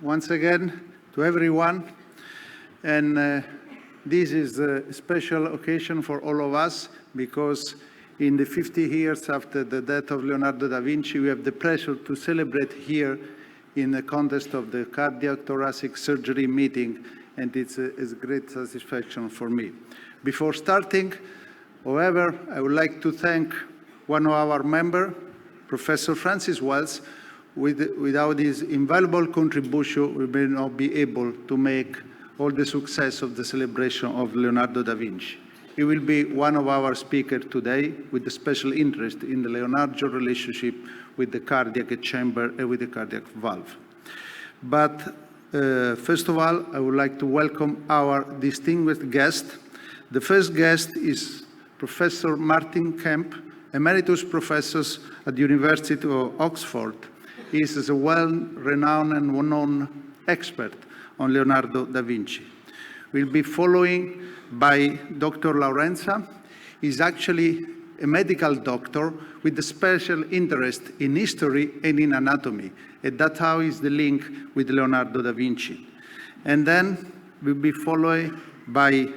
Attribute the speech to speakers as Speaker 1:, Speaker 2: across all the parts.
Speaker 1: once again to everyone. And this is a special occasion for all of us because in the 50 years after the death of Leonardo da Vinci, we have the pleasure to celebrate here in the context of the Cardiothoracic Surgery meeting, and it's a great satisfaction for me. Before starting, however, I would like to thank one of our members, Professor Francis Wells. Without his invaluable contribution, we may not be able to make all the success of the celebration of Leonardo da Vinci. He will be one of our speakers today with a special interest in the Leonardo relationship with the cardiac chamber and with the cardiac valve. But first of all, I would like to welcome our distinguished guest. The first guest is Professor Martin Kemp, Emeritus Professor at the University of Oxford. He is a well-renowned and well-known expert on Leonardo da Vinci. We'll be following by Dr. Lorenson. He's actually a medical doctor with a special interest in history and in anatomy. And that's how is the link with Leonardo da Vinci. And then we'll be followed by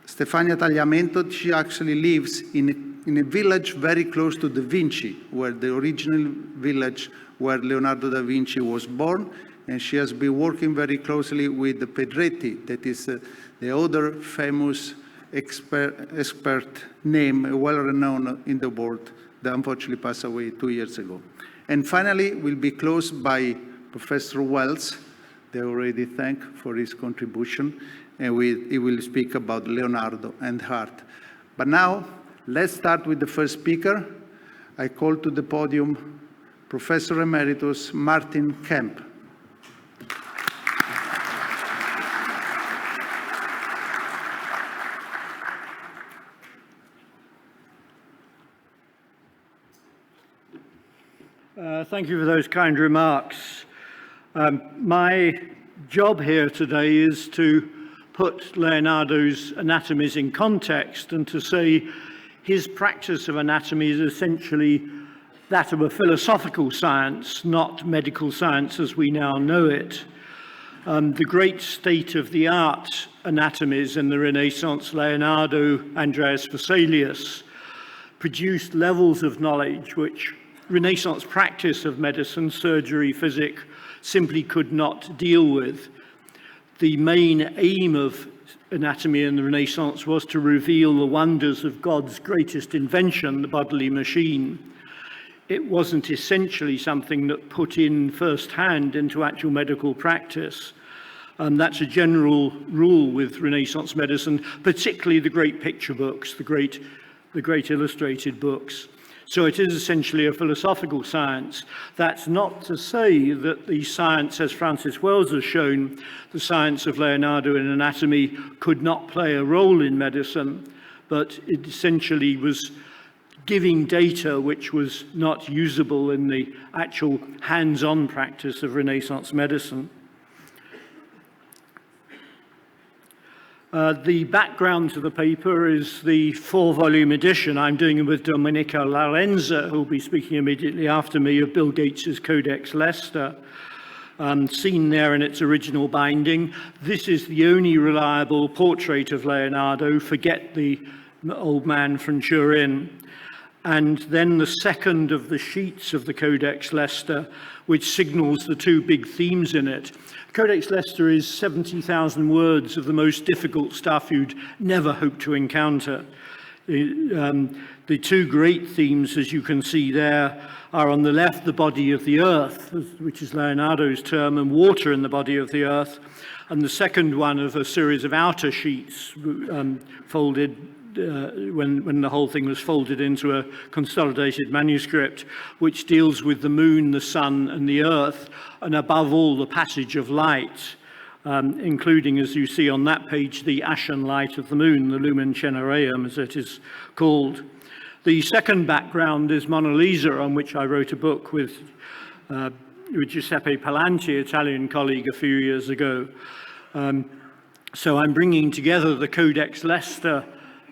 Speaker 1: Stefania Tagliamento. She actually lives in a village very close to the Vinci, where the original village where Leonardo da Vinci was born. And she has been working very closely with the Pedretti, that is the other famous expert name, well-renowned in the world, that unfortunately passed away 2 years ago. And finally, we'll be closed by Professor Wells, they already thank for his contribution, and he will speak about Leonardo and heart. But now, let's start with the first speaker. I call to the podium Professor Emeritus Martin Kemp.
Speaker 2: Thank you for those kind remarks. My job here today is to put Leonardo's anatomies in context and to say his practice of anatomy is essentially that of a philosophical science, not medical science as we now know it. The great state-of-the-art anatomies in the Renaissance, Leonardo, Andreas Vesalius, produced levels of knowledge which Renaissance practice of medicine, surgery, physics, simply could not deal with. The main aim of anatomy in the Renaissance was to reveal the wonders of God's greatest invention, the bodily machine. It wasn't essentially something that put in firsthand into actual medical practice. That's a general rule with Renaissance medicine, particularly the great picture books, the great illustrated books. So it is essentially a philosophical science. That's not to say that the science, as Francis Wells has shown, the science of Leonardo in anatomy could not play a role in medicine, but it essentially was giving data which was not usable in the actual hands-on practice of Renaissance medicine. The background to the paper is the 4-volume edition. I'm doing it with Domenico Larenza, who will be speaking immediately after me, of Bill Gates's Codex Leicester. Seen there in its original binding. This is the only reliable portrait of Leonardo, forget the old man from Turin. And then the second of the sheets of the Codex Leicester, which signals the two big themes in it. Codex Leicester is 70,000 words of the most difficult stuff you'd never hope to encounter. The two great themes, as you can see there, are on the left, the body of the earth, which is Leonardo's term, and water in the body of the earth. And the second one of a series of outer sheets folded when the whole thing was folded into a consolidated manuscript, which deals with the moon, the sun, and the earth, and above all, the passage of light, including, as you see on that page, the ashen light of the moon, the lumen cenareum, as it is called. The second background is Mona Lisa, on which I wrote a book with Giuseppe Palanti, Italian colleague, a few years ago. So I'm bringing together the Codex Leicester,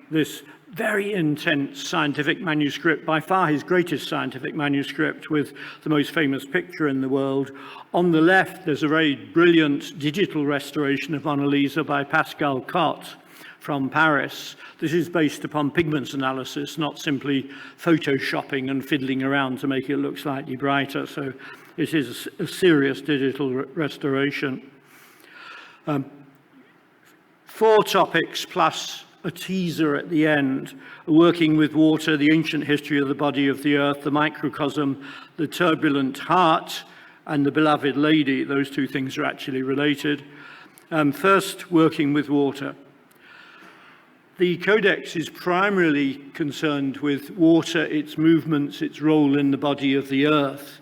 Speaker 2: this very intense scientific manuscript, by far his greatest scientific manuscript, with the most famous picture in the world. On the left, there's a very brilliant digital restoration of Mona Lisa by Pascal Cotte from Paris. This is based upon pigments analysis, not simply photoshopping and fiddling around to make it look slightly brighter. So it is a serious digital restoration. 4 topics plus a teaser at the end: working with water, the ancient history of the body of the earth, the microcosm, the turbulent heart, and the beloved lady. Those 2 things are actually related. First, working with water. The Codex is primarily concerned with water, its movements, its role in the body of the earth.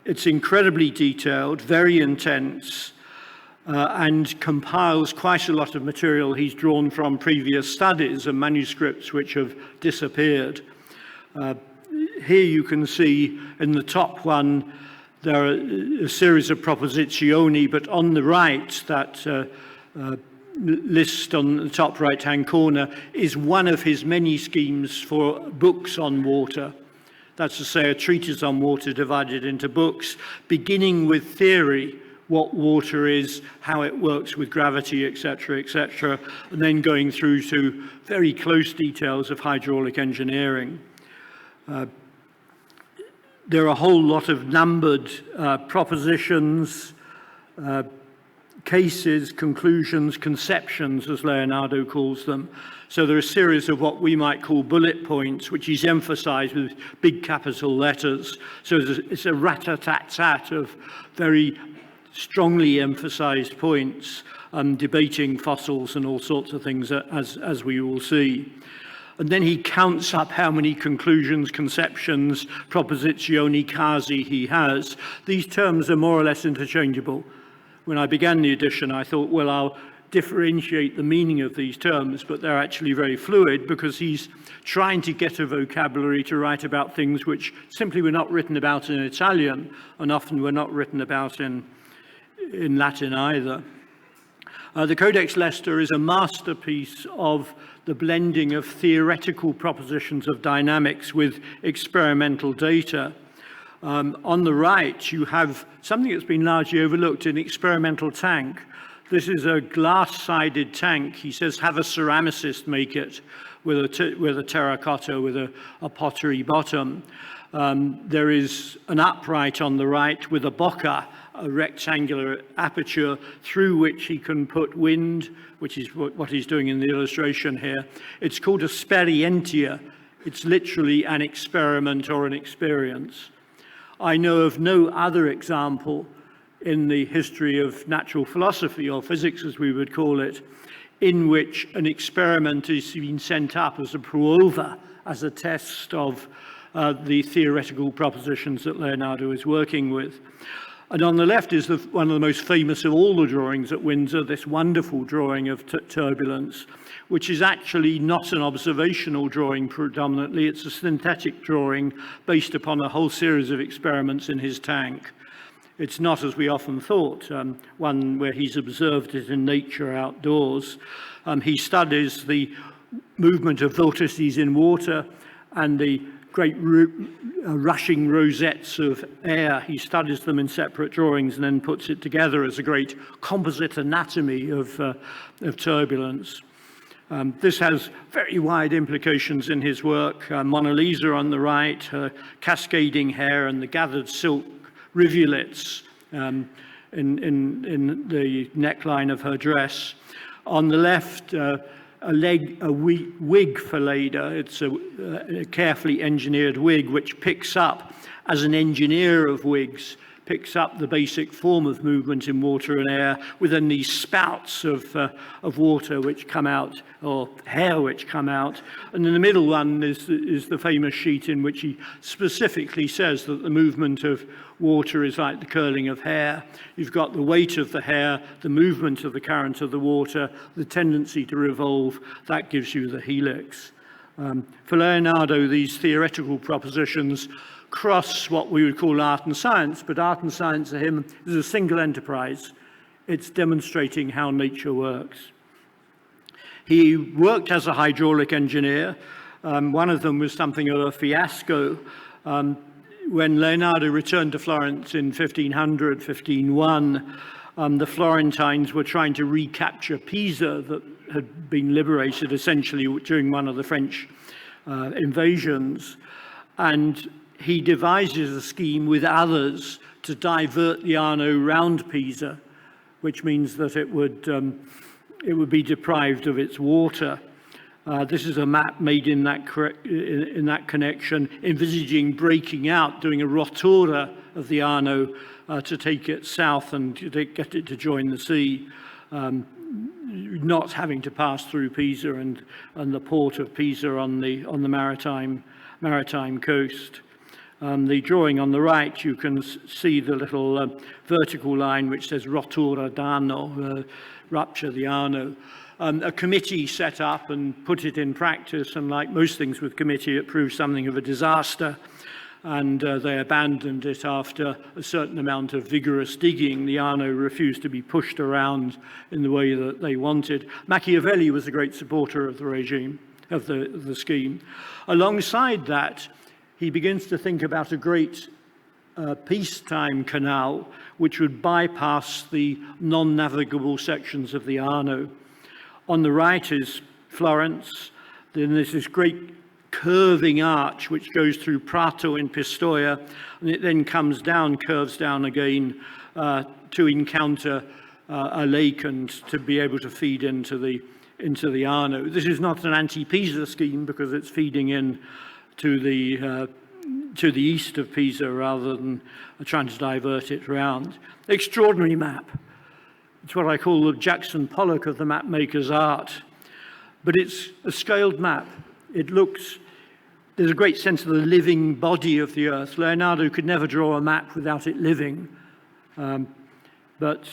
Speaker 2: It's incredibly detailed, very intense, and compiles quite a lot of material he's drawn from previous studies and manuscripts which have disappeared. Here you can see in the top one there are a series of proposizioni, but on the right, that list on the top right-hand corner is one of his many schemes for books on water. That's to say, a treatise on water divided into books, beginning with theory, what water is, how it works with gravity, etc., and then going through to very close details of hydraulic engineering. There are a whole lot of numbered propositions, cases, conclusions, conceptions, as Leonardo calls them. So there are a series of what we might call bullet points, which he's emphasized with big capital letters. So it's a rat-a-tat-tat of very strongly emphasized points, debating fossils and all sorts of things, as we will see. And then he counts up how many conclusions, conceptions, proposizioni, casi he has. These terms are more or less interchangeable. When I began the edition, I thought, well, I'll differentiate the meaning of these terms, but they're actually very fluid, because he's trying to get a vocabulary to write about things which simply were not written about in Italian, and often were not written about in Latin either. The Codex Leicester is a masterpiece of the blending of theoretical propositions of dynamics with experimental data. On the right, you have something that's been largely overlooked, an experimental tank. This is a glass-sided tank. He says, have a ceramicist make it with a terracotta, with a pottery bottom. There is an upright on the right with a bocca, a rectangular aperture through which he can put wind, which is what he's doing in the illustration here. It's called a sperientia. It's literally an experiment or an experience. I know of no other example in the history of natural philosophy, or physics as we would call it, in which an experiment is being sent up as a prova, as a test of the theoretical propositions that Leonardo is working with. And on the left is one of the most famous of all the drawings at Windsor, this wonderful drawing of turbulence, which is actually not an observational drawing predominantly. It's a synthetic drawing based upon a whole series of experiments in his tank. It's not, as we often thought, one where he's observed it in nature outdoors. He studies the movement of vortices in water and the great rushing rosettes of air. He studies them in separate drawings and then puts it together as a great composite anatomy of turbulence. This has very wide implications in his work. Mona Lisa on the right, her cascading hair and the gathered silk rivulets in the neckline of her dress. On the left, a wig for Leda. It's a carefully engineered wig which picks up, as an engineer of wigs, picks up the basic form of movement in water and air within these spouts of water which come out, or hair which come out. And in the middle one is the famous sheet in which he specifically says that the movement of water is like the curling of hair. You've got the weight of the hair, the movement of the current of the water, the tendency to revolve. That gives you the helix. For Leonardo, these theoretical propositions cross what we would call art and science, but art and science for him is a single enterprise. It's demonstrating how nature works. He worked as a hydraulic engineer. One of them was something of a fiasco. When Leonardo returned to Florence in 1500, 1501, the Florentines were trying to recapture Pisa that had been liberated essentially during one of the French invasions. And he devises a scheme with others to divert the Arno round Pisa, which means that it would be deprived of its water. This is a map made in that connection, envisaging breaking out, doing a rotura of the Arno to take it south and to get it to join the sea, not having to pass through Pisa and the port of Pisa on the maritime coast. The drawing on the right, you can see the little vertical line which says rotura d'Arno, rupture the Arno. A committee set up and put it in practice, and like most things with committee, it proved something of a disaster, and they abandoned it after a certain amount of vigorous digging. The Arno refused to be pushed around in the way that they wanted. Machiavelli was a great supporter of the regime, of the scheme. Alongside that, he begins to think about a great peacetime canal which would bypass the non-navigable sections of the Arno. On the right is Florence. Then there's this great curving arch which goes through Prato in Pistoia, and it then comes down, curves down again to encounter a lake and to be able to feed into the Arno. This is not an anti-Pisa scheme because it's feeding in to the east of Pisa rather than trying to divert it round. Extraordinary map. It's what I call the Jackson Pollock of the map maker's art. But it's a scaled map. There's a great sense of the living body of the Earth. Leonardo could never draw a map without it living. But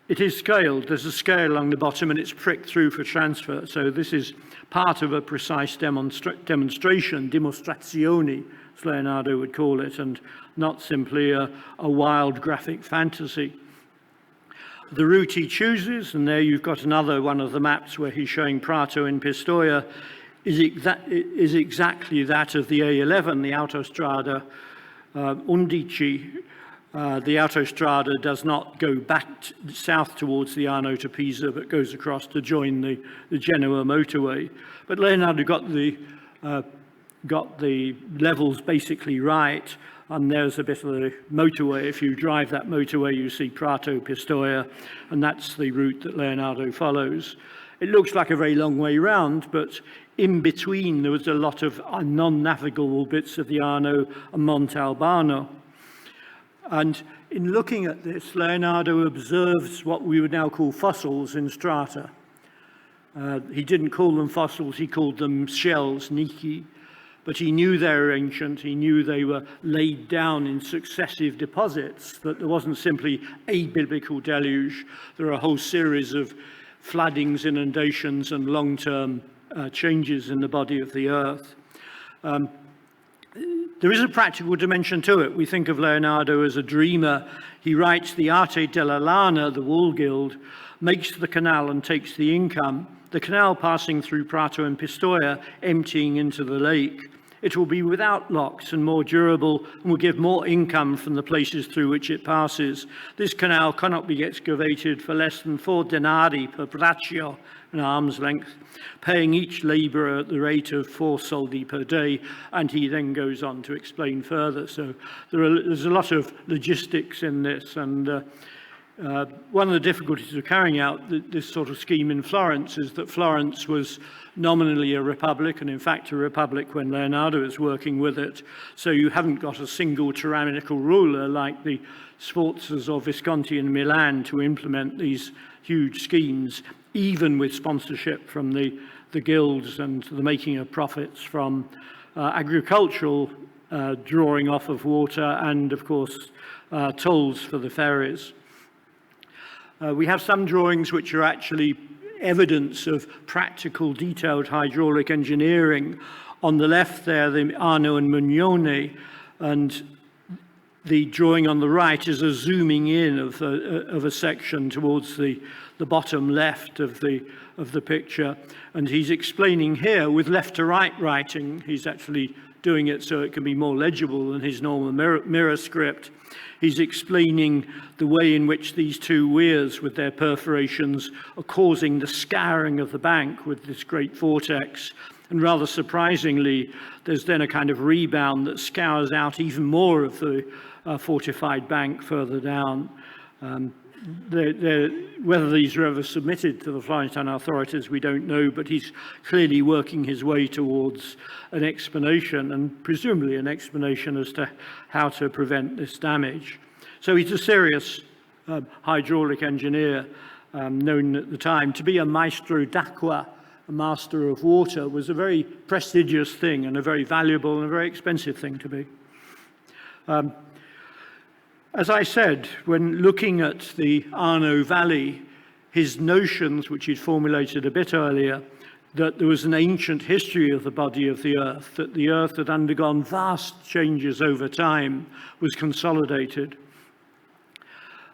Speaker 2: it is scaled. There's a scale along the bottom and it's pricked through for transfer. So this is part of a precise demonstration, dimostrazione, as Leonardo would call it, and not simply a wild graphic fantasy. The route he chooses, and there you've got another one of the maps where he's showing Prato in Pistoia, is exactly that of the A11, the Autostrada Undici. The Autostrada does not go back south towards the Arno to Pisa, but goes across to join the Genoa motorway. But Leonardo got the levels basically right, and there's a bit of the motorway. If you drive that motorway, you see Prato, Pistoia, and that's the route that Leonardo follows. It looks like a very long way round, but in between there was a lot of non-navigable bits of the Arno and Montalbano. And in looking at this, Leonardo observes what we would now call fossils in strata. He didn't call them fossils, he called them shells, nichi. But he knew they were ancient, he knew they were laid down in successive deposits, that there wasn't simply a biblical deluge. There are a whole series of floodings, inundations, and long-term changes in the body of the earth. There is a practical dimension to it. We think of Leonardo as a dreamer. He writes, the Arte della Lana, the wool guild, makes the canal and takes the income. The canal passing through Prato and Pistoia, emptying into the lake. It will be without locks and more durable and will give more income from the places through which it passes. This canal cannot be excavated for less than 4 denarii per braccio, an arm's length, paying each labourer at the rate of 4 soldi per day, and he then goes on to explain further. So there's a lot of logistics in this, and one of the difficulties of carrying out this sort of scheme in Florence is that Florence was nominally a republic, and in fact a republic when Leonardo is working with it. So you haven't got a single tyrannical ruler like the Sforzas or Visconti in Milan to implement these huge schemes, even with sponsorship from the guilds and the making of profits from agricultural drawing off of water and, of course, tolls for the ferries. We have some drawings which are actually evidence of practical, detailed hydraulic engineering. On the left there, the Arno and Mugnone, and the drawing on the right is a zooming in of a section towards the bottom left of the picture. And he's explaining here with left to right writing. He's actually doing it so it can be more legible than his normal mirror script. He's explaining the way in which these two weirs with their perforations are causing the scouring of the bank with this great vortex. And rather surprisingly, there's then a kind of rebound that scours out even more of the fortified bank further down. Whether these are ever submitted to the Florentine authorities, we don't know, but he's clearly working his way towards an explanation, and presumably an explanation as to how to prevent this damage. So he's a serious hydraulic engineer, known at the time to be a maestro d'acqua. A master of water was a very prestigious thing and a very valuable and a very expensive thing to be. As I said, when looking at the Arno Valley, his notions, which he'd formulated a bit earlier, that there was an ancient history of the body of the earth, that the earth had undergone vast changes over time, was consolidated.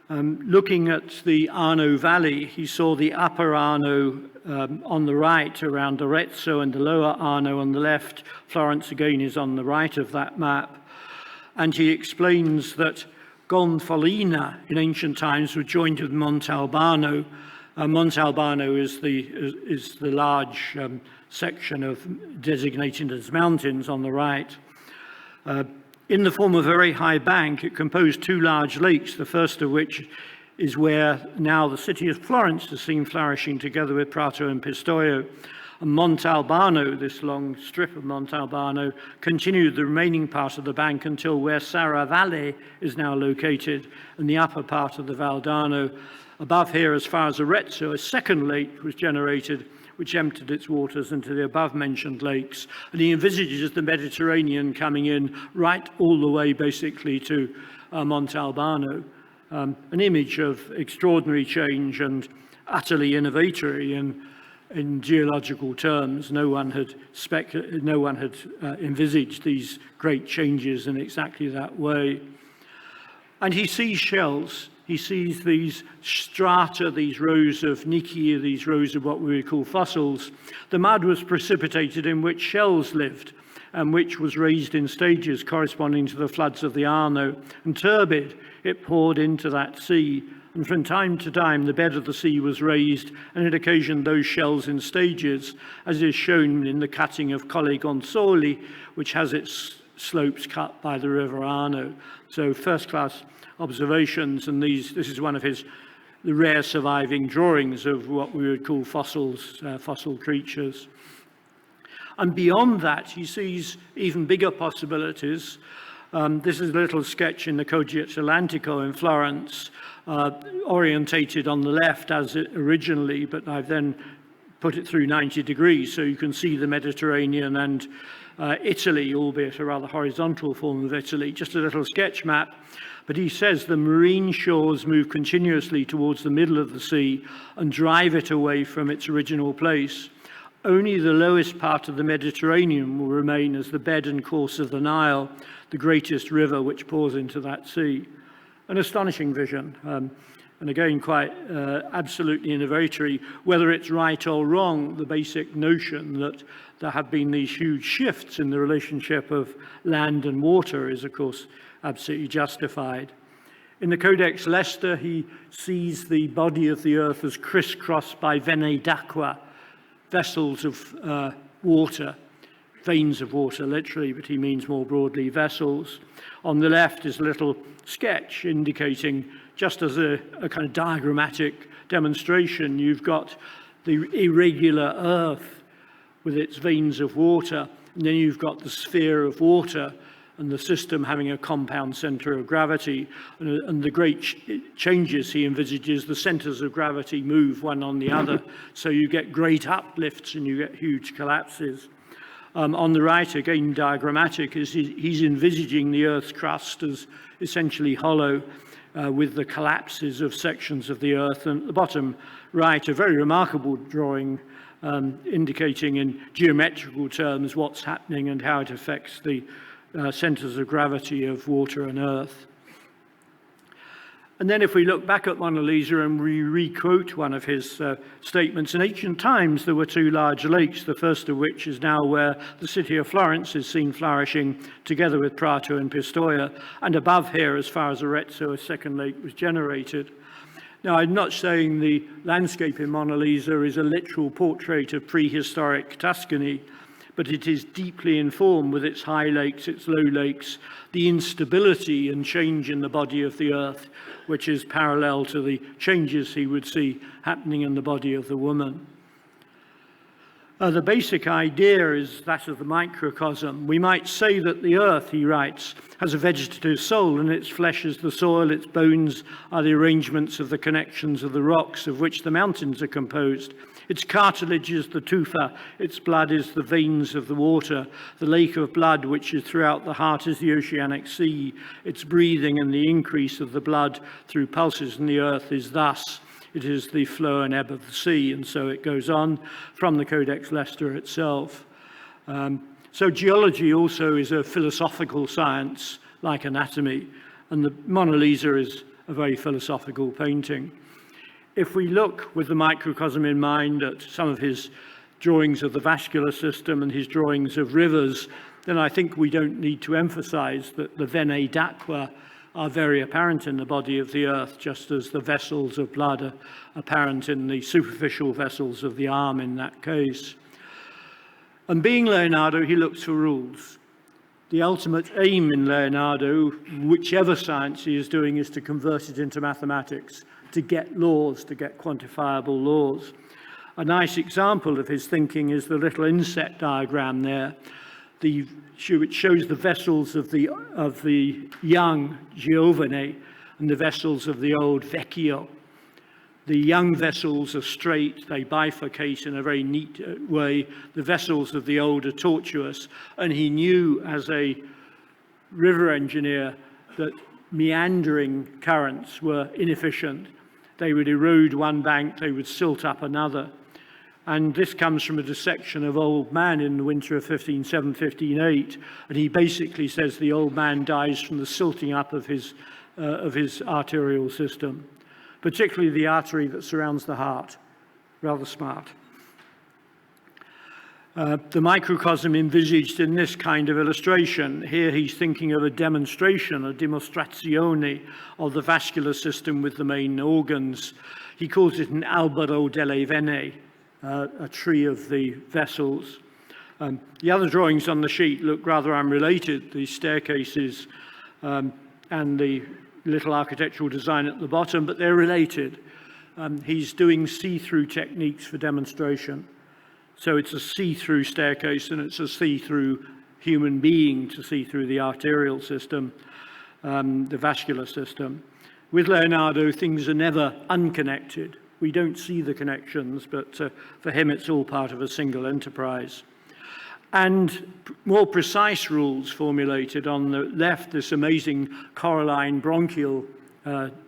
Speaker 2: Looking at the Arno Valley, he saw the upper Arno on the right around Arezzo and the lower Arno on the left. Florence again is on the right of that map. And he explains that Gonfalina in ancient times were joined with Montalbano. Montalbano is the large section designated as mountains on the right. In the form of a very high bank, it composed two large lakes, the first of which is where now the city of Florence is seen flourishing together with Prato and Pistoia. And Montalbano, this long strip of Montalbano, continued the remaining part of the bank until where Sarra Valle is now located, and the upper part of the Valdarno. Above here, as far as Arezzo, a second lake was generated, which emptied its waters into the above-mentioned lakes. And he envisages the Mediterranean coming in right all the way, basically, to Montalbano. An image of extraordinary change and utterly innovatory in geological terms. No one had envisaged these great changes in exactly that way. And he sees shells. He sees these strata, these rows of nicchia, these rows of what we would call fossils. The mud was precipitated in which shells lived, and which was raised in stages corresponding to the floods of the Arno. And turbid, it poured into that sea. And from time to time, the bed of the sea was raised, and it occasioned those shells in stages, as is shown in the cutting of Colle Gonzoli, which has its slopes cut by the river Arno. So first-class observations, and this is one of the rare surviving drawings of what we would call fossils, fossil creatures. And beyond that, he sees even bigger possibilities. This is a little sketch in the Codex Atlantico in Florence, orientated on the left as it originally, but I've then put it through 90 degrees, so you can see the Mediterranean and Italy, albeit a rather horizontal form of Italy, just a little sketch map. But he says the marine shores move continuously towards the middle of the sea and drive it away from its original place. Only the lowest part of the Mediterranean will remain as the bed and course of the Nile, the greatest river which pours into that sea. An astonishing vision, and again quite absolutely innovatory. Whether it's right or wrong, the basic notion that there have been these huge shifts in the relationship of land and water is, of course, absolutely justified. In the Codex Leicester, he sees the body of the earth as crisscrossed by venae d'aqua, vessels of water, veins of water literally, but he means more broadly vessels. On the left is a little sketch indicating, just as a kind of diagrammatic demonstration, you've got the irregular earth with its veins of water, and then you've got the sphere of water and the system having a compound center of gravity. And the great changes he envisages, the centers of gravity move one on the other, so you get great uplifts and you get huge collapses. On the right, again diagrammatic, is he's envisaging the Earth's crust as essentially hollow, with the collapses of sections of the Earth. And at the bottom right, a very remarkable drawing indicating in geometrical terms what's happening and how it affects the centers of gravity of water and Earth. And then if we look back at Mona Lisa and we re-quote one of his statements, in ancient times there were two large lakes, the first of which is now where the city of Florence is seen flourishing together with Prato and Pistoia, and above here, as far as Arezzo, a second lake was generated. Now, I'm not saying the landscape in Mona Lisa is a literal portrait of prehistoric Tuscany, but it is deeply informed with its high lakes, its low lakes, the instability and change in the body of the earth, which is parallel to the changes he would see happening in the body of the woman. The basic idea is that of the microcosm. We might say that the earth, he writes, has a vegetative soul, and its flesh is the soil, its bones are the arrangements of the connections of the rocks of which the mountains are composed. Its cartilage is the tufa, its blood is the veins of the water, the lake of blood which is throughout the heart is the oceanic sea, its breathing and the increase of the blood through pulses in the earth is thus. It is the flow and ebb of the sea, and so it goes on from the Codex Leicester itself. So geology also is a philosophical science like anatomy, and the Mona Lisa is a very philosophical painting. If we look with the microcosm in mind at some of his drawings of the vascular system and his drawings of rivers, then I think we don't need to emphasize that the venae d'aqua are very apparent in the body of the earth, just as the vessels of blood are apparent in the superficial vessels of the arm in that case. And being Leonardo, he looks for rules. The ultimate aim in Leonardo, whichever science he is doing, is to convert it into mathematics, to get laws, to get quantifiable laws. A nice example of his thinking is the little inset diagram there, which shows the vessels of the young Giovane and the vessels of the old Vecchio. The young vessels are straight, they bifurcate in a very neat way. The vessels of the old are tortuous, and he knew as a river engineer that meandering currents were inefficient. They would erode one bank, they would silt up another. And this comes from a dissection of Old Man in the winter of 1507, 1508. And he basically says the old man dies from the silting up of his arterial system, particularly the artery that surrounds the heart. Rather smart. The microcosm envisaged in this kind of illustration. Here he's thinking of a demonstration, a dimostrazione of the vascular system with the main organs. He calls it an albero delle vene, a tree of the vessels. The other drawings on the sheet look rather unrelated, the staircases and the little architectural design at the bottom, but they're related. He's doing see-through techniques for demonstration. So it's a see-through staircase and it's a see-through human being to see through the arterial system, the vascular system. With Leonardo, things are never unconnected. We don't see the connections, but for him it's all part of a single enterprise. And more precise rules formulated on the left, this amazing coralline bronchial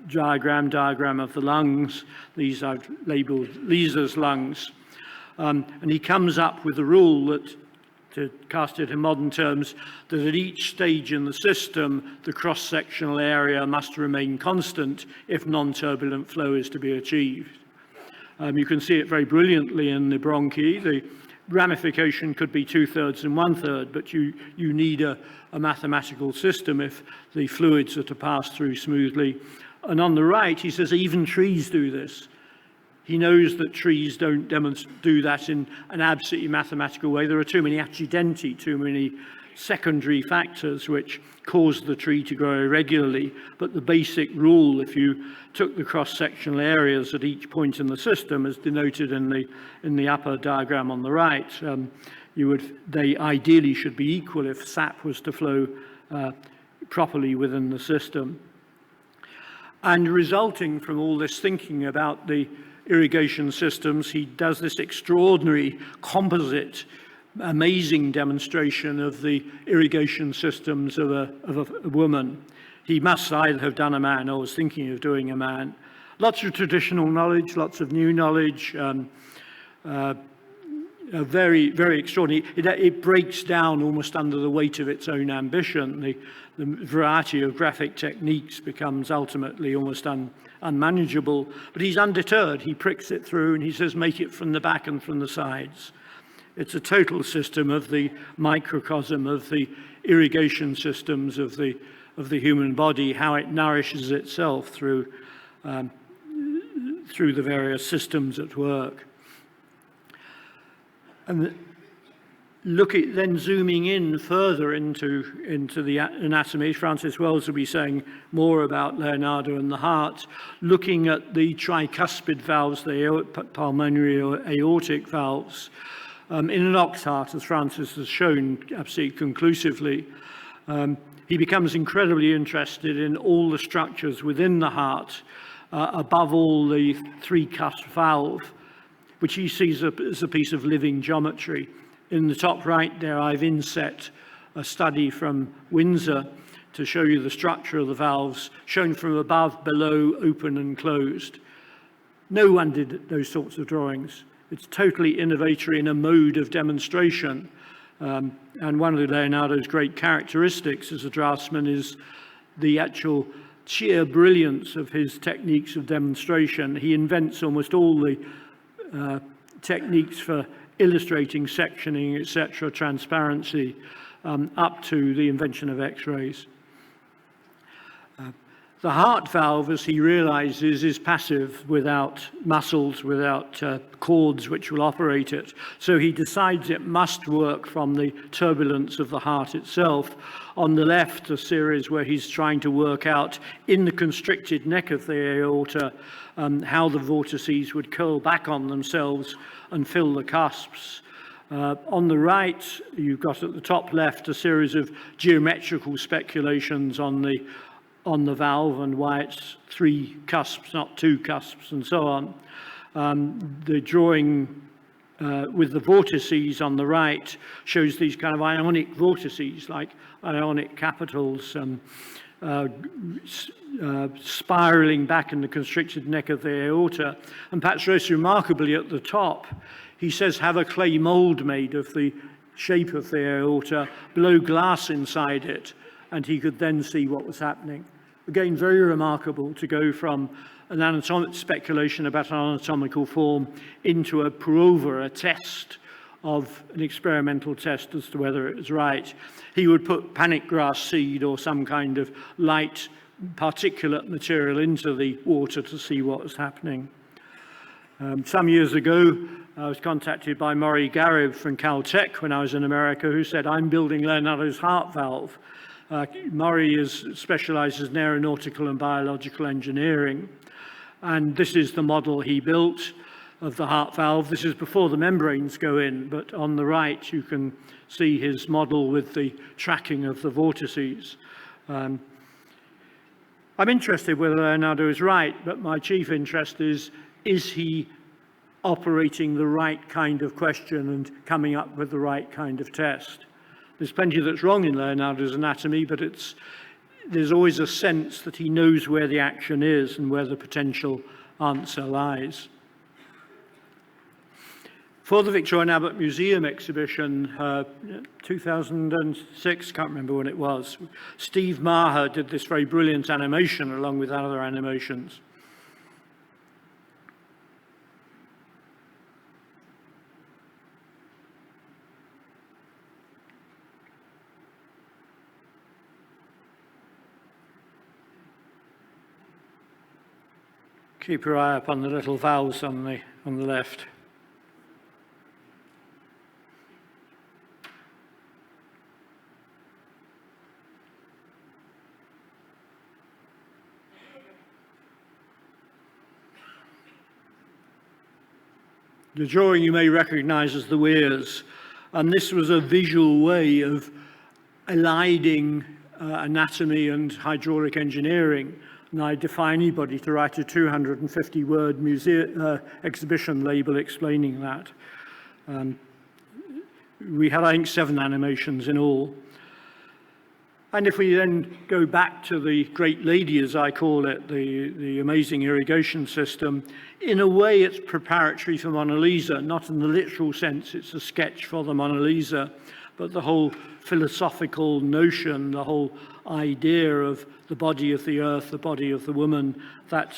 Speaker 2: diagram of the lungs. These I've labeled Lisa's lungs. And he comes up with a rule that, to cast it in modern terms, that at each stage in the system, the cross-sectional area must remain constant if non-turbulent flow is to be achieved. You can see it very brilliantly in the bronchi. The ramification could be 2/3 and 1/3, but you need a mathematical system if the fluids are to pass through smoothly. And on the right, he says even trees do this. He knows that trees don't do that in an absolutely mathematical way. There are too many accidenti, too many secondary factors which cause the tree to grow irregularly. But the basic rule, if you took the cross-sectional areas at each point in the system, as denoted in the upper diagram on the right, they ideally should be equal if sap was to flow properly within the system. And resulting from all this thinking about the irrigation systems, he does this extraordinary composite, amazing demonstration of the irrigation systems of a woman. He must either have done a man or was thinking of doing a man. Lots of traditional knowledge, lots of new knowledge. very, very extraordinary. It breaks down almost under the weight of its own ambition. The variety of graphic techniques becomes ultimately almost unmanageable, but he's undeterred. He pricks it through and he says, make it from the back and from the sides. It's a total system of the microcosm of the irrigation systems of the human body, how it nourishes itself through the various systems at work. And then zooming in further into the anatomy, Francis Wells will be saying more about Leonardo and the heart, looking at the tricuspid valves, the pulmonary or aortic valves, in an ox heart, as Francis has shown absolutely conclusively. He becomes incredibly interested in all the structures within the heart, above all the three-cusp valve, which he sees as a piece of living geometry. In the top right there, I've inset a study from Windsor to show you the structure of the valves, shown from above, below, open and closed. No one did those sorts of drawings. It's totally innovatory in a mode of demonstration. And one of Leonardo's great characteristics as a draftsman is the actual sheer brilliance of his techniques of demonstration. He invents almost all the techniques for illustrating, sectioning, etc., transparency, up to the invention of X-rays. The heart valve, as he realizes, is passive, without muscles, without cords which will operate it. So he decides it must work from the turbulence of the heart itself. On the left, a series where he's trying to work out in the constricted neck of the aorta how the vortices would curl back on themselves and fill the cusps. On the right, you've got at the top left a series of geometrical speculations on the valve and why it's three cusps, not two cusps, and so on. The drawing with the vortices on the right shows these kind of ionic vortices, like ionic capitals, spiraling back in the constricted neck of the aorta. And perhaps most remarkably at the top, he says have a clay mold made of the shape of the aorta, blow glass inside it, and he could then see what was happening. Again, very remarkable to go from an anatomic speculation about an anatomical form into a prova, a test of an experimental test as to whether it was right. He would put panic grass seed or some kind of light particulate material into the water to see what was happening. Some years ago, I was contacted by Maury Garib from Caltech when I was in America, who said, I'm building Leonardo's heart valve. Maury specializes in aeronautical and biological engineering. And this is the model he built of the heart valve. This is before the membranes go in, but on the right you can see his model with the tracking of the vortices. I'm interested whether Leonardo is right, but my chief interest is he operating the right kind of question and coming up with the right kind of test? There's plenty that's wrong in Leonardo's anatomy, but there's always a sense that he knows where the action is and where the potential answer lies. For the Victorian Albert Museum exhibition, 2006, can't remember when it was, Steve Maher did this very brilliant animation along with other animations. Keep your eye up on the little valves on the left. The drawing you may recognize as the weirs, and this was a visual way of eliding anatomy and hydraulic engineering. And I defy anybody to write a 250-word exhibition label explaining that. We had, I think, 7 animations in all. And if we then go back to the great lady, as I call it, the amazing irrigation system, in a way it's preparatory for Mona Lisa, not in the literal sense, it's a sketch for the Mona Lisa, but the whole philosophical notion, the whole idea of the body of the earth, the body of the woman, that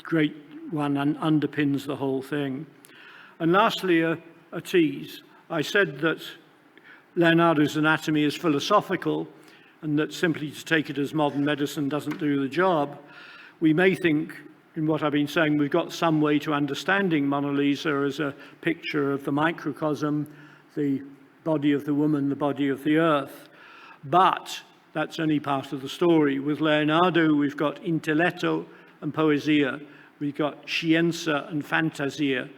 Speaker 2: great one underpins the whole thing. And lastly, a tease. I said that Leonardo's anatomy is philosophical, and that simply to take it as modern medicine doesn't do the job. We may think, in what I've been saying, we've got some way to understanding Mona Lisa as a picture of the microcosm, the body of the woman, the body of the earth. But that's only part of the story. With Leonardo, we've got intelletto and poesia. We've got scienza and fantasia,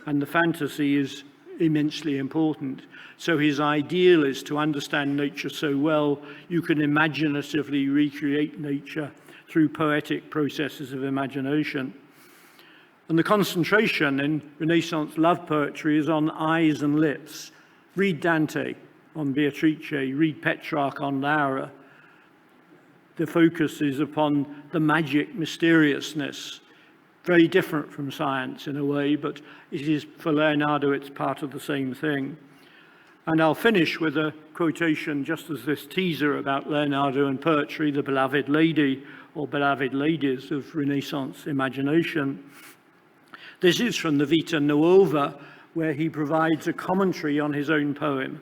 Speaker 2: and the fantasy is immensely important. So his ideal is to understand nature so well you can imaginatively recreate nature through poetic processes of imagination. And the concentration in Renaissance love poetry is on eyes and lips. Read Dante on Beatrice, read Petrarch on Laura. The focus is upon the magic mysteriousness, very different from science in a way, but it is, for Leonardo, it's part of the same thing. And I'll finish with a quotation, just as this teaser about Leonardo and poetry, the beloved lady or beloved ladies of Renaissance imagination. This is from the Vita Nuova, where he provides a commentary on his own poem.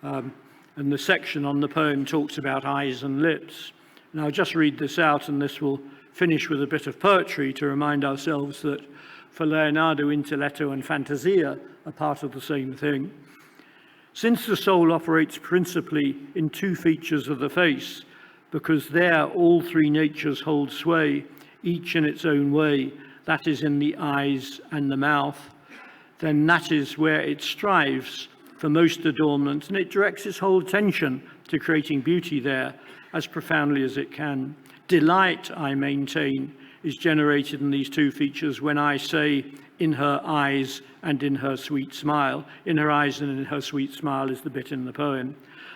Speaker 2: And the section on the poem talks about eyes and lips. And I'll just read this out, and this will finish with a bit of poetry to remind ourselves that for Leonardo, intelletto and fantasia are part of the same thing. Since the soul operates principally in two features of the face, because there all three natures hold sway, each in its own way, that is in the eyes and the mouth, then that is where it strives for most adornment, and it directs its whole attention to creating beauty there as profoundly as it can. Delight, I maintain, is generated in these two features when I say in her eyes and in her sweet smile. In her eyes and in her sweet smile is the bit in the poem.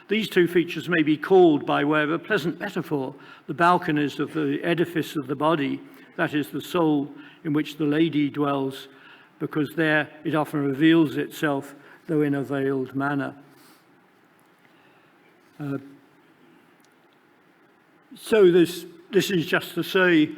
Speaker 2: These two features may be called, by way of a pleasant metaphor, the balconies of the edifice of the body, that is the soul in which the lady dwells, because there it often reveals itself, though in a veiled manner. So this is just to say,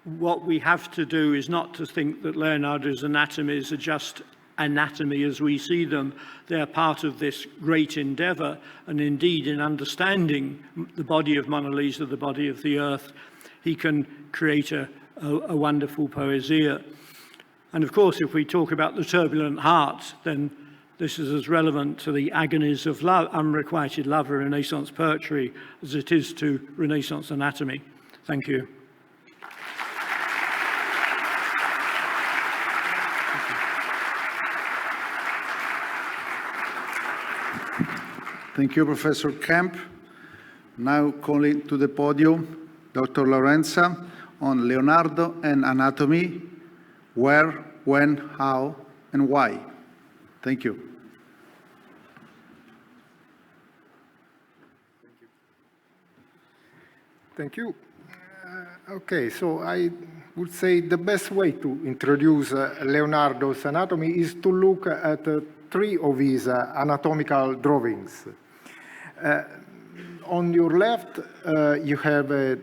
Speaker 2: what we have to do is not to think that Leonardo's anatomies are just anatomy as we see them. They're part of this great endeavor, and indeed in understanding the body of Mona Lisa, the body of the earth, he can create a wonderful poesia. And of course, if we talk about the turbulent heart, then this is as relevant to the agonies of love, unrequited love of Renaissance poetry as it is to Renaissance anatomy. Thank you.
Speaker 1: Thank you, Professor Kemp. Now calling to the podium Dr. Lorenson on Leonardo and anatomy, where, when, how, and why. Thank you.
Speaker 3: Thank you. Okay, so I would say the best way to introduce Leonardo's anatomy is to look at three of his anatomical drawings. On your left, you have a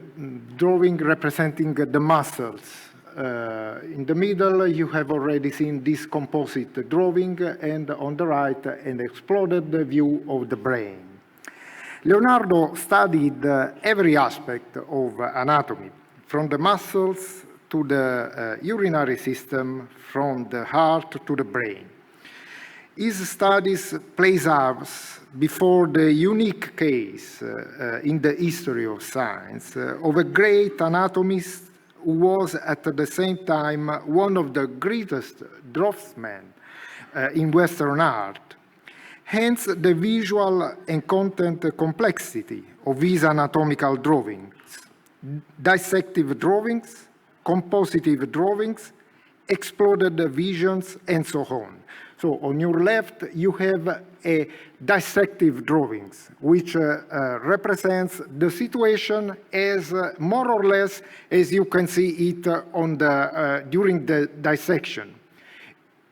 Speaker 3: drawing representing the muscles. In the middle, you have already seen this composite drawing, and on the right, an exploded view of the brain. Leonardo studied every aspect of anatomy, from the muscles to the urinary system, from the heart to the brain. His studies place us before the unique case in the history of science of a great anatomist who was at the same time one of the greatest draftsmen in Western art. Hence the visual and content complexity of his anatomical drawings, dissective drawings, compositive drawings, exploded visions, and so on. So on your left, you have a dissective drawings, which represents the situation as more or less as you can see it on during the dissection.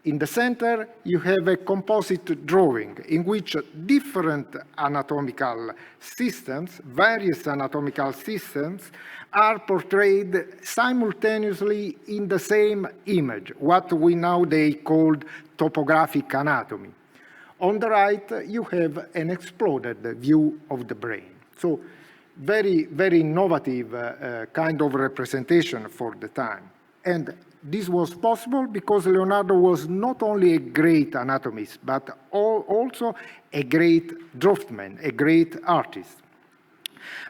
Speaker 3: In the center, you have a composite drawing in which different anatomical systems, various anatomical systems, are portrayed simultaneously in the same image, what we nowadays call topographic anatomy. On the right, you have an exploded view of the brain. So very, very innovative kind of representation for the time. And this was possible because Leonardo was not only a great anatomist, but also a great draftsman, a great artist.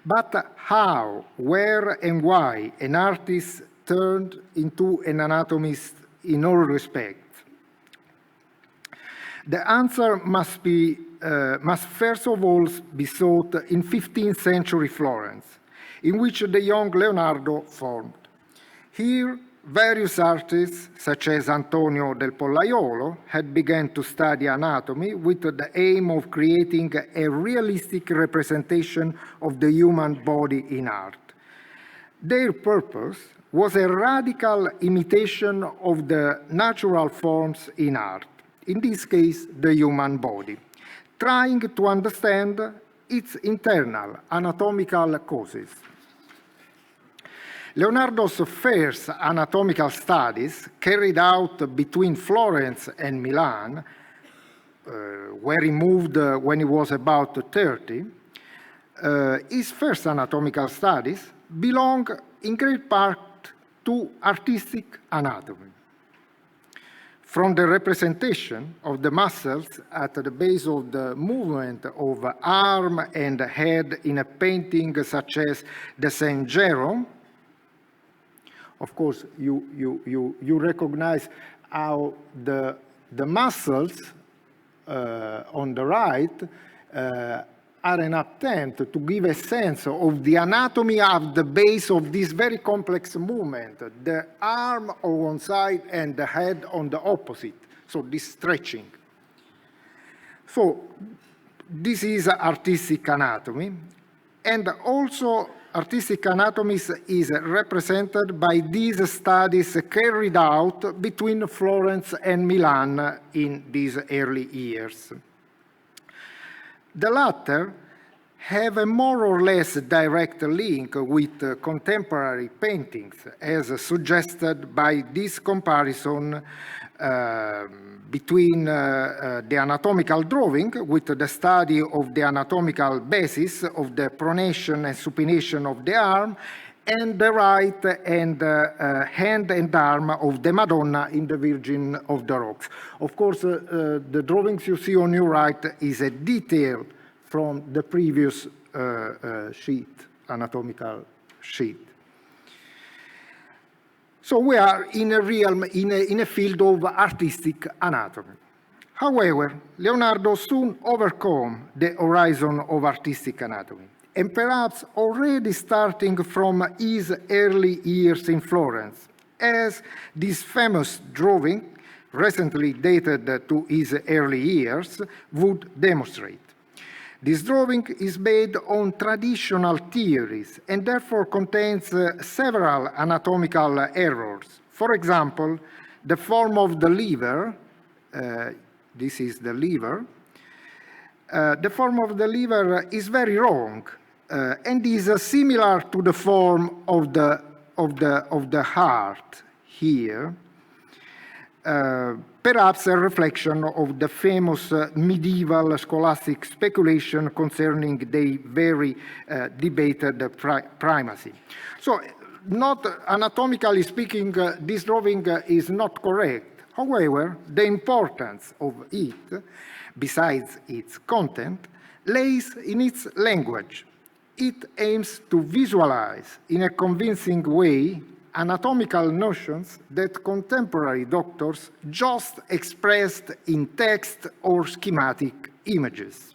Speaker 3: But how, where, and why an artist turned into an anatomist in all respects? The answer must first of all be sought in 15th century Florence, in which the young Leonardo formed. Here, various artists, such as Antonio del Pollaiolo, had begun to study anatomy with the aim of creating a realistic representation of the human body in art. Their purpose was a radical imitation of the natural forms in art, in this case, the human body, trying to understand its internal anatomical causes. Leonardo's first anatomical studies, carried out between Florence and Milan, where he moved when he was about 30, his first anatomical studies belong in great part to artistic anatomy. From the representation of the muscles at the base of the movement of arm and head in a painting such as the Saint Jerome, of course, you recognize how the muscles on the right are an attempt to give a sense of the anatomy of the base of this very complex movement, the arm on one side and the head on the opposite, so this stretching. So this is artistic anatomy, and also artistic anatomy is represented by these studies carried out between Florence and Milan in these early years. The latter have a more or less direct link with contemporary paintings, as suggested by this comparison between the anatomical drawing with the study of the anatomical basis of the pronation and supination of the arm, and the right and hand and arm of the Madonna in the Virgin of the Rocks. Of course, the drawings you see on your right is a detail from the previous sheet, anatomical sheet. So we are in a realm, in a field of artistic anatomy. However, Leonardo soon overcame the horizon of artistic anatomy, and perhaps already starting from his early years in Florence, as this famous drawing, recently dated to his early years, would demonstrate. This drawing is based on traditional theories and therefore contains several anatomical errors. For example, the form of the liver, this is the liver, the form of the liver is very wrong and is similar to the form of the heart here. Perhaps a reflection of the famous medieval scholastic speculation concerning the very debated primacy. So, not anatomically speaking, this drawing is not correct. However, the importance of it, besides its content, lays in its language. It aims to visualize in a convincing way anatomical notions that contemporary doctors just expressed in text or schematic images.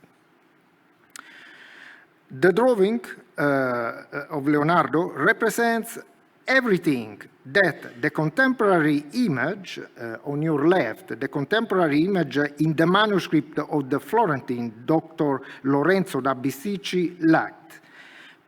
Speaker 3: The drawing of Leonardo represents everything that the contemporary image on your left, the contemporary image in the manuscript of the Florentine Dr. Lorenzo da Bisticci lacked.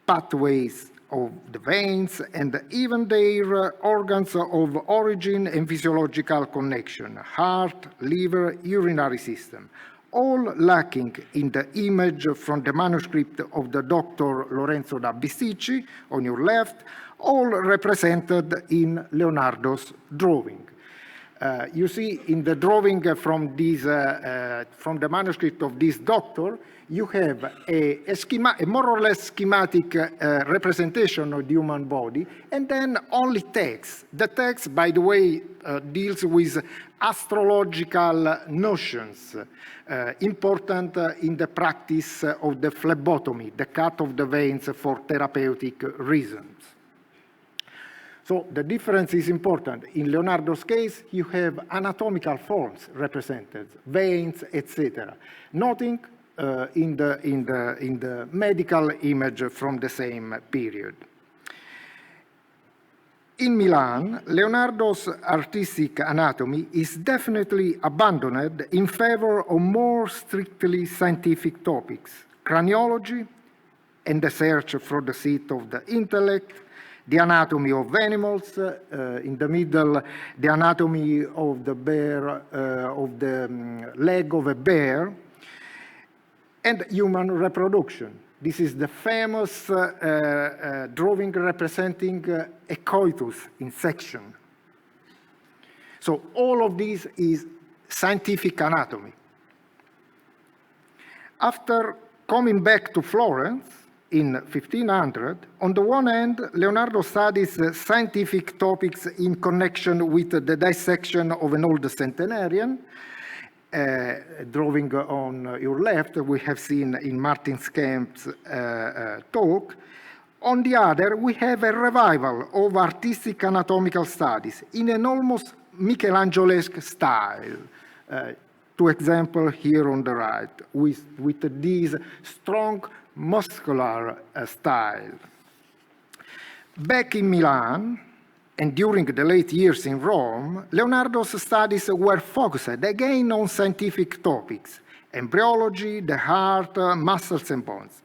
Speaker 3: Pathways of the veins and even their organs of origin and physiological connection, heart, liver, urinary system, all lacking in the image from the manuscript of the Dr. Lorenzo da Bisticci on your left, all represented in Leonardo's drawing. You see in the drawing from the manuscript of this doctor, you have a more or less schematic representation of the human body, and then only text. The text, by the way, deals with astrological notions important in the practice of the phlebotomy, the cut of the veins for therapeutic reasons. So the difference is important. In Leonardo's case, you have anatomical forms represented, veins, etc. Nothing in the medical image from the same period. In Milan, Leonardo's artistic anatomy is definitely abandoned in favor of more strictly scientific topics, craniology and the search for the seat of the intellect, the anatomy of animals, in the middle, the anatomy of the bear, of the leg of a bear, and human reproduction. This is the famous drawing representing a coitus in section. So all of this is scientific anatomy. After coming back to Florence in 1500, on the one hand, Leonardo studies scientific topics in connection with the dissection of an old centenarian. Drawing on your left, we have seen in Martin Scamp's talk. On the other, we have a revival of artistic anatomical studies in an almost Michelangelesque style. Two examples here on the right, with this strong muscular style. Back in Milan, and during the late years in Rome, Leonardo's studies were focused again on scientific topics, embryology, the heart, muscles and bones.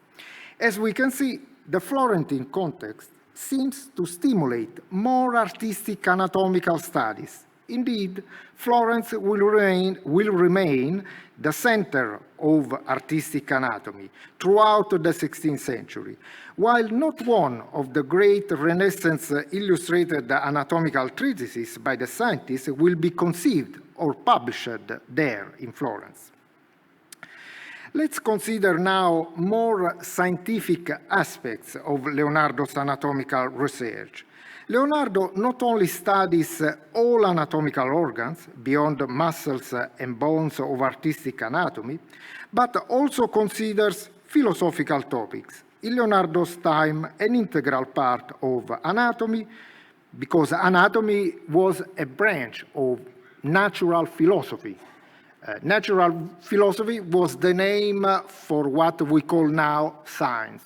Speaker 3: As we can see, the Florentine context seems to stimulate more artistic anatomical studies. Indeed, Florence will remain the center of artistic anatomy throughout the 16th century, while not one of the great Renaissance illustrated anatomical treatises by the scientists will be conceived or published there in Florence. Let's consider now more scientific aspects of Leonardo's anatomical research. Leonardo not only studies all anatomical organs beyond muscles and bones of artistic anatomy, but also considers philosophical topics. In Leonardo's time, an integral part of anatomy, because anatomy was a branch of natural philosophy. Natural philosophy was the name for what we call now science.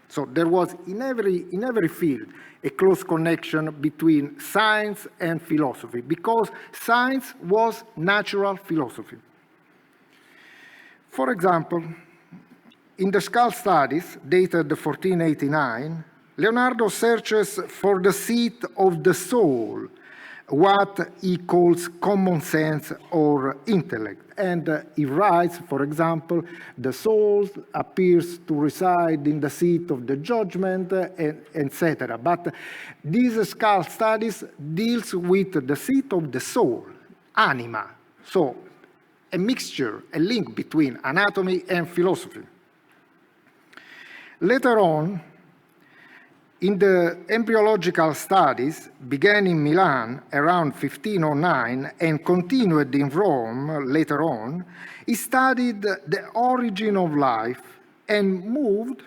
Speaker 3: So there was in every field a close connection between science and philosophy, because science was natural philosophy. For example, in the skull studies, dated 1489, Leonardo searches for the seat of the soul, what he calls common sense or intellect. And he writes, for example, the soul appears to reside in the seat of the judgment, etc. But these skull studies deals with the seat of the soul, anima. So a mixture, a link between anatomy and philosophy. Later on, in the embryological studies, began in Milan around 1509 and continued in Rome later on, he studied the origin of life and moved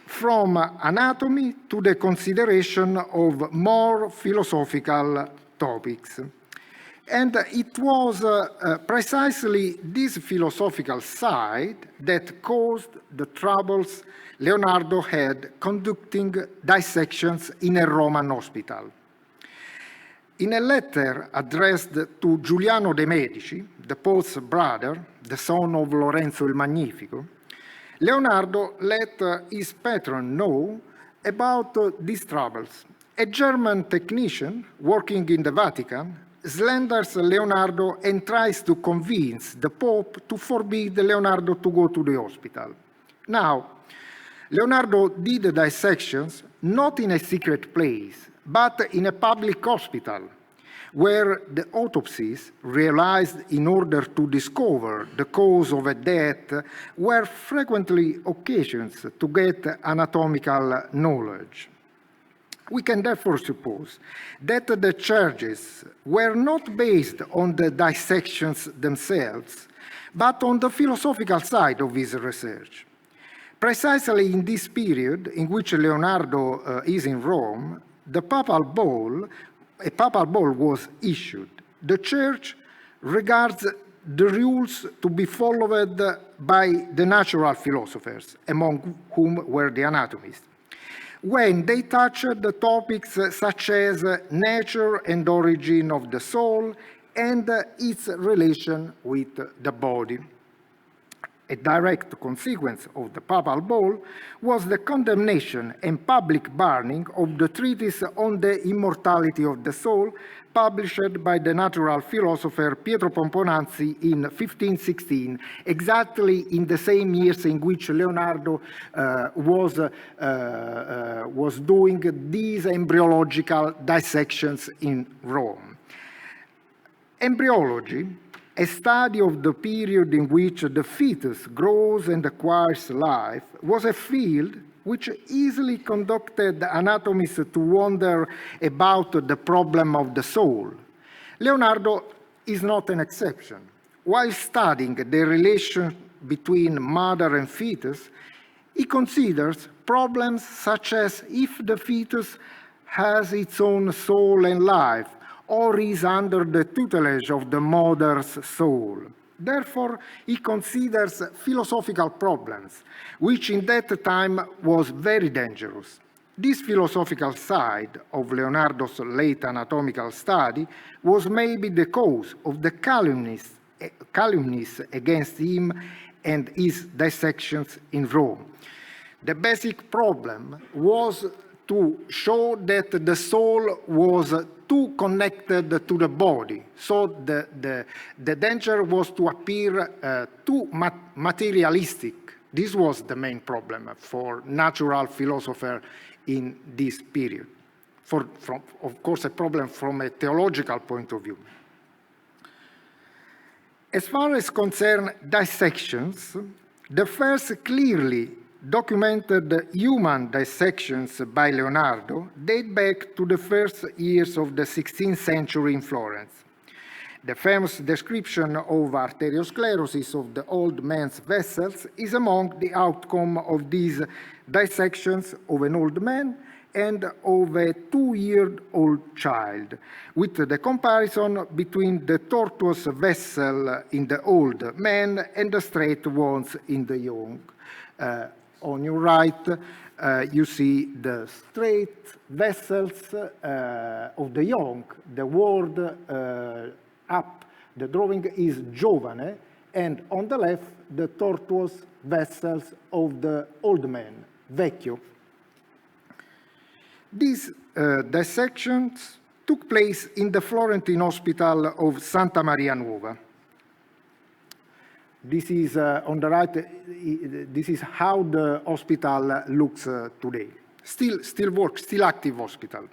Speaker 3: from anatomy to the consideration of more philosophical topics. And it was precisely this philosophical side that caused the troubles Leonardo had conducting dissections in a Roman hospital. In a letter addressed to Giuliano de' Medici, the Pope's brother, the son of Lorenzo il Magnifico, Leonardo let his patron know about these troubles. A German technician working in the Vatican slanders Leonardo and tries to convince the Pope to forbid Leonardo to go to the hospital. Now, Leonardo did the dissections not in a secret place, but in a public hospital, where the autopsies realized in order to discover the cause of a death were frequently occasions to get anatomical knowledge. We can therefore suppose that the charges were not based on the dissections themselves, but on the philosophical side of his research. Precisely in this period in which Leonardo is in Rome, a papal bull was issued. The Church regards the rules to be followed by the natural philosophers, among whom were the anatomists, when they touched the topics such as nature and origin of the soul and its relation with the body. A direct consequence of the papal bull was the condemnation and public burning of the treatise on the immortality of the soul, published by the natural philosopher Pietro Pomponazzi in 1516, exactly in the same years in which Leonardo was doing these embryological dissections in Rome. Embryology, a study of the period in which the fetus grows and acquires life, was a field which easily conducted anatomists to wonder about the problem of the soul. Leonardo is not an exception. While studying the relation between mother and fetus, he considers problems such as if the fetus has its own soul and life, or is under the tutelage of the mother's soul. Therefore, he considers philosophical problems, which in that time was very dangerous. This philosophical side of Leonardo's late anatomical study was maybe the cause of the calumnies against him and his dissections in Rome. The basic problem was to show that the soul was too connected to the body. So the danger was to appear too materialistic. This was the main problem for natural philosopher in this period. Of course, a problem from a theological point of view. As far as concern dissections, the first clearly documented human dissections by Leonardo date back to the first years of the 16th century in Florence. The famous description of arteriosclerosis of the old man's vessels is among the outcome of these dissections of an old man and of a 2-year-old child, with the comparison between the tortuous vessel in the old man and the straight ones in the young. On your right, you see the straight vessels of the young. The word up, the drawing is giovane, and on the left, the tortuous vessels of the old man, vecchio. These dissections took place in the Florentine hospital of Santa Maria Nuova. This is on the right, this is how the hospital looks today. Still works, still active hospital.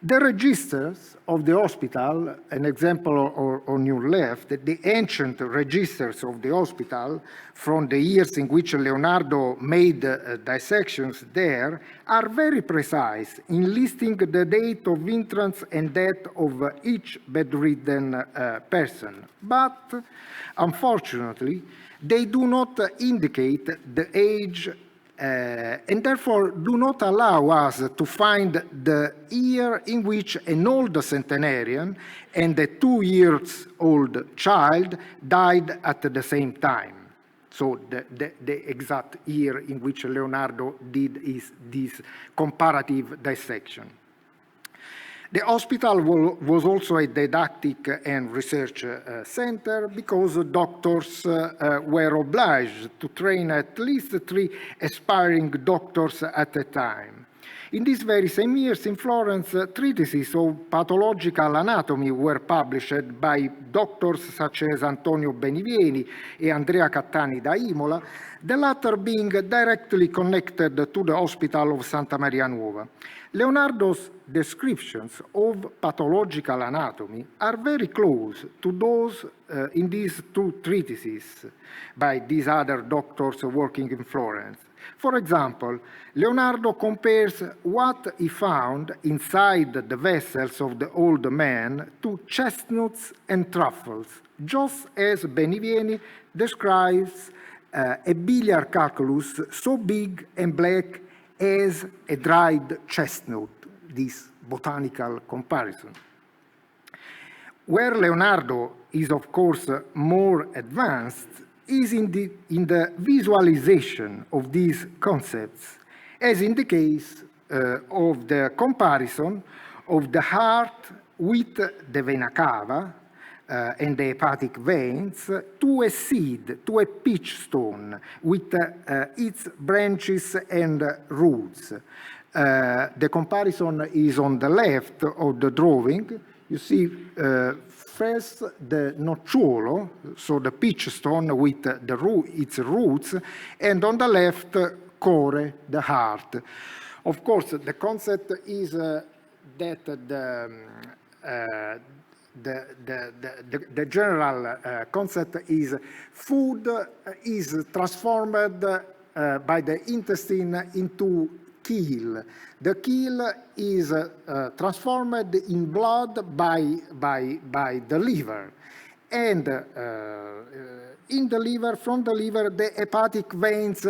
Speaker 3: The registers of the hospital, an example on your left, the ancient registers of the hospital from the years in which Leonardo made dissections there, are very precise in listing the date of entrance and death of each bedridden person. But, unfortunately, they do not indicate the age and therefore do not allow us to find the year in which an old centenarian and a 2-year-old child died at the same time. So the exact year in which Leonardo did this comparative dissection. The hospital was also a didactic and research center because doctors were obliged to train at least 3 aspiring doctors at a time. In these very same years in Florence, treatises of pathological anatomy were published by doctors such as Antonio Benivieni and Andrea Cattani da Imola, the latter being directly connected to the Hospital of Santa Maria Nuova. Leonardo's descriptions of pathological anatomy are very close to those in these 2 treatises by these other doctors working in Florence. For example, Leonardo compares what he found inside the vessels of the old man to chestnuts and truffles, just as Benivieni describes a biliary calculus so big and black as a dried chestnut, this botanical comparison. Where Leonardo is, of course, more advanced is in the visualization of these concepts, as in the case of the comparison of the heart with the vena cava and the hepatic veins to a seed, to a peach stone with its branches and roots. The comparison is on the left of the drawing. You see first the nocciolo, so the peach stone with its roots, and on the left, core, the heart. Of course, the concept is that the general concept is food is transformed by the intestine into chyle. The chyle is transformed in blood by the liver. And in the liver, from the liver, the hepatic veins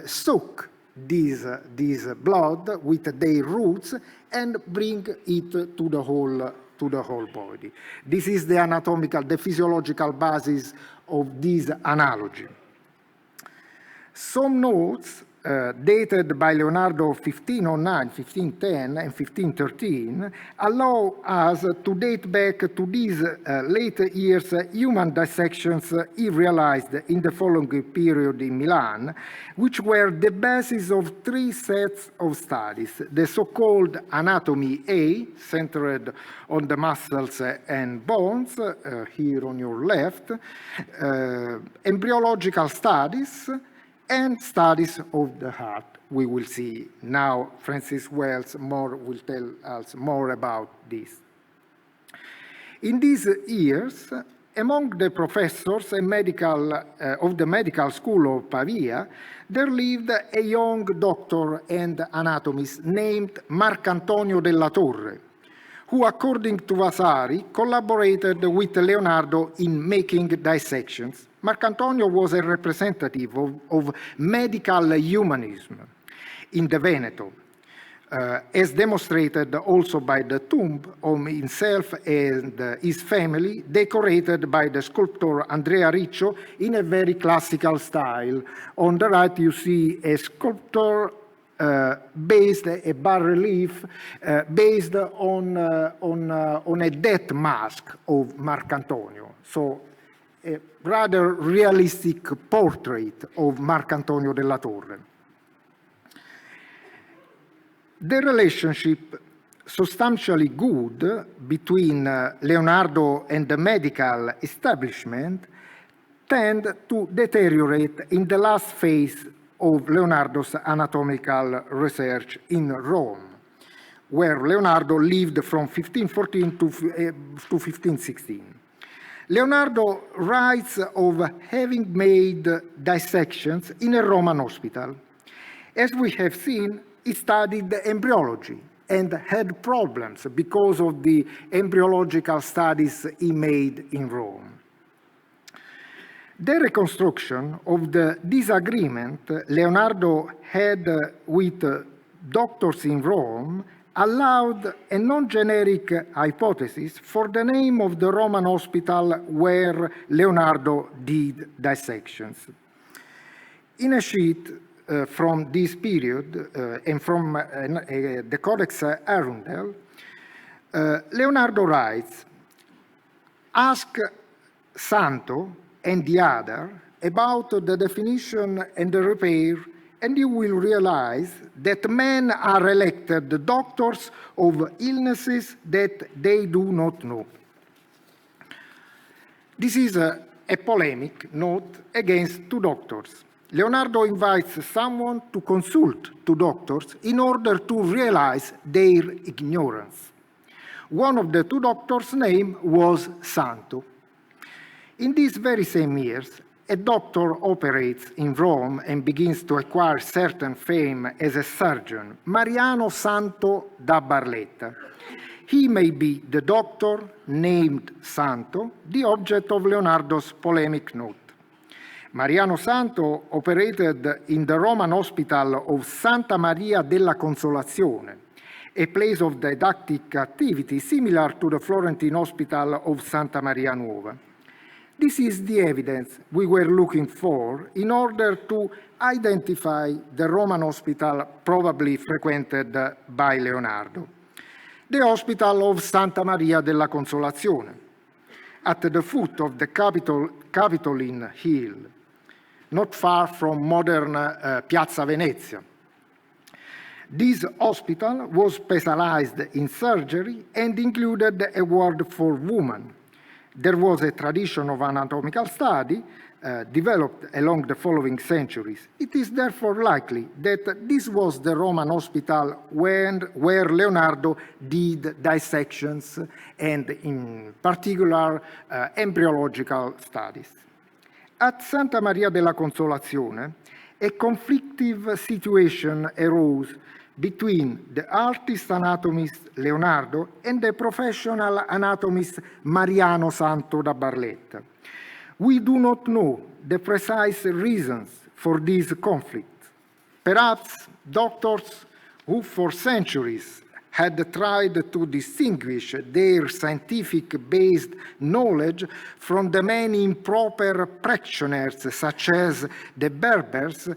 Speaker 3: soak this blood with their roots and bring it to the whole body. This is the anatomical, the physiological basis of this analogy. Some notes dated by Leonardo 1509, 1510, and 1513 allow us to date back to these later years human dissections he realized in the following period in Milan, which were the basis of 3 sets of studies: the so-called Anatomy A, centered on the muscles and bones, here on your left, embryological studies, and studies of the heart. We will see now. Francis Wells will tell us more about this. In these years, among the professors of the medical school of Pavia, there lived a young doctor and anatomist named Marcantonio de La Torre, who, according to Vasari, collaborated with Leonardo in making dissections. Marcantonio was a representative of medical humanism in the Veneto, as demonstrated also by the tomb of himself and his family, decorated by the sculptor Andrea Riccio in a very classical style. On the right, you see a sculptor based a bas-relief based on a death mask of Marcantonio. So a rather realistic portrait of Marcantonio de La Torre. The relationship, substantially good, between Leonardo and the medical establishment tend to deteriorate in the last phase of Leonardo's anatomical research in Rome, where Leonardo lived from 1514 to 1516. Leonardo writes of having made dissections in a Roman hospital. As we have seen, he studied embryology and had problems because of the embryological studies he made in Rome. The reconstruction of the disagreement Leonardo had with doctors in Rome allowed a non-generic hypothesis for the name of the Roman hospital where Leonardo did dissections. In a sheet from this period and from the Codex Arundel, Leonardo writes, ask Santo and the other about the definition and the repair, and you will realize that men are elected doctors of illnesses that they do not know. This is a polemic note against two doctors. Leonardo invites someone to consult two doctors in order to realize their ignorance. One of the two doctors' name was Santo. In these very same years, a doctor operates in Rome and begins to acquire certain fame as a surgeon, Mariano Santo da Barletta. He may be the doctor named Santo, the object of Leonardo's polemic note. Mariano Santo operated in the Roman hospital of Santa Maria della Consolazione, a place of didactic activity similar to the Florentine hospital of Santa Maria Nuova. This is the evidence we were looking for in order to identify the Roman hospital probably frequented by Leonardo. The hospital of Santa Maria della Consolazione, at the foot of the Capitoline Hill, not far from modern Piazza Venezia. This hospital was specialized in surgery and included a ward for women. There was a tradition of anatomical study developed along the following centuries. It is therefore likely that this was the Roman hospital where Leonardo did dissections and, in particular, embryological studies. At Santa Maria della Consolazione, a conflictive situation arose between the artist anatomist Leonardo and the professional anatomist Mariano Santo da Barletta. We do not know the precise reasons for this conflict. Perhaps doctors who for centuries had tried to distinguish their scientific-based knowledge from the many improper practitioners such as the Berbers,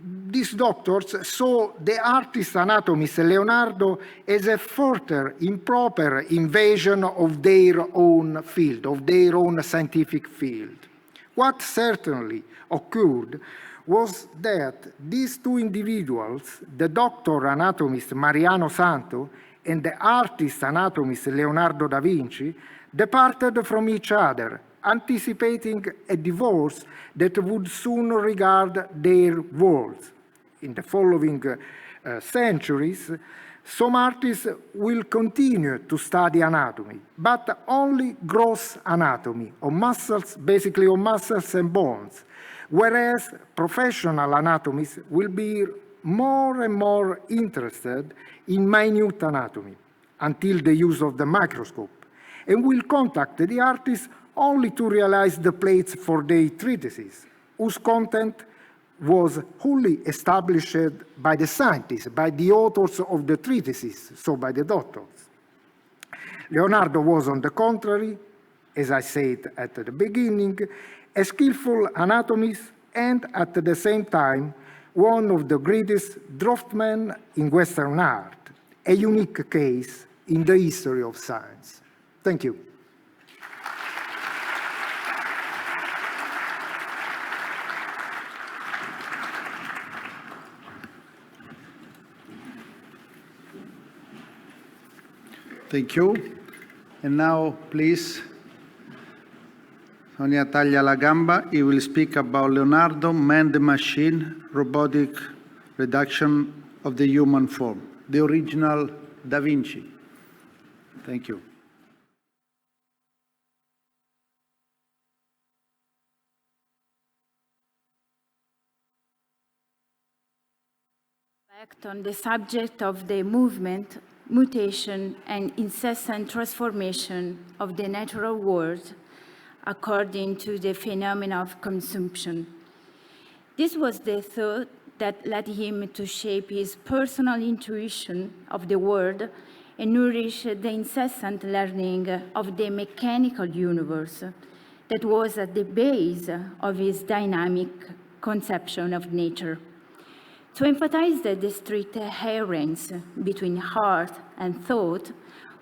Speaker 3: these doctors saw the artist anatomist Leonardo as a further improper invasion of their own field, of their own scientific field. What certainly occurred was that these two individuals, the doctor anatomist Mariano Santo and the artist anatomist Leonardo da Vinci, departed from each other, anticipating a divorce that would soon regard their worlds. In the following centuries, some artists will continue to study anatomy, but only gross anatomy, of muscles, basically of muscles and bones, whereas professional anatomists will be more and more interested in minute anatomy until the use of the microscope, and will contact the artists only to realize the plates for their treatises, whose content was wholly established by the scientists, by the authors of the treatises, so by the doctors. Leonardo was, on the contrary, as I said at the beginning, a skillful anatomist and, at the same time, one of the greatest draughtsmen in Western art, a unique case in the history of science. Thank you.
Speaker 1: Thank you. And now, please, Sonia taglia la gamba. He will speak about Leonardo, man-the-machine, robotic reduction of the human form, the original Da Vinci. Thank you.
Speaker 4: On the subject of the movement, mutation, and incessant transformation of the natural world, according to the phenomena of consumption. This was the thought that led him to shape his personal intuition of the world and nourish the incessant learning of the mechanical universe that was at the base of his dynamic conception of nature. To emphasize the strict adherence between heart and thought,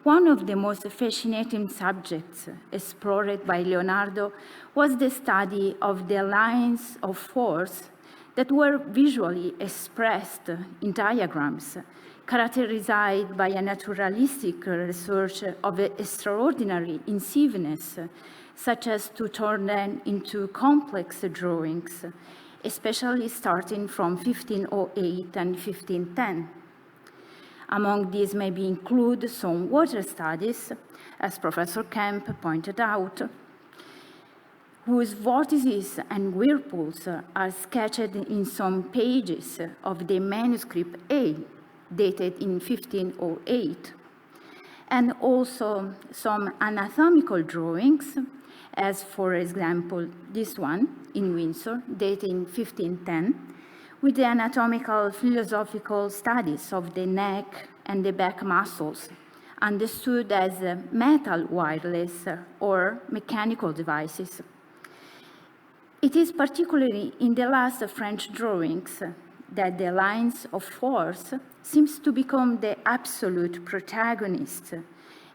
Speaker 4: one of the most fascinating subjects explored by Leonardo was the study of the lines of force that were visually expressed in diagrams, characterized by a naturalistic research of extraordinary incisiveness, such as to turn them into complex drawings, especially starting from 1508 and 1510. Among these may be include some water studies, as Professor Kemp pointed out, whose vortices and whirlpools are sketched in some pages of the manuscript A, dated in 1508, and also some anatomical drawings, as for example this one in Windsor, dated in 1510, with the anatomical philosophical studies of the neck and the back muscles, understood as metal wireless or mechanical devices. It is particularly in the last French drawings that the lines of force seems to become the absolute protagonist,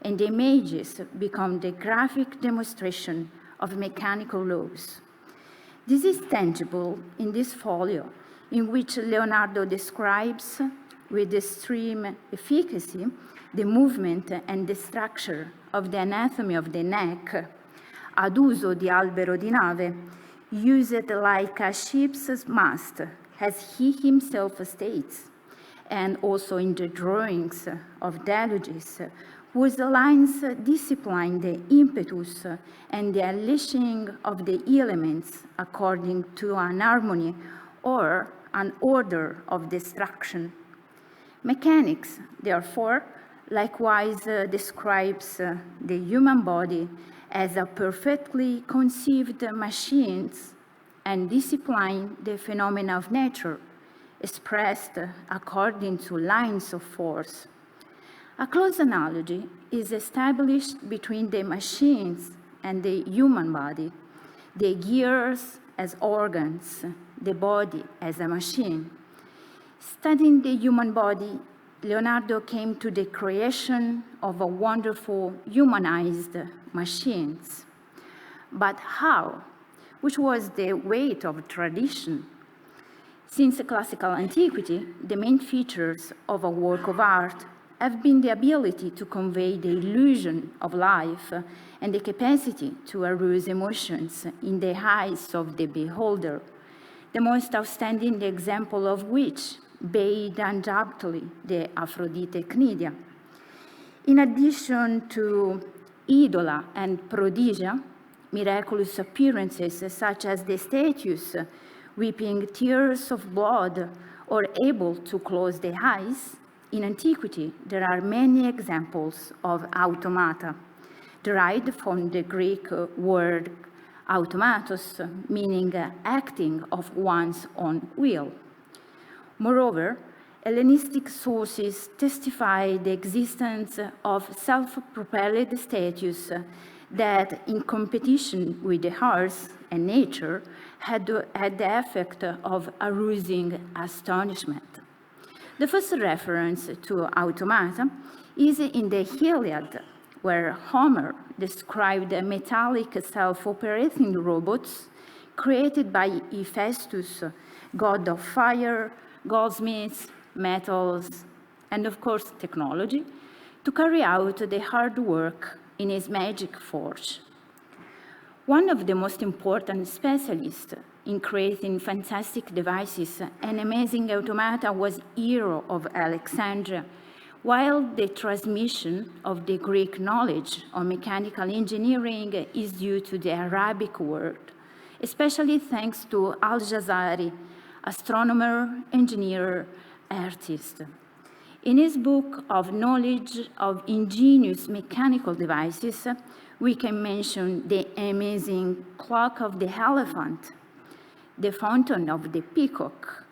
Speaker 4: and the images become the graphic demonstration of mechanical laws. This is tangible in this folio, in which Leonardo describes with extreme efficacy the movement and the structure of the anatomy of the neck, ad uso di albero di nave, used like a ship's mast, as he himself states, and also in the drawings of deluges, whose lines discipline the impetus and the unleashing of the elements according to an harmony or an order of destruction. Mechanics, therefore, likewise describes the human body as a perfectly conceived machine and discipline the phenomena of nature, expressed according to lines of force. A close analogy is established between the machines and the human body, the gears as organs, the body as a machine. Studying the human body, Leonardo came to the creation of a wonderful humanized machines. But how? Which was the weight of tradition? Since classical antiquity, the main features of a work of art have been the ability to convey the illusion of life and the capacity to arouse emotions in the eyes of the beholder, the most outstanding example of which being undoubtedly the Aphrodite Cnidia. In addition to Idola and Prodigia, miraculous appearances such as the statues weeping tears of blood or able to close the eyes, in antiquity there are many examples of automata, derived from the Greek word automatos, meaning acting of one's own will. Moreover, Hellenistic sources testify the existence of self-propelled statues that, in competition with the horse and nature, had the effect of arousing astonishment. The first reference to automata is in the Iliad, where Homer described metallic self-operating robots created by Hephaestus, god of fire, goldsmiths, metals, and of course technology, to carry out the hard work in his magic forge. One of the most important specialists in creating fantastic devices and amazing automata was Hero of Alexandria, while the transmission of the Greek knowledge of mechanical engineering is due to the Arabic world, especially thanks to Al-Jazari, astronomer, engineer, artist. In his book of knowledge of ingenious mechanical devices, we can mention the amazing clock of the elephant, the fountain of the peacock,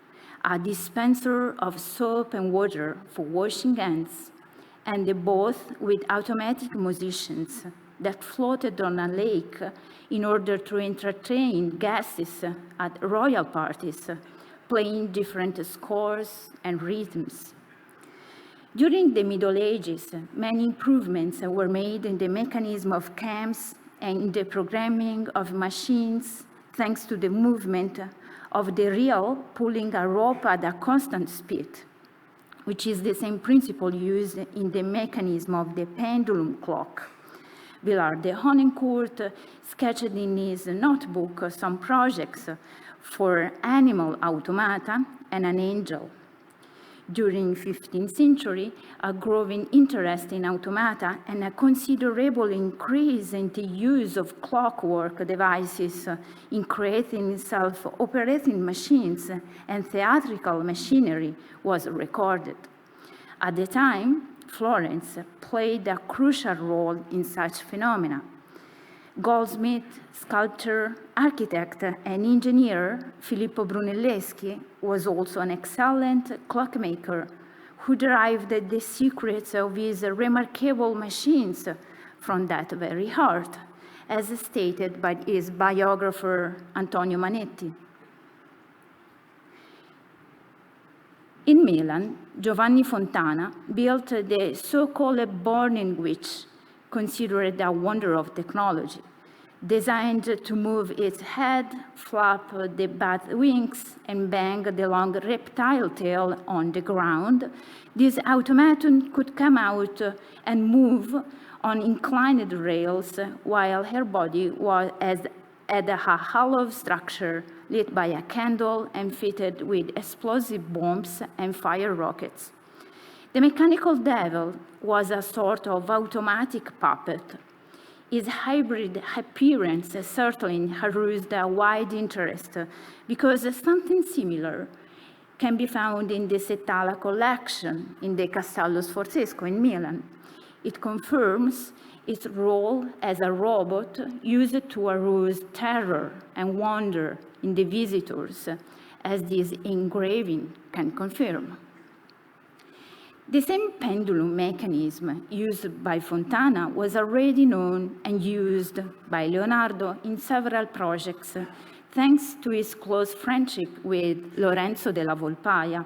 Speaker 4: a dispenser of soap and water for washing hands, and the boat with automatic musicians that floated on a lake in order to entertain guests at royal parties, playing different scores and rhythms. During the Middle Ages, many improvements were made in the mechanism of cams and in the programming of machines, thanks to the movement of the reel pulling a rope at a constant speed, which is the same principle used in the mechanism of the pendulum clock. Villard de Honencourt sketched in his notebook some projects for animal automata and an angel. During the 15th century, a growing interest in automata and a considerable increase in the use of clockwork devices in creating self-operating machines and theatrical machinery was recorded. At the time, Florence played a crucial role in such phenomena. Goldsmith, sculptor, architect, and engineer Filippo Brunelleschi was also an excellent clockmaker who derived the secrets of his remarkable machines from that very heart, as stated by his biographer Antonio Manetti. In Milan, Giovanni Fontana built the so-called burning witch, considered a wonder of technology. Designed to move its head, flap the bat wings, and bang the long reptile tail on the ground, this automaton could come out and move on inclined rails while her body had a hollow structure lit by a candle and fitted with explosive bombs and fire rockets. The mechanical devil was a sort of automatic puppet. His hybrid appearance certainly aroused a wide interest because something similar can be found in the Settala collection in the Castello Sforzesco in Milan. It confirms its role as a robot used to arouse terror and wonder in the visitors, as this engraving can confirm. The same pendulum mechanism used by Fontana was already known and used by Leonardo in several projects, thanks to his close friendship with Lorenzo della Volpaia,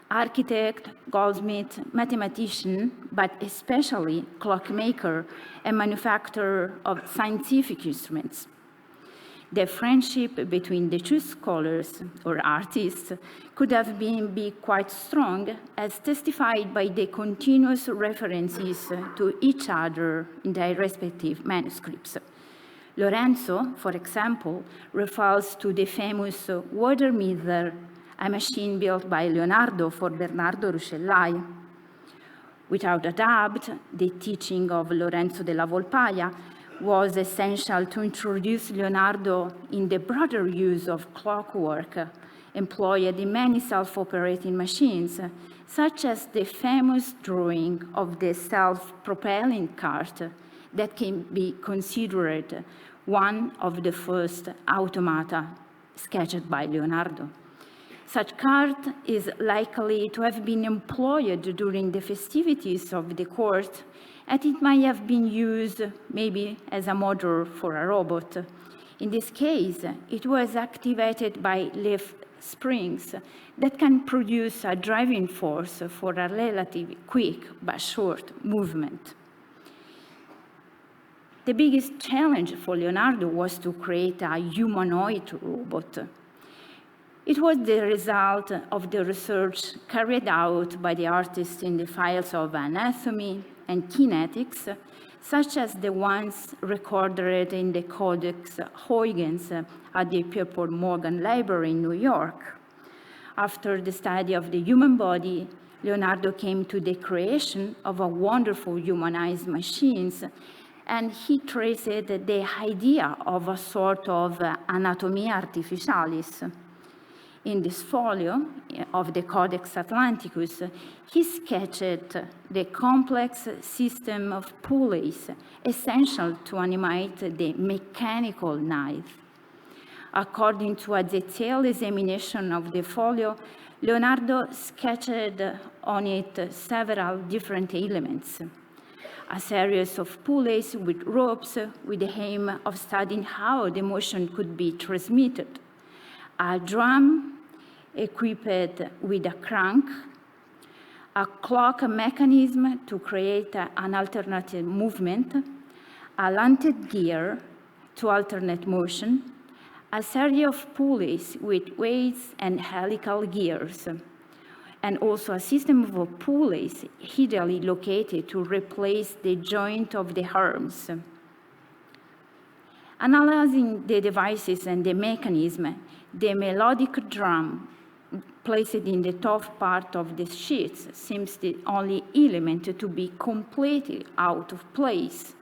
Speaker 4: architect, goldsmith, mathematician, but especially clockmaker and manufacturer of scientific instruments. The friendship between the two scholars or artists could have been quite strong, as testified by the continuous references to each other in their respective manuscripts. Lorenzo, for example, refers to the famous water meter, a machine built by Leonardo for Bernardo Rucellai. Without a doubt, the teaching of Lorenzo della Volpaia was essential to introduce Leonardo in the broader use of clockwork employed in many self-operating machines, such as the famous drawing of the self-propelling cart that can be considered one of the first automata sketched by Leonardo. Such cart is likely to have been employed during the festivities of the court, and it might have been used maybe as a motor for a robot. In this case, it was activated by leaf springs that can produce a driving force for a relatively quick but short movement. The biggest challenge for Leonardo was to create a humanoid robot. It was the result of the research carried out by the artists in the fields of anatomy and kinetics, such as the ones recorded in the Codex Huygens at the Pierpont Morgan Library in New York. After the study of the human body, Leonardo came to the creation of a wonderful humanized machines, and he traced the idea of a sort of anatomia artificialis. In this folio of the Codex Atlanticus, he sketched the complex system of pulleys essential to animate the mechanical knife. According to a detailed examination of the folio, Leonardo sketched on it several different elements. A series of pulleys with ropes with the aim of studying how the motion could be transmitted. A drum equipped with a crank, a clock mechanism to create an alternative movement, a landed gear to alternate motion, a series of pulleys with weights and helical gears, and also a system of pulleys ideally located to replace the joint of the arms. Analyzing the devices and the mechanism, the melodic drum placed in the top part of the sheets seems the only element to be completely out of place.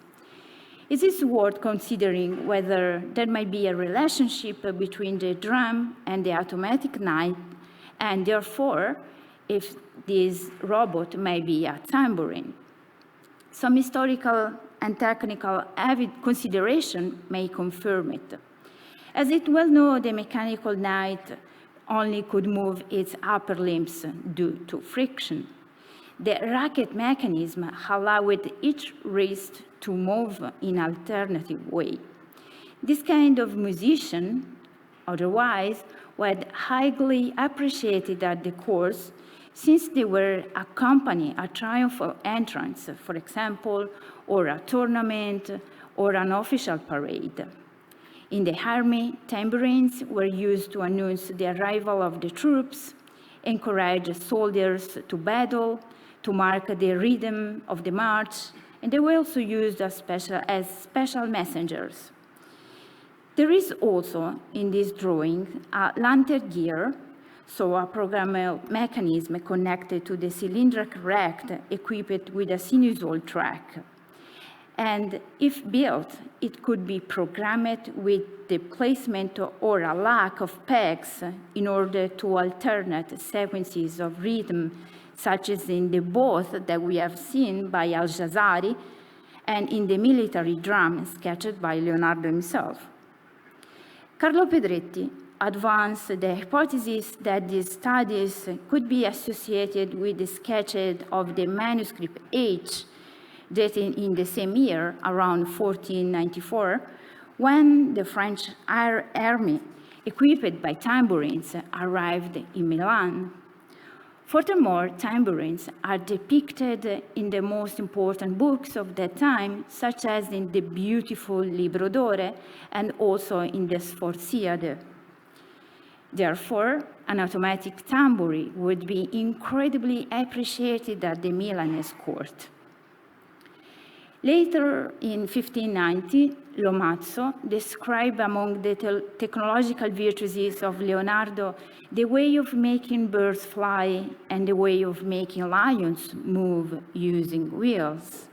Speaker 4: It is worth considering whether there might be a relationship between the drum and the automatic knife, and therefore, if this robot may be a tambourine. Some historical and technical consideration may confirm it. As it well known, the mechanical knife only could move its upper limbs due to friction. The racket mechanism allowed each wrist to move in an alternative way. This kind of musician, otherwise, was highly appreciated at the course, since they were accompanying a triumphal entrance, for example, or a tournament, or an official parade. In the army, tambourines were used to announce the arrival of the troops, encourage soldiers to battle, to mark the rhythm of the march, and they were also used as special messengers. There is also, in this drawing, a lantern gear, so a programmable mechanism connected to the cylindrical rack equipped with a sinusoidal track. And if built, it could be programmed with the placement or a lack of pegs in order to alternate sequences of rhythm, such as in the both that we have seen by Al-Jazari and in the military drum sketched by Leonardo himself. Carlo Pedretti advanced the hypothesis that these studies could be associated with the sketch of the manuscript H, dated in the same year, around 1494, when the French army, equipped by tambourines, arrived in Milan. Furthermore, tambourines are depicted in the most important books of that time, such as in the beautiful Libro d'Ore and also in the Sforziade. Therefore, an automatic tambourine would be incredibly appreciated at the Milanese court. Later, in 1590, Lomazzo described among the technological virtues of Leonardo the way of making birds fly and the way of making lions move using wheels.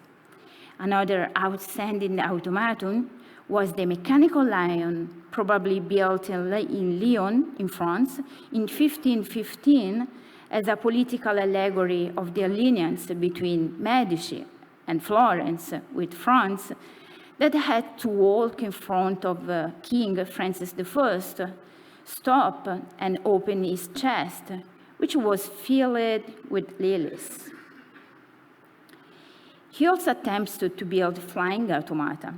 Speaker 4: Another outstanding automaton was the mechanical lion, probably built in Lyon, in France, in 1515 as a political allegory of the alliance between Medici and Florence with France, that had to walk in front of King Francis I, stop and open his chest, which was filled with lilies. He also attempts to build flying automata.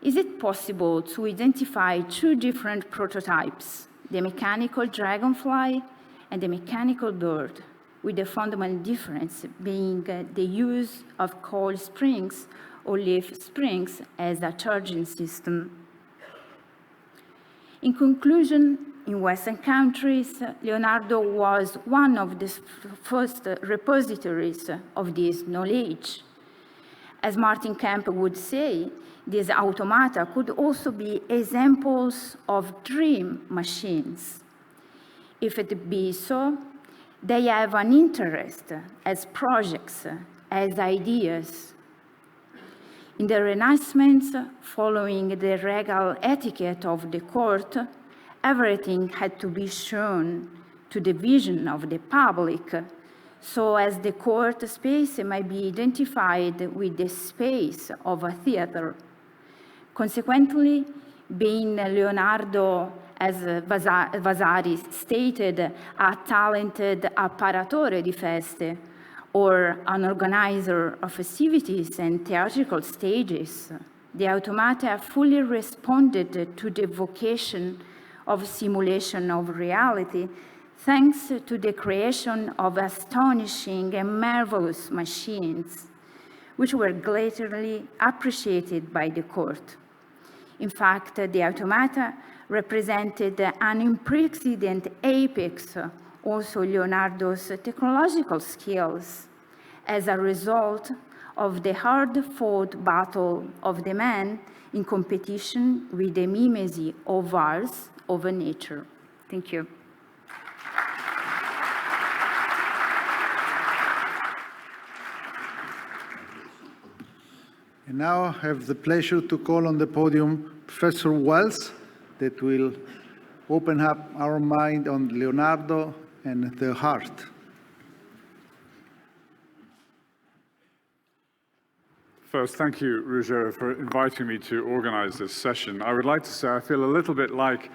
Speaker 4: Is it possible to identify two different prototypes, the mechanical dragonfly and the mechanical bird, with the fundamental difference being the use of coil springs or leaf springs as a charging system? In conclusion, in Western countries, Leonardo was one of the first repositories of this knowledge. As Martin Kemp would say, these automata could also be examples of dream machines. If it be so, they have an interest as projects, as ideas. In the Renaissance, following the regal etiquette of the court, everything had to be shown to the vision of the public, so as the court space might be identified with the space of a theater. Consequently, being Leonardo, as Vasari stated, a talented apparatore di feste, or an organizer of festivities and theatrical stages, the automata fully responded to the vocation of simulation of reality, thanks to the creation of astonishing and marvelous machines, which were greatly appreciated by the court. In fact, the automata represented an unprecedented apex, also Leonardo's technological skills, as a result of the hard-fought battle of the man in competition with the mimesis of ars of nature. Thank you.
Speaker 1: And now I have the pleasure to call on the podium Professor Wells, that will open up our mind on Leonardo and the heart.
Speaker 5: First, thank you, Ruggero, for inviting me to organize this session. I would like to say I feel a little bit like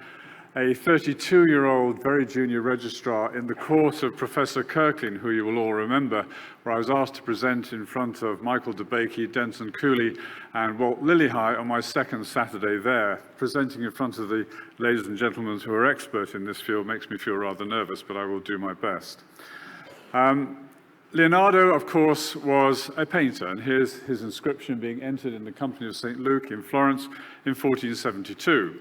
Speaker 5: a 32-year-old, very junior registrar in the court of Professor Kirkland, who you will all remember, where I was asked to present in front of Michael DeBakey, Denson Cooley, and Walt Lillihei on my second Saturday there. Presenting in front of the ladies and gentlemen who are expert in this field makes me feel rather nervous, but I will do my best. Leonardo, of course, was a painter, and here's his inscription being entered in the Company of St. Luke in Florence in 1472.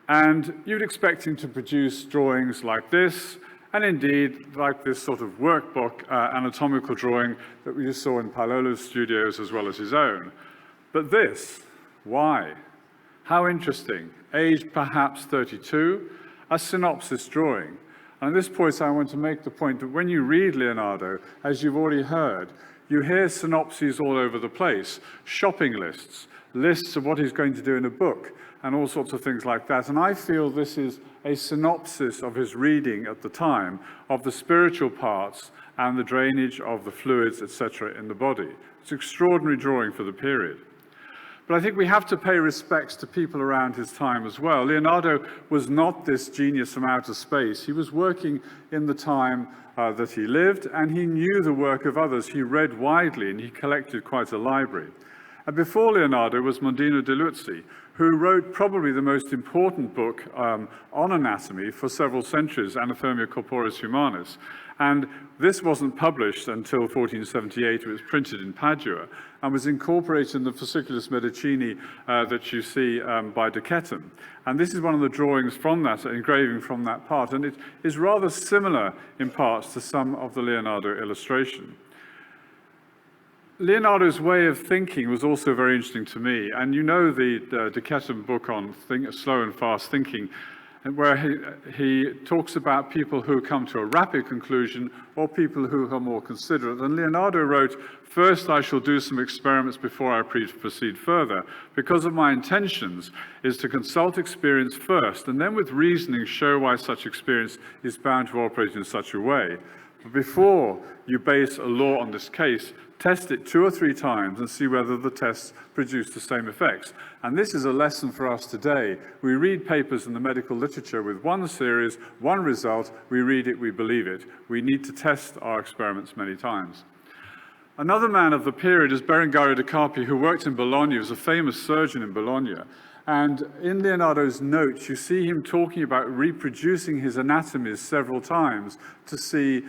Speaker 5: And you'd expect him to produce drawings like this, and indeed like this sort of workbook anatomical drawing that we just saw in Paolo's studios as well as his own. But this, why? How interesting. Age perhaps 32, a synopsis drawing. And at this point, I want to make the point that when you read Leonardo, as you've already heard, you hear synopses all over the place, shopping lists, lists of what he's going to do in a book, and all sorts of things like that. And I feel this is a synopsis of his reading at the time of the spiritual parts and the drainage of the fluids, etc., in the body. It's an extraordinary drawing for the period. But I think we have to pay respects to people around his time as well. Leonardo was not this genius from outer space. He was working in the time that he lived, and he knew the work of others. He read widely, and he collected quite a library. And before Leonardo was Mondino de Luzzi, who wrote probably the most important book on anatomy for several centuries, Anatomia Corporis Humanis. And this wasn't published until 1478. It was printed in Padua and was incorporated in the Fasciculus Medicini that you see by Dissection. And this is one of the drawings from that, engraving from that part. And it is rather similar in parts to some of the Leonardo illustration. Leonardo's way of thinking was also very interesting to me. And you know the Dissection book on slow and fast thinking, where he talks about people who come to a rapid conclusion or people who are more considerate. And Leonardo wrote, "First I shall do some experiments before I proceed further, because of my intentions is to consult experience first, and then with reasoning show why such experience is bound to operate in such a way. But before you base a law on this case, test it 2 or 3 times and see whether the tests produce the same effects." And this is a lesson for us today. We read papers in the medical literature with one series, one result, we read it, we believe it. We need to test our experiments many times. Another man of the period is Berengario da Carpi, who worked in Bologna. He was a famous surgeon in Bologna. And in Leonardo's notes, you see him talking about reproducing his anatomies several times to see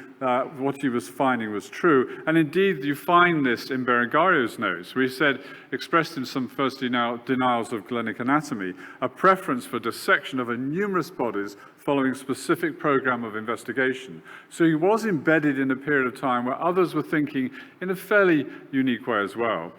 Speaker 5: what he was finding was true. And indeed, you find this in Berengario's notes, where he said, expressed in some first denials of Galenic anatomy, a preference for dissection of numerous bodies following a specific program of investigation. So he was embedded in a period of time where others were thinking in a fairly unique way as well.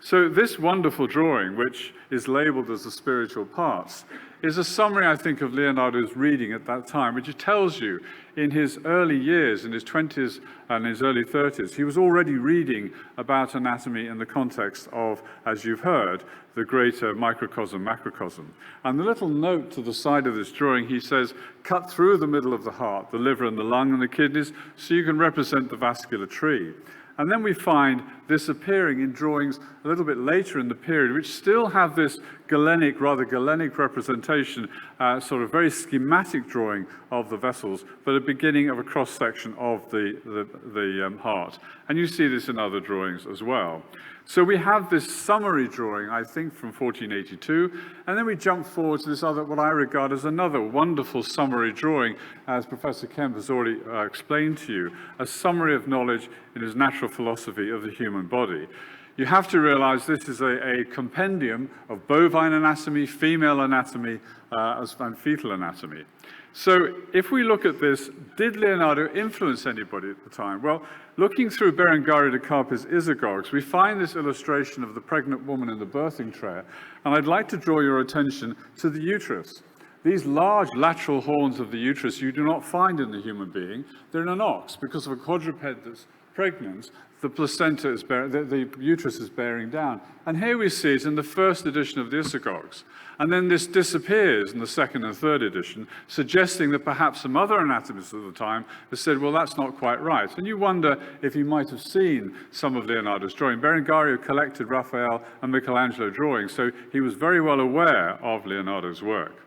Speaker 5: So this wonderful drawing, which is labeled as the spiritual parts, is a summary, I think, of Leonardo's reading at that time, which tells you in his early years, in his 20s and his early 30s, he was already reading about anatomy in the context of, as you've heard, the greater microcosm, macrocosm. And the little note to the side of this drawing, he says, cut through the middle of the heart, the liver and the lung and the kidneys, so you can represent the vascular tree. And then we find this appearing in drawings a little bit later in the period, which still have this Galenic, rather Galenic representation, sort of very schematic drawing of the vessels, but a beginning of a cross-section of the heart. And you see this in other drawings as well. So we have this summary drawing, I think, from 1482, and then we jump forward to this other, what I regard as another wonderful summary drawing, as Professor Kemp has already explained to you, a summary of knowledge in his natural philosophy of the human body. You have to realize this is a compendium of bovine anatomy, female anatomy, and fetal anatomy. So if we look at this, did Leonardo influence anybody at the time? Well, looking through Berengario de Carpes' Isagoges, we find this illustration of the pregnant woman in the birthing tray, and I'd like to draw your attention to the uterus. These large lateral horns of the uterus you do not find in the human being. They're in an ox. Because of a quadruped that's pregnant, the placenta is the uterus is bearing down. And here we see it in the first edition of the Isagoges. And then this disappears in the second and third edition, suggesting that perhaps some other anatomists at the time have said, well, that's not quite right. And you wonder if he might have seen some of Leonardo's drawing. Berengario collected Raphael and Michelangelo drawings, so he was very well aware of Leonardo's work.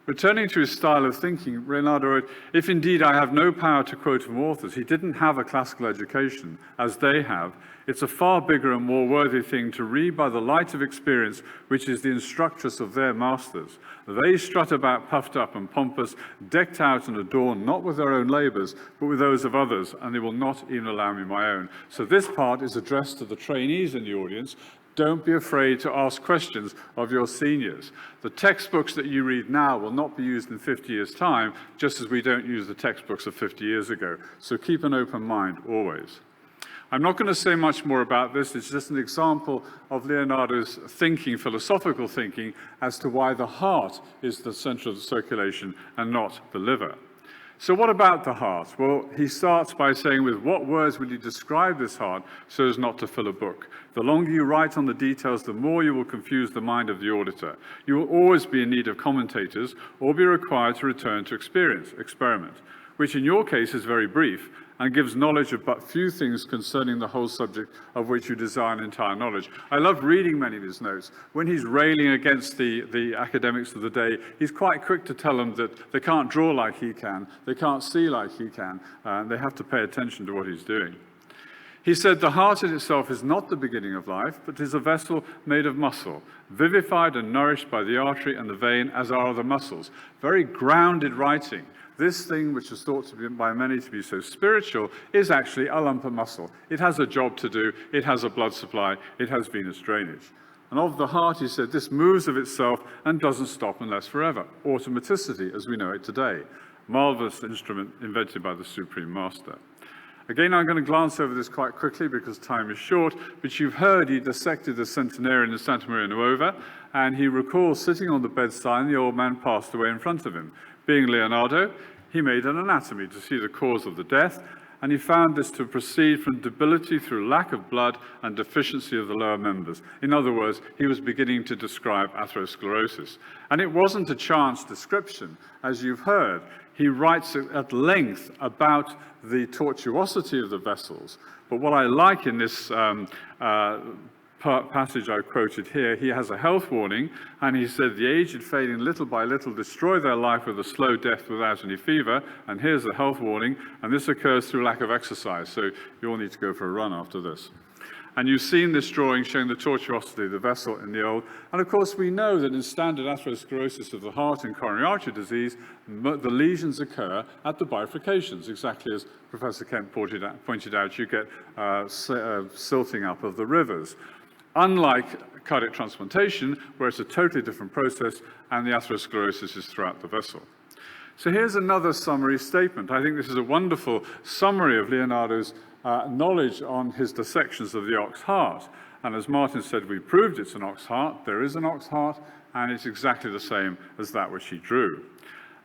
Speaker 5: Returning to his style of thinking, Leonardo wrote, if indeed I have no power to quote from authors, he didn't have a classical education, as they have, it's a far bigger and more worthy thing to read by the light of experience, which is the instructress of their masters. They strut about puffed up and pompous, decked out and adorned, not with their own labors, but with those of others, and they will not even allow me my own. So this part is addressed to the trainees in the audience. Don't be afraid to ask questions of your seniors. The textbooks that you read now will not be used in 50 years' time, just as we don't use the textbooks of 50 years ago. So keep an open mind always. I'm not going to say much more about this. It's just an example of Leonardo's thinking, philosophical thinking, as to why the heart is the center of the circulation and not the liver. So what about the heart? Well, he starts by saying, with what words will you describe this heart so as not to fill a book? The longer you write on the details, the more you will confuse the mind of the auditor. You will always be in need of commentators or be required to return to experiment, which in your case is very brief and gives knowledge of but few things concerning the whole subject of which you desire an entire knowledge. I love reading many of his notes. When he's railing against the academics of the day, he's quite quick to tell them that they can't draw like he can, they can't see like he can, and they have to pay attention to what he's doing. He said, the heart in itself is not the beginning of life, but is a vessel made of muscle, vivified and nourished by the artery and the vein, as are other muscles. Very grounded writing. This thing, which is thought to be by many to be so spiritual, is actually a lump of muscle. It has a job to do. It has a blood supply. It has venous drainage. And of the heart, he said, this moves of itself and doesn't stop unless forever. Automaticity, as we know it today. Marvelous instrument invented by the Supreme Master. Again, I'm going to glance over this quite quickly because time is short, but you've heard he dissected the centenarian in Santa Maria Nuova, and he recalls sitting on the bedside and the old man passed away in front of him. Being Leonardo, he made an anatomy to see the cause of the death, and he found this to proceed from debility through lack of blood and deficiency of the lower members. In other words, he was beginning to describe atherosclerosis. And it wasn't a chance description, as you've heard. He writes at length about the tortuosity of the vessels. But what I like in this passage I quoted here, he has a health warning, and he said, the aged fading little by little destroy their life with a slow death without any fever, and here's the health warning, and this occurs through lack of exercise, so you all need to go for a run after this. And you've seen this drawing showing the tortuosity of the vessel in the old. And of course, we know that in standard atherosclerosis of the heart and coronary artery disease, the lesions occur at the bifurcations, exactly as Professor Kemp pointed out. You get silting up of the rivers. Unlike cardiac transplantation, where it's a totally different process, and the atherosclerosis is throughout the vessel. So here's another summary statement. I think this is a wonderful summary of Leonardo's knowledge on his dissections of the ox heart. And as Martin said, we proved it's an ox heart. There is an ox heart, and it's exactly the same as that which he drew.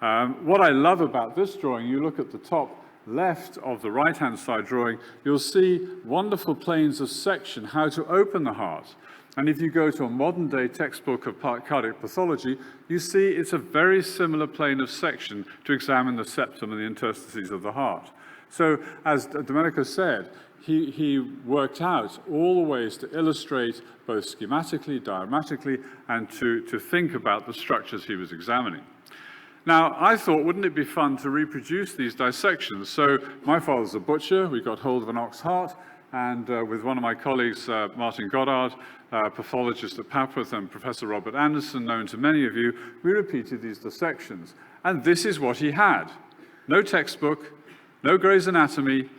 Speaker 5: What I love about this drawing, you look at the top left of the right-hand side drawing, you'll see wonderful planes of section, how to open the heart. And if you go to a modern-day textbook of cardiac pathology, you see it's a very similar plane of section to examine the septum and the interstices of the heart. So, as Domenico said, he worked out all the ways to illustrate both schematically, diagrammatically, and to think about the structures he was examining. Now, I thought, wouldn't it be fun to reproduce these dissections? So my father's a butcher. We got hold of an ox heart, and with one of my colleagues, Martin Goddard, pathologist at Papworth, and Professor Robert Anderson, known to many of you, we repeated these dissections. And this is what he had. No textbook, no Gray's Anatomy,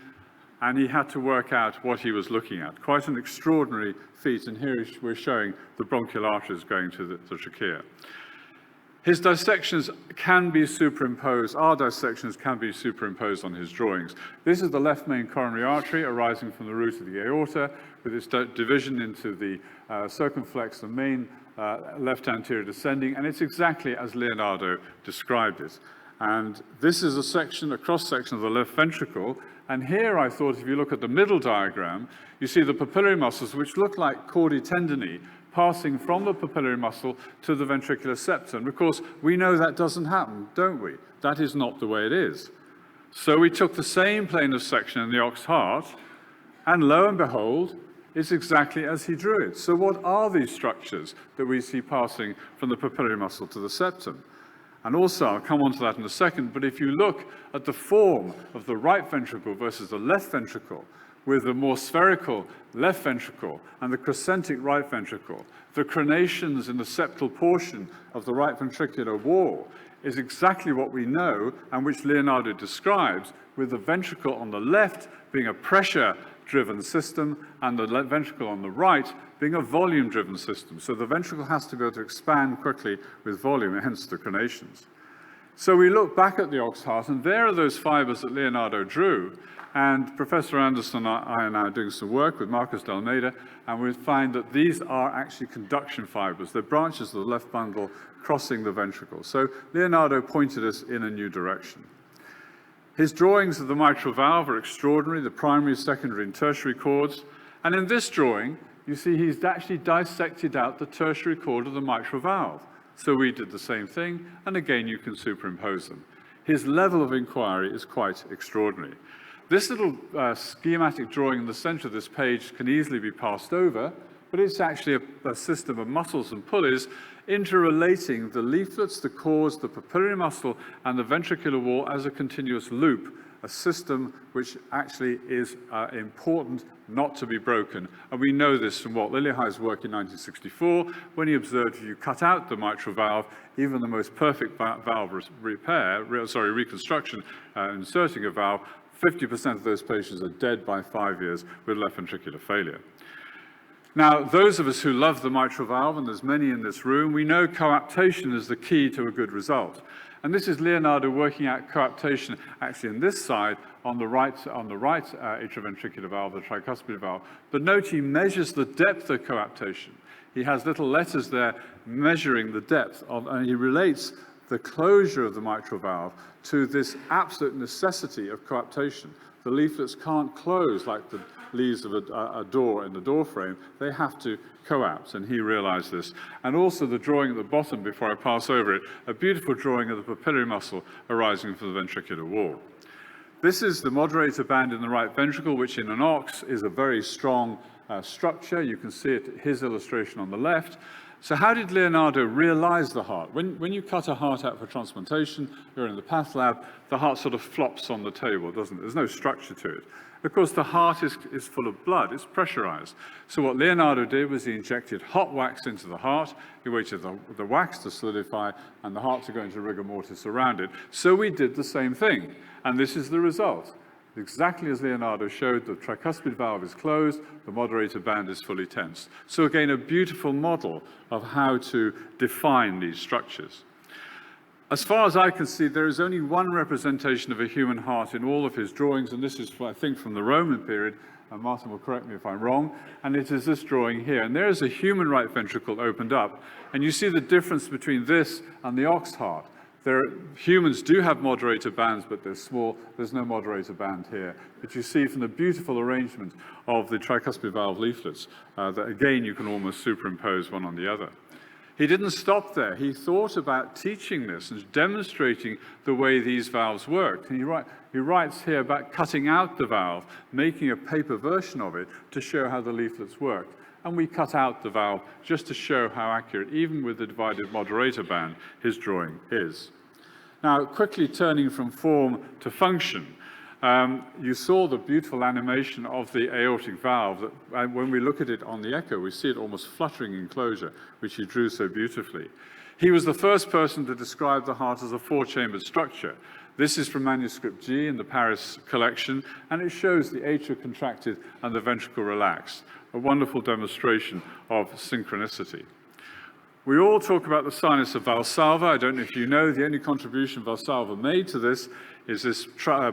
Speaker 5: and he had to work out what he was looking at. Quite an extraordinary feat, and here we're showing the bronchial arteries going to the trachea. His dissections can be superimposed, our dissections can be superimposed on his drawings. This is the left main coronary artery arising from the root of the aorta, with its division into the circumflex, the main left anterior descending, and it's exactly as Leonardo described it. And this is a cross-section of the left ventricle, and here I thought if you look at the middle diagram, you see the papillary muscles, which look like chordae tendineae, passing from the papillary muscle to the ventricular septum. Of course, we know that doesn't happen, don't we? That is not the way it is. So we took the same plane of section in the ox heart, and lo and behold, it's exactly as he drew it. So what are these structures that we see passing from the papillary muscle to the septum? And also, I'll come on to that in a second, but if you look at the form of the right ventricle versus the left ventricle, with the more spherical left ventricle and the crescentic right ventricle, the crenations in the septal portion of the right ventricular wall is exactly what we know and which Leonardo describes, with the ventricle on the left being a pressure-driven system and the ventricle on the right being a volume-driven system. So the ventricle has to be able to expand quickly with volume, hence the crenations. So we look back at the ox heart, and there are those fibers that Leonardo drew. And Professor Anderson and I are now doing some work with Marcus D'Almeida, and we find that these are actually conduction fibers. They're branches of the left bundle crossing the ventricle. So Leonardo pointed us in a new direction. His drawings of the mitral valve are extraordinary, the primary, secondary, and tertiary chords. And in this drawing, you see he's actually dissected out the tertiary chord of the mitral valve. So we did the same thing, and again, you can superimpose them. His level of inquiry is quite extraordinary. This little schematic drawing in the center of this page can easily be passed over, but it's actually a system of muscles and pulleys interrelating the leaflets, the cords, the papillary muscle, and the ventricular wall as a continuous loop, a system which actually is important not to be broken. And we know this from Walt Lillehei's work in 1964, when he observed if you cut out the mitral valve, even the most perfect valve reconstruction, inserting a valve, 50% of those patients are dead by 5 years with left ventricular failure. Now, those of us who love the mitral valve, and there's many in this room, we know coaptation is the key to a good result. And this is Leonardo working out coaptation actually in this side on the right atrioventricular valve, the tricuspid valve. But note he measures the depth of coaptation. He has little letters there measuring the depth of, and he relates the closure of the mitral valve to this absolute necessity of coaptation. The leaflets can't close like the leaves of a door in the door frame. They have to coapt, and he realized this. And also the drawing at the bottom, before I pass over it, a beautiful drawing of the papillary muscle arising from the ventricular wall. This is the moderator band in the right ventricle, which in an ox is a very strong structure. You can see it, his illustration on the left. So how did Leonardo realize the heart? When you cut a heart out for transplantation, you're in the path lab, the heart sort of flops on the table, doesn't it? There's no structure to it. Of course, the heart is full of blood, it's pressurized. So what Leonardo did was he injected hot wax into the heart, he waited the wax to solidify, and the heart to go into rigor mortis around it. So we did the same thing, and this is the result. Exactly as Leonardo showed, the tricuspid valve is closed, the moderator band is fully tensed. So again, a beautiful model of how to define these structures. As far as I can see, there is only one representation of a human heart in all of his drawings, and this is, I think, from the Roman period, and Martin will correct me if I'm wrong, and it is this drawing here. And there is a human right ventricle opened up, and you see the difference between this and the ox heart. Humans do have moderator bands, but they're small. There's no moderator band here. But you see from the beautiful arrangement of the tricuspid valve leaflets that, again, you can almost superimpose one on the other. He didn't stop there. He thought about teaching this and demonstrating the way these valves worked. And he writes here about cutting out the valve, making a paper version of it to show how the leaflets worked. And we cut out the valve just to show how accurate, even with the divided moderator band, his drawing is. Now, quickly turning from form to function, you saw the beautiful animation of the aortic valve. That, when we look at it on the echo, we see it almost fluttering in closure, which he drew so beautifully. He was the first person to describe the heart as a four-chambered structure. This is from manuscript G in the Paris collection, and it shows the atria contracted and the ventricle relaxed. A wonderful demonstration of synchronicity. We all talk about the sinus of Valsalva. I don't know if you know, the only contribution Valsalva made to this is this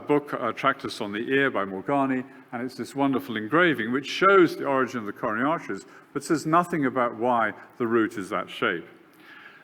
Speaker 5: book, Tractus on the Ear by Morgani, and it's this wonderful engraving which shows the origin of the coronary arteries, but says nothing about why the root is that shape.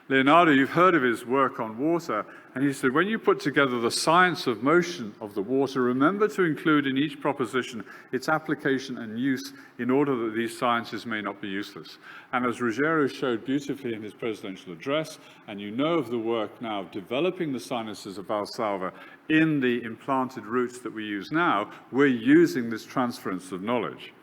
Speaker 5: Leonardo, you've heard of his work on water, and he said, when you put together the science of motion of the water, remember to include in each proposition its application and use in order that these sciences may not be useless. And as Ruggiero showed beautifully in his presidential address, and you know of the work now of developing the sinuses of Valsalva in the implanted roots that we use now, we're using this transference of knowledge.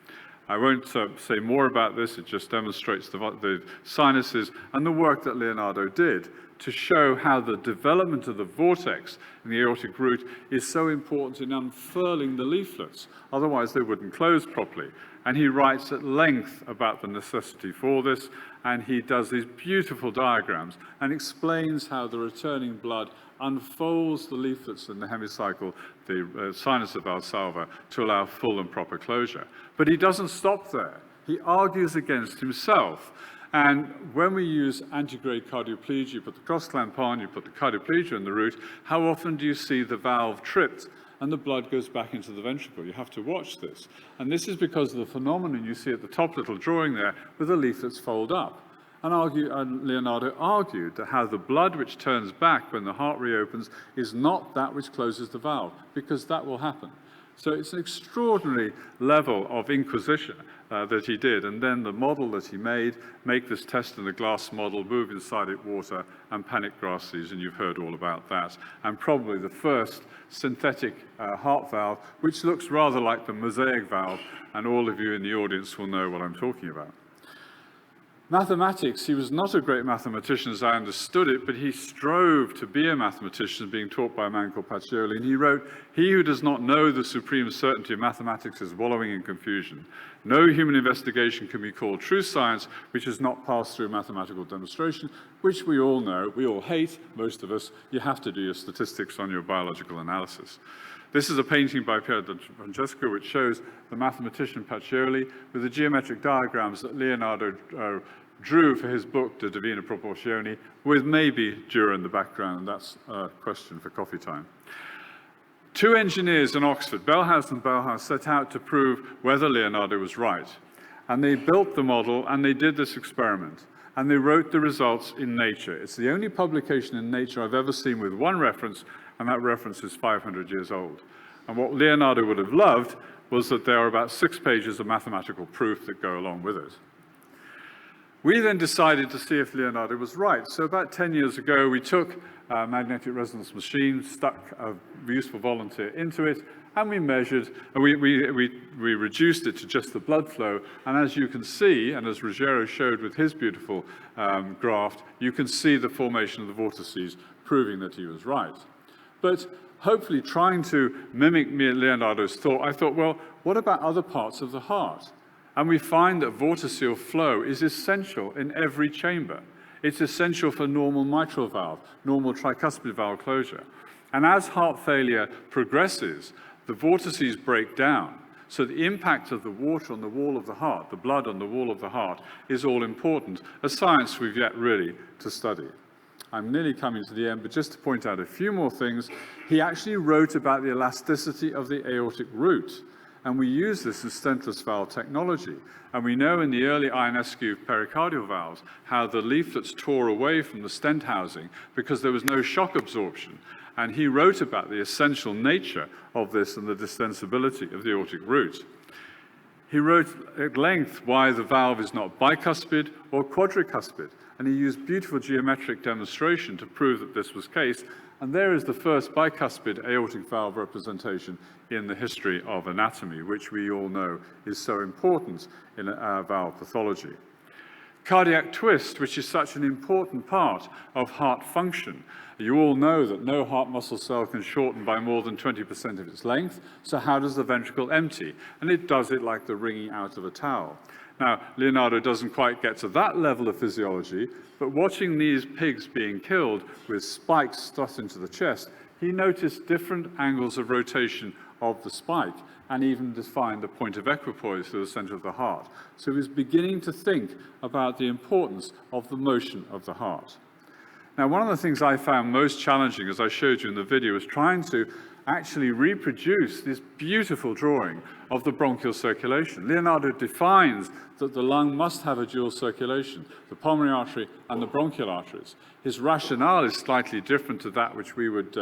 Speaker 5: I won't say more about this, it just demonstrates the sinuses and the work that Leonardo did to show how the development of the vortex in the aortic root is so important in unfurling the leaflets, otherwise they wouldn't close properly. And he writes at length about the necessity for this, and he does these beautiful diagrams and explains how the returning blood unfolds the leaflets in the hemicycle, the sinus of Valsalva, to allow full and proper closure. But he doesn't stop there. He argues against himself. And when we use antegrade cardioplegia, you put the cross clamp on, you put the cardioplegia in the root, how often do you see the valve tripped and the blood goes back into the ventricle? You have to watch this. And this is because of the phenomenon you see at the top little drawing there, where the leaflets fold up. And Leonardo argued that how the blood which turns back when the heart reopens is not that which closes the valve, because that will happen. So it's an extraordinary level of inquisition that he did. And then the model that he made, make this test in the glass model, move inside it water, and panic grass seeds, and you've heard all about that. And probably the first synthetic heart valve, which looks rather like the mosaic valve, and all of you in the audience will know what I'm talking about. Mathematics, he was not a great mathematician as I understood it, but he strove to be a mathematician, being taught by a man called Pacioli, and he wrote, "He who does not know the supreme certainty of mathematics is wallowing in confusion. No human investigation can be called true science which has not passed through mathematical demonstration," which we all know, we all hate, most of us. You have to do your statistics on your biological analysis. This is a painting by Pier da Francesco which shows the mathematician Pacioli with the geometric diagrams that Leonardo drew for his book, De Divina Proportione, with maybe Dürer in the background, and that's a question for coffee time. Two engineers in Oxford, Bellhouse and Bellhouse, set out to prove whether Leonardo was right. And they built the model, and they did this experiment. And they wrote the results in Nature. It's the only publication in Nature I've ever seen with one reference, and that reference is 500 years old. And what Leonardo would have loved was that there are about 6 pages of mathematical proof that go along with it. We then decided to see if Leonardo was right. So about 10 years ago, we took a magnetic resonance machine, stuck a useful volunteer into it, and we measured, and we reduced it to just the blood flow. And as you can see, and as Ruggiero showed with his beautiful graph, you can see the formation of the vortices, proving that he was right. But hopefully trying to mimic Leonardo's thought, I thought, well, what about other parts of the heart? And we find that vorticile flow is essential in every chamber. It's essential for normal mitral valve, normal tricuspid valve closure. And as heart failure progresses, the vortices break down. So the impact of the water on the wall of the heart, the blood on the wall of the heart, is all important, a science we've yet really to study. I'm nearly coming to the end, but just to point out a few more things, he actually wrote about the elasticity of the aortic root. And we use this in stentless valve technology. And we know in the early Ionescu pericardial valves how the leaflets tore away from the stent housing because there was no shock absorption. And he wrote about the essential nature of this and the distensibility of the aortic root. He wrote at length why the valve is not bicuspid or quadricuspid, and he used beautiful geometric demonstration to prove that this was the case. And there is the first bicuspid aortic valve representation in the history of anatomy, which we all know is so important in valve pathology. Cardiac twist, which is such an important part of heart function. You all know that no heart muscle cell can shorten by more than 20% of its length, so how does the ventricle empty? And it does it like the wringing out of a towel. Now, Leonardo doesn't quite get to that level of physiology, but watching these pigs being killed with spikes thrust into the chest, he noticed different angles of rotation of the spike and even defined the point of equipoise through the center of the heart. So he was beginning to think about the importance of the motion of the heart. Now, one of the things I found most challenging, as I showed you in the video, was trying to actually reproduce this beautiful drawing of the bronchial circulation. Leonardo defines that the lung must have a dual circulation, the pulmonary artery and the bronchial arteries. His rationale is slightly different to that which we would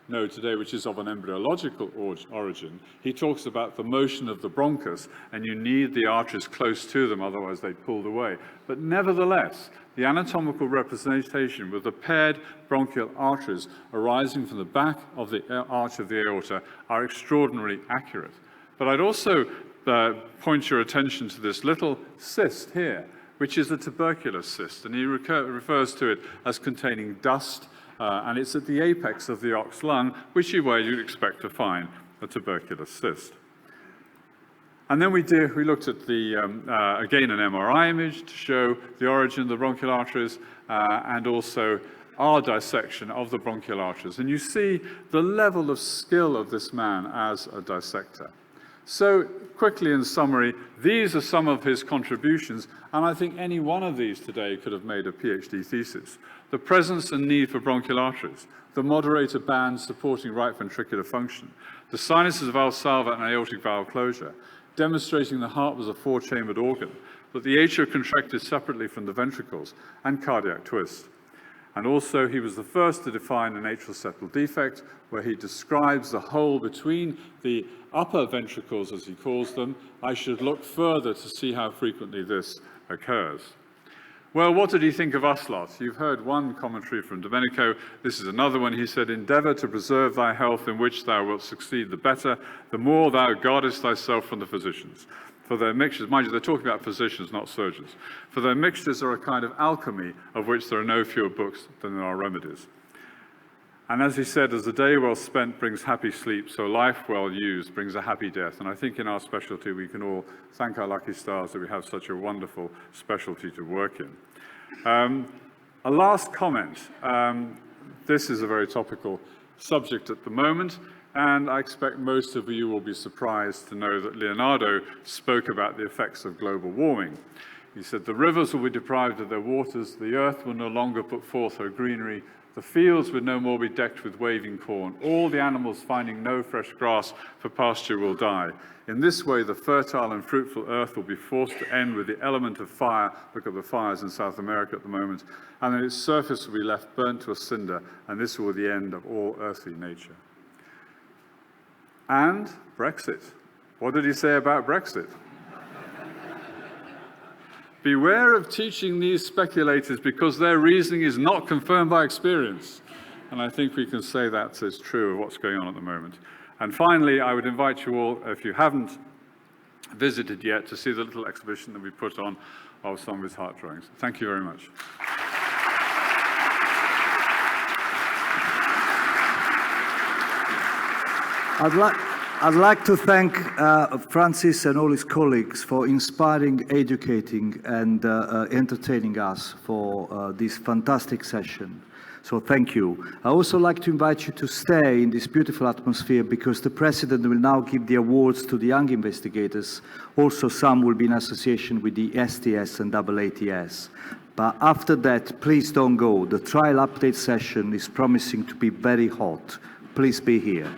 Speaker 5: know today, which is of an embryological origin. He talks about the motion of the bronchus, and you need the arteries close to them, otherwise they pulled away. But nevertheless, the anatomical representation with the paired bronchial arteries arising from the back of the arch of the aorta are extraordinarily accurate. But I'd also point your attention to this little cyst here, which is a tuberculous cyst, and he refers to it as containing dust, and it's at the apex of the ox lung, which is where you'd expect to find a tuberculous cyst. And then we looked at the, again, an MRI image to show the origin of the bronchial arteries and also our dissection of the bronchial arteries. And you see the level of skill of this man as a dissector. So quickly in summary, these are some of his contributions, and I think any one of these today could have made a PhD thesis. The presence and need for bronchial arteries, the moderator band supporting right ventricular function, the sinuses of Valsalva and aortic valve closure, demonstrating the heart was a four-chambered organ, that the atria contracted separately from the ventricles, and cardiac twist. And also, he was the first to define an atrial septal defect, where he describes the hole between the upper ventricles, as he calls them. I should look further to see how frequently this occurs. Well, what did he think of us lot? You've heard one commentary from Domenico. This is another one. He said, "Endeavor to preserve thy health, in which thou wilt succeed the better, the more thou guardest thyself from the physicians. For their mixtures," mind you, they're talking about physicians, not surgeons. "For their mixtures are a kind of alchemy, of which there are no fewer books than there are remedies." And as he said, as a day well spent brings happy sleep, so life well used brings a happy death. And I think in our specialty, we can all thank our lucky stars that we have such a wonderful specialty to work in. A last comment. This is a very topical subject at the moment, and I expect most of you will be surprised to know that Leonardo spoke about the effects of global warming. He said, "The rivers will be deprived of their waters, the earth will no longer put forth her greenery, the fields would no more be decked with waving corn. All the animals finding no fresh grass for pasture will die. In this way, the fertile and fruitful earth will be forced to end with the element of fire." Look at the fires in South America at the moment. "And then its surface will be left burnt to a cinder, and this will be the end of all earthly nature." And Brexit. What did he say about Brexit? "Beware of teaching these speculators, because their reasoning is not confirmed by experience." And I think we can say that is true of what's going on at the moment. And finally, I would invite you all, if you haven't visited yet, to see the little exhibition that we put on of some of his heart drawings. Thank you very much.
Speaker 6: I'd like to thank Francis and all his colleagues for inspiring, educating, and entertaining us for this fantastic session. So thank you. I also like to invite you to stay in this beautiful atmosphere, because the President will now give the awards to the young investigators. Also, some will be in association with the STS and AATS. But after that, please don't go. The trial update session is promising to be very hot. Please be here.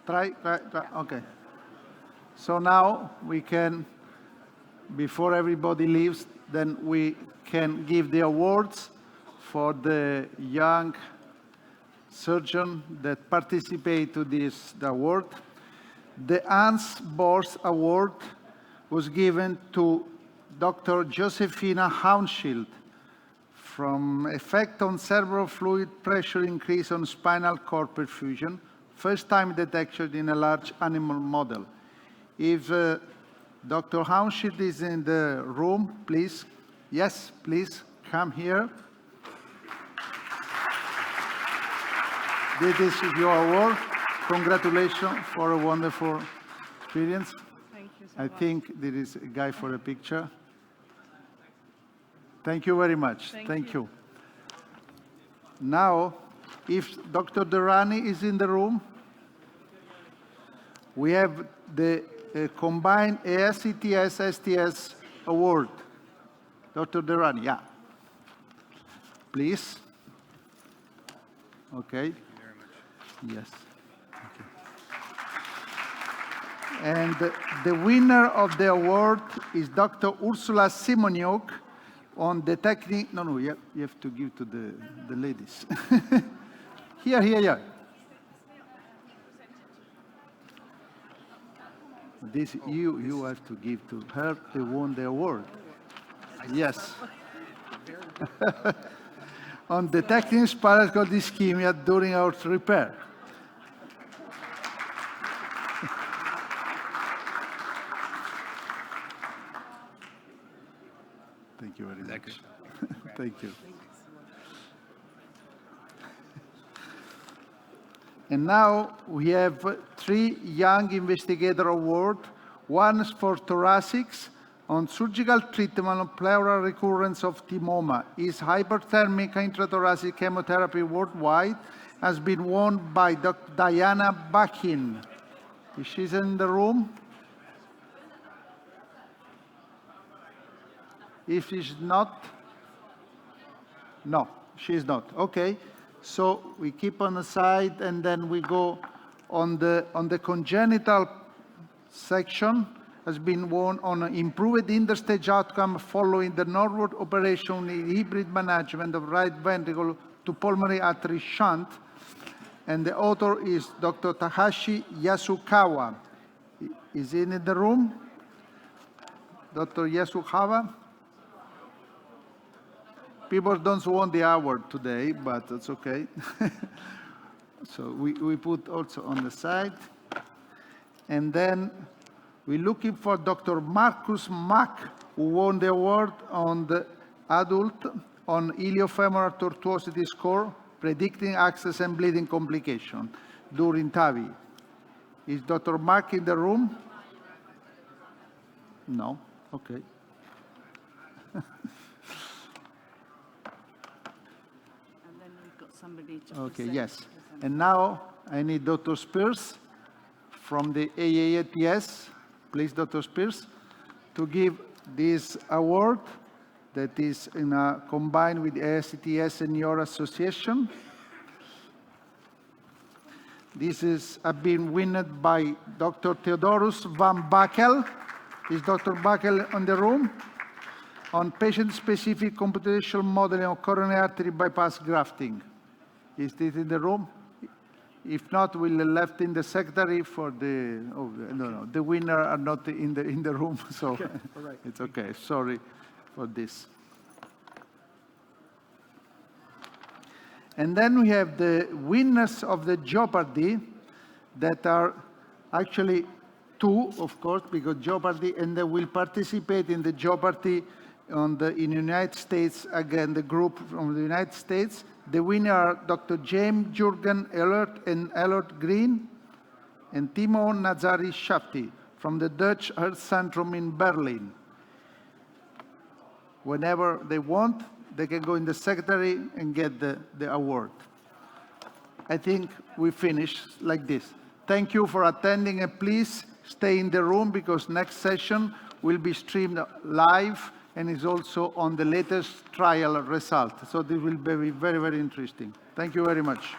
Speaker 1: Try, okay. So now we can, before everybody leaves, then we can give the awards for the young surgeon that participate to this award. The Hans Bors Award was given to Dr. Josefina Haunschild from effect on cerebral fluid pressure increase on spinal cord perfusion, first time detection in a large animal model. If Dr. Haunschild is in the room, please, yes, please come here. This is your award. Congratulations for a wonderful experience.
Speaker 7: Thank you so
Speaker 1: I
Speaker 7: much.
Speaker 1: think there is a guy for a picture. Thank you very much. Thank you. Now, if Dr. Durrani is in the room, we have the combined ASCTS STS award. Dr. Durrani, yeah. Please. Okay. Yes. Okay. And the winner of the award is Dr. Ursula Simoniuk on detecting. No, you have to give to the ladies. Here. This you have to give to her. They won the award. Yes. On detecting spinal cord ischemia during aortic repair. Thank you very much. Thank you. And now we have 3 Young Investigator Award. One is for thoracics on surgical treatment of pleural recurrence of thymoma. Is hyperthermic intrathoracic chemotherapy worldwide has been won by Dr. Diana Bachin. Is she in the room? If she's not, no, she's not. Okay, so we keep on the side, and then we go on the congenital section. Has been won on improved interstage outcome following the Norwood operation in hybrid management of right ventricle to pulmonary artery shunt, and the author is Dr. Takashi Yasukawa. Is he in the room? Dr. Yasukawa? People don't want the award today, but that's okay. So we put also on the side. And then we're looking for Dr. Marcus Mack, who won the award on the adult on iliofemoral tortuosity score, predicting access and bleeding complication during TAVI. Is Dr. Mack in the room? No? Okay. Okay, yes. And now I need Dr. Spears from the AATS, please, Dr. Spears, to give this award that is combined with ASCTS and your association. This is been winned by Dr. Theodorus van Bakel. Is Dr. Bakel in the room? On patient-specific computational modeling of coronary artery bypass grafting. Is it in the room? If not, we'll left in the secretary for the. Oh, no, the winner are not in the room, so okay. All right. It's okay. Sorry for this. And then we have the winners of the Jeopardy, that are actually 2, of course, because Jeopardy, and they will participate in the Jeopardy in the United States. Again, the group from the United States. The winner are Dr. James Jürgen Ehlert and Ehlert Green and Timo Nazari Shafti from the Dutch Heart Centrum in Berlin. Whenever they want, they can go in the secretary and get the award. I think we finish like this. Thank you for attending, and please stay in the room because next session will be streamed live and is also on the latest trial result. So this will be very, very interesting. Thank you very much.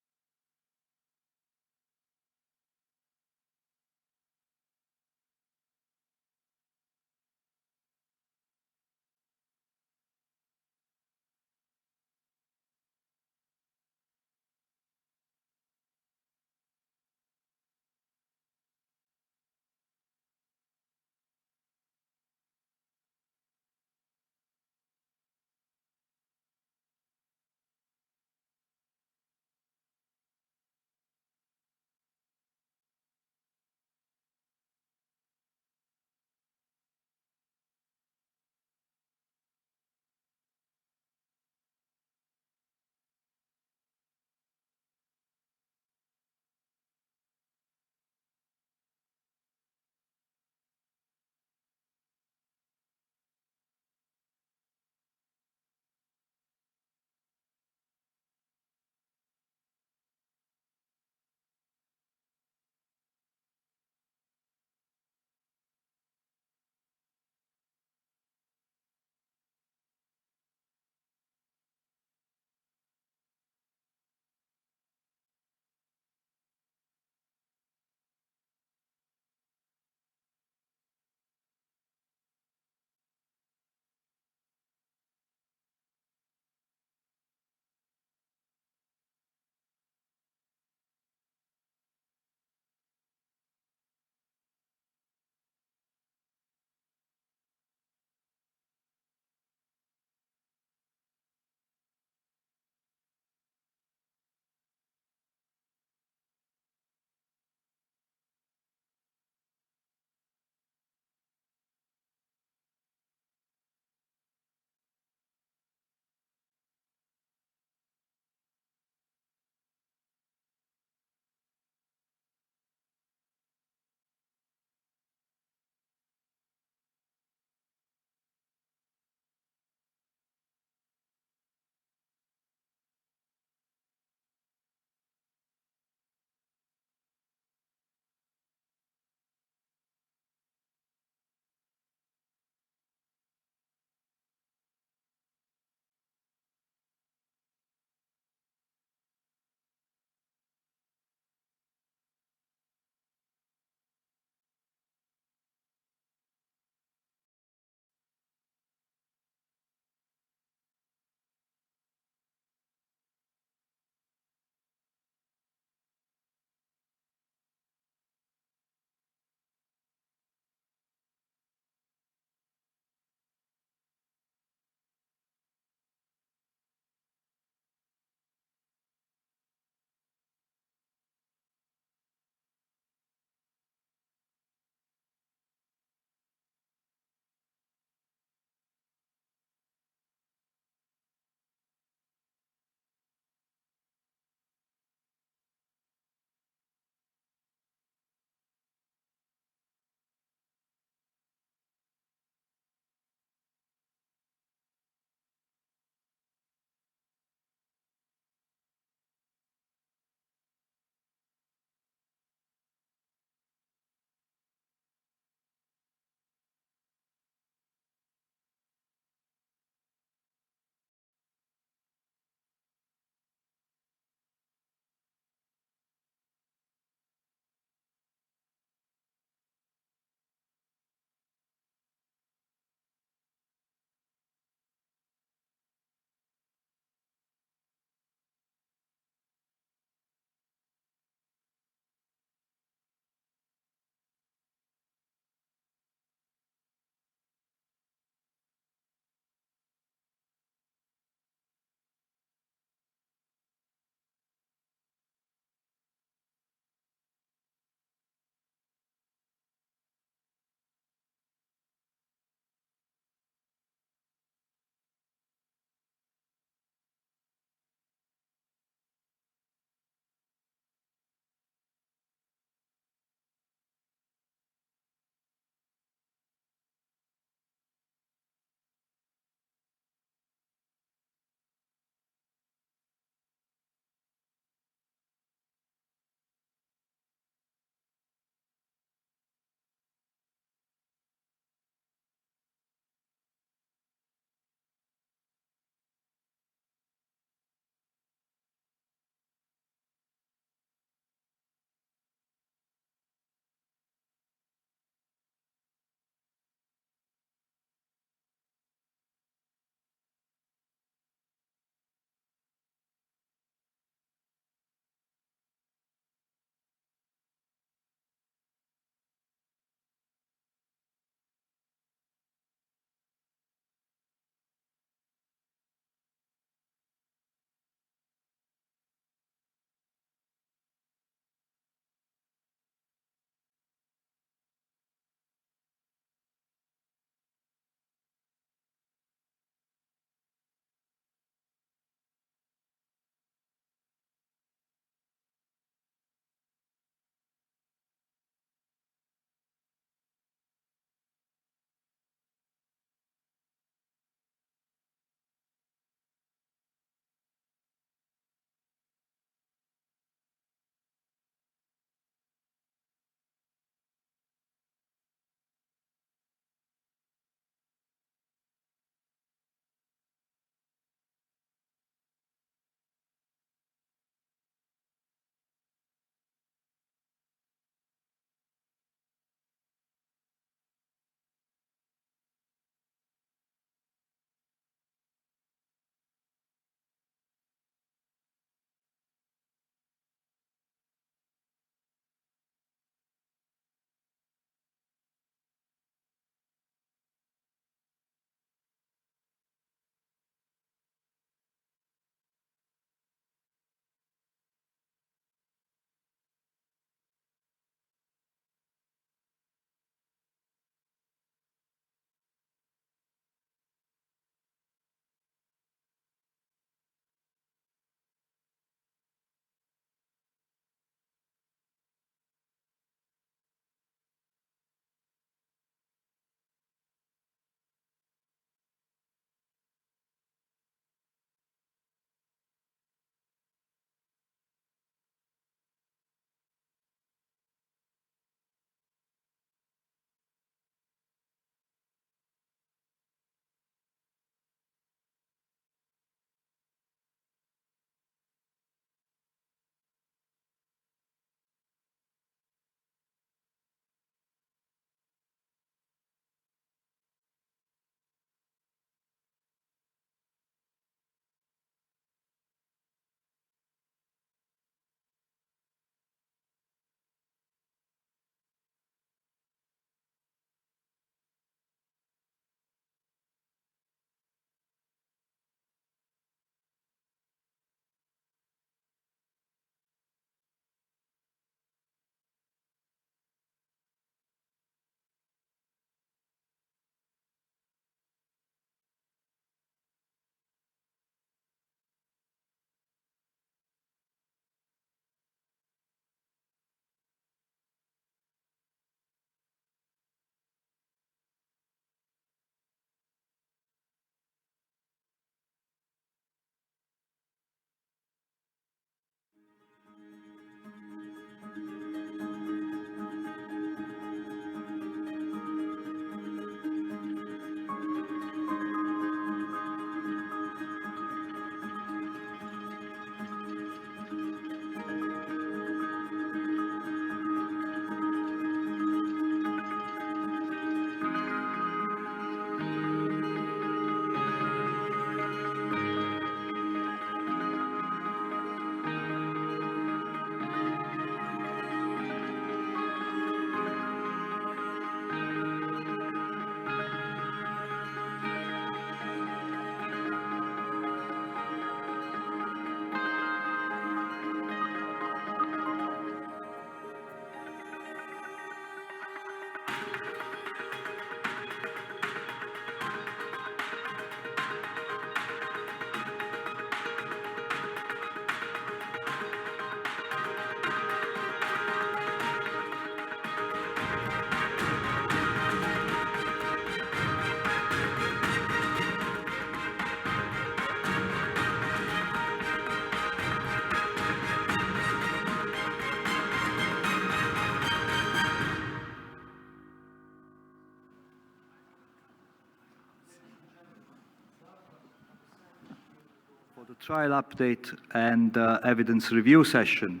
Speaker 6: the trial update and evidence review session.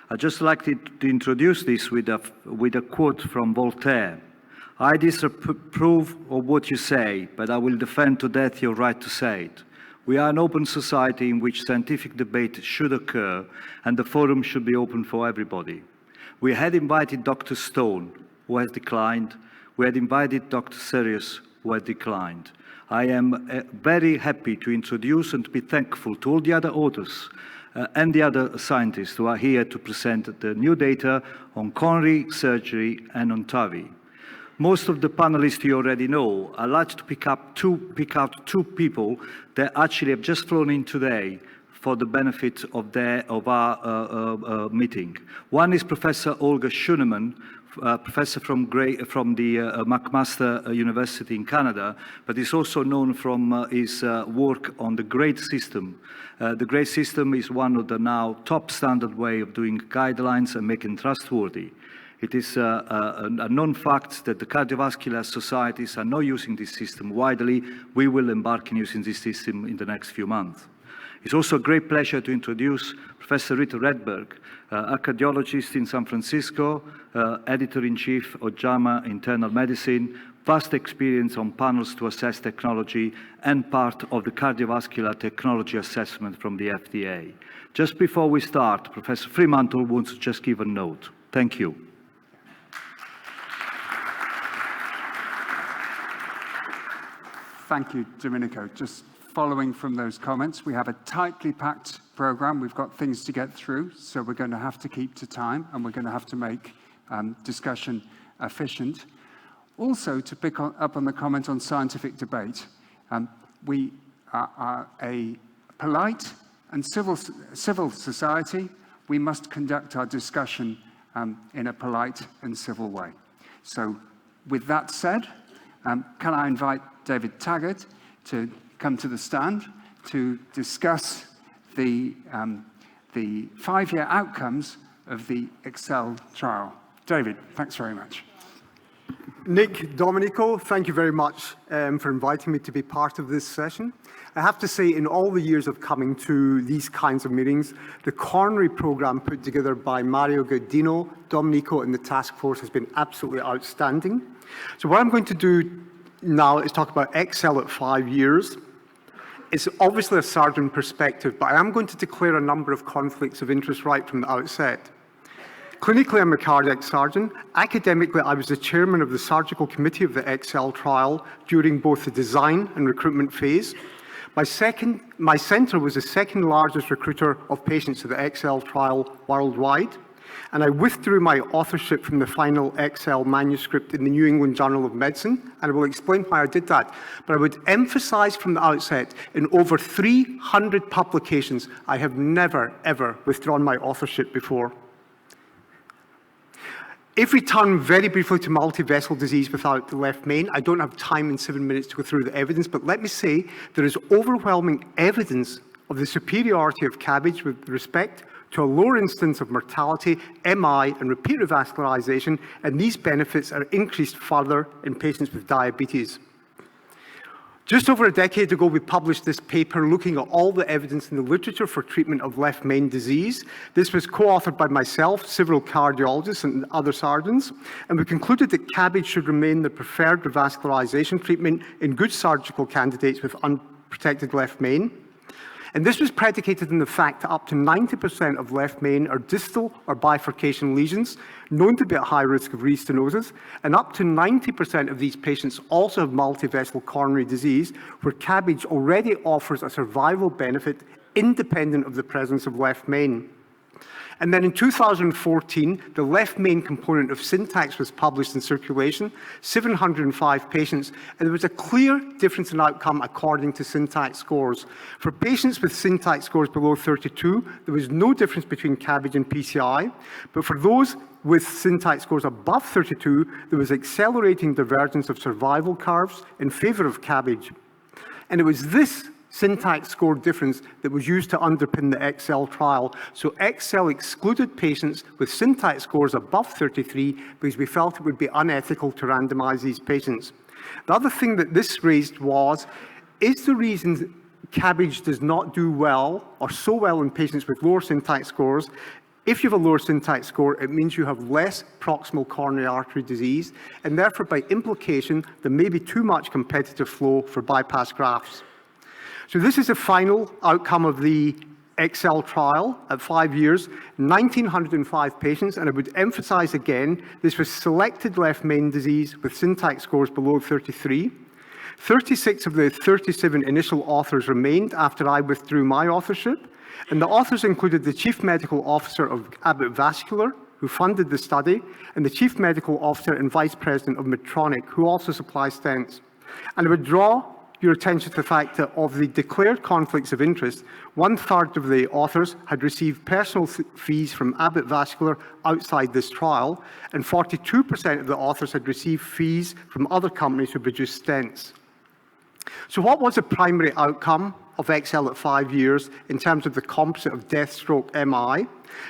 Speaker 6: I'd just like to introduce this with a quote from Voltaire. I disapprove of what you say, but I will defend to death your right to say it. We are an open society in which scientific debate should occur, and the forum should be open for everybody. We had invited Dr. Stone, who has declined. We had invited Dr. Serious, who had declined. I am very happy to introduce and to be thankful to all the other authors and the other scientists who are here to present the new data on coronary surgery and on TAVI. Most of the panelists you already know. I'd like to pick out two people that actually have just flown in today for the benefit of our meeting. One is Professor Olga Schoenemann, professor from the McMaster University in Canada, but is also known from his work on the grade system. The grade system is one of the now top standard way of doing guidelines and making trustworthy. It is a known fact that the cardiovascular societies are not using this system widely. We will embark in using this system in the next few months. It's also a great pleasure to introduce Professor Rita Redberg, a cardiologist in San Francisco, editor-in-chief of JAMA Internal Medicine, vast experience on panels to assess technology, and part of the cardiovascular technology assessment from the FDA. Just before we start, Professor Fremantle wants to just give a note. Thank you.
Speaker 7: Thank you, Domenico. Just following from those comments, we have a tightly packed program. We've got things to get through, so we're going to have to keep to time, and we're going to have to make discussion efficient. Also, to pick up on the comment on scientific debate, we are a polite and civil society. We must conduct our discussion in a polite and civil way. So, with that said, can I invite David Taggart to come to the stand to discuss the 5-year outcomes of the EXCEL trial. David, thanks very much.
Speaker 8: Nick, Domenico, thank you very much for inviting me to be part of this session. I have to say, in all the years of coming to these kinds of meetings, the coronary program put together by Mario Gaudino, Domenico, and the task force has been absolutely outstanding. So what I'm going to do now is talk about EXCEL at 5 years. It's obviously a surgeon perspective, but I am going to declare a number of conflicts of interest right from the outset. Clinically, I'm a cardiac surgeon. Academically, I was the chairman of the surgical committee of the EXCEL trial during both the design and recruitment phase. My center was the second largest recruiter of patients to the EXCEL trial worldwide. And I withdrew my authorship from the final EXCEL manuscript in the New England Journal of Medicine, and I will explain why I did that. But I would emphasize from the outset, in over 300 publications, I have never, ever withdrawn my authorship before. If we turn very briefly to multi-vessel disease without the left main, I don't have time in 7 minutes to go through the evidence, but let me say there is overwhelming evidence of the superiority of CABG with respect to a lower instance of mortality, MI, and repeat revascularization, and these benefits are increased further in patients with diabetes. Just over a decade ago, we published this paper looking at all the evidence in the literature for treatment of left main disease. This was co-authored by myself, several cardiologists, and other surgeons, and we concluded that CABG should remain the preferred revascularization treatment in good surgical candidates with unprotected left main. And this was predicated on the fact that up to 90% of left main are distal or bifurcation lesions, known to be at high risk of restenosis, and up to 90% of these patients also have multi-vessel coronary disease, where CABG already offers a survival benefit independent of the presence of left main. And then in 2014, the left main component of Syntax was published in Circulation, 705 patients, and there was a clear difference in outcome according to Syntax scores. For patients with Syntax scores below 32, there was no difference between CABG and PCI, but for those with Syntax scores above 32, there was accelerating divergence of survival curves in favor of CABG. And it was this Syntax score difference that was used to underpin the EXCEL trial. So EXCEL excluded patients with Syntax scores above 33 because we felt it would be unethical to randomize these patients. The other thing that this raised was, is the reason CABG does not do well or so well in patients with lower syntax scores. If you have a lower syntax score, it means you have less proximal coronary artery disease, and therefore, by implication, there may be too much competitive flow for bypass grafts. So this is the final outcome of the EXCEL trial at 5 years, 1,905 patients, and I would emphasize again, this was selected left main disease with syntax scores below 33. 36 of the 37 initial authors remained after I withdrew my authorship, and the authors included the Chief Medical Officer of Abbott Vascular, who funded the study, and the Chief Medical Officer and Vice President of Medtronic, who also supplies stents. And I would draw your attention to the fact that of the declared conflicts of interest, 1/3 of the authors had received personal fees from Abbott Vascular outside this trial, and 42% of the authors had received fees from other companies who produced stents. So what was the primary outcome of EXCEL at 5 years in terms of the composite of death, stroke, MI?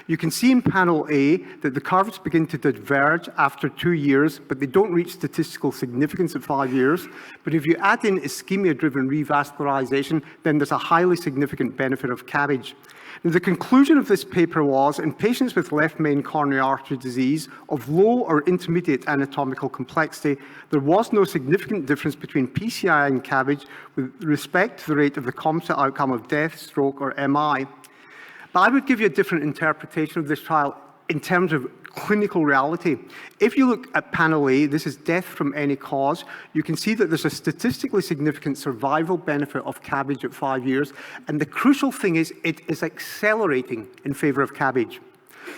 Speaker 8: You can see in panel A that the curves begin to diverge after 2 years, but they don't reach statistical significance at 5 years. But if you add in ischemia-driven revascularization, then there's a highly significant benefit of CABG. Now, the conclusion of this paper was, in patients with left main coronary artery disease of low or intermediate anatomical complexity, there was no significant difference between PCI and CABG with respect to the rate of the composite outcome of death, stroke, or MI. But I would give you a different interpretation of this trial in terms of clinical reality. If you look at panel A, this is death from any cause, you can see that there's a statistically significant survival benefit of CABG at 5 years, and the crucial thing is it is accelerating in favor of CABG.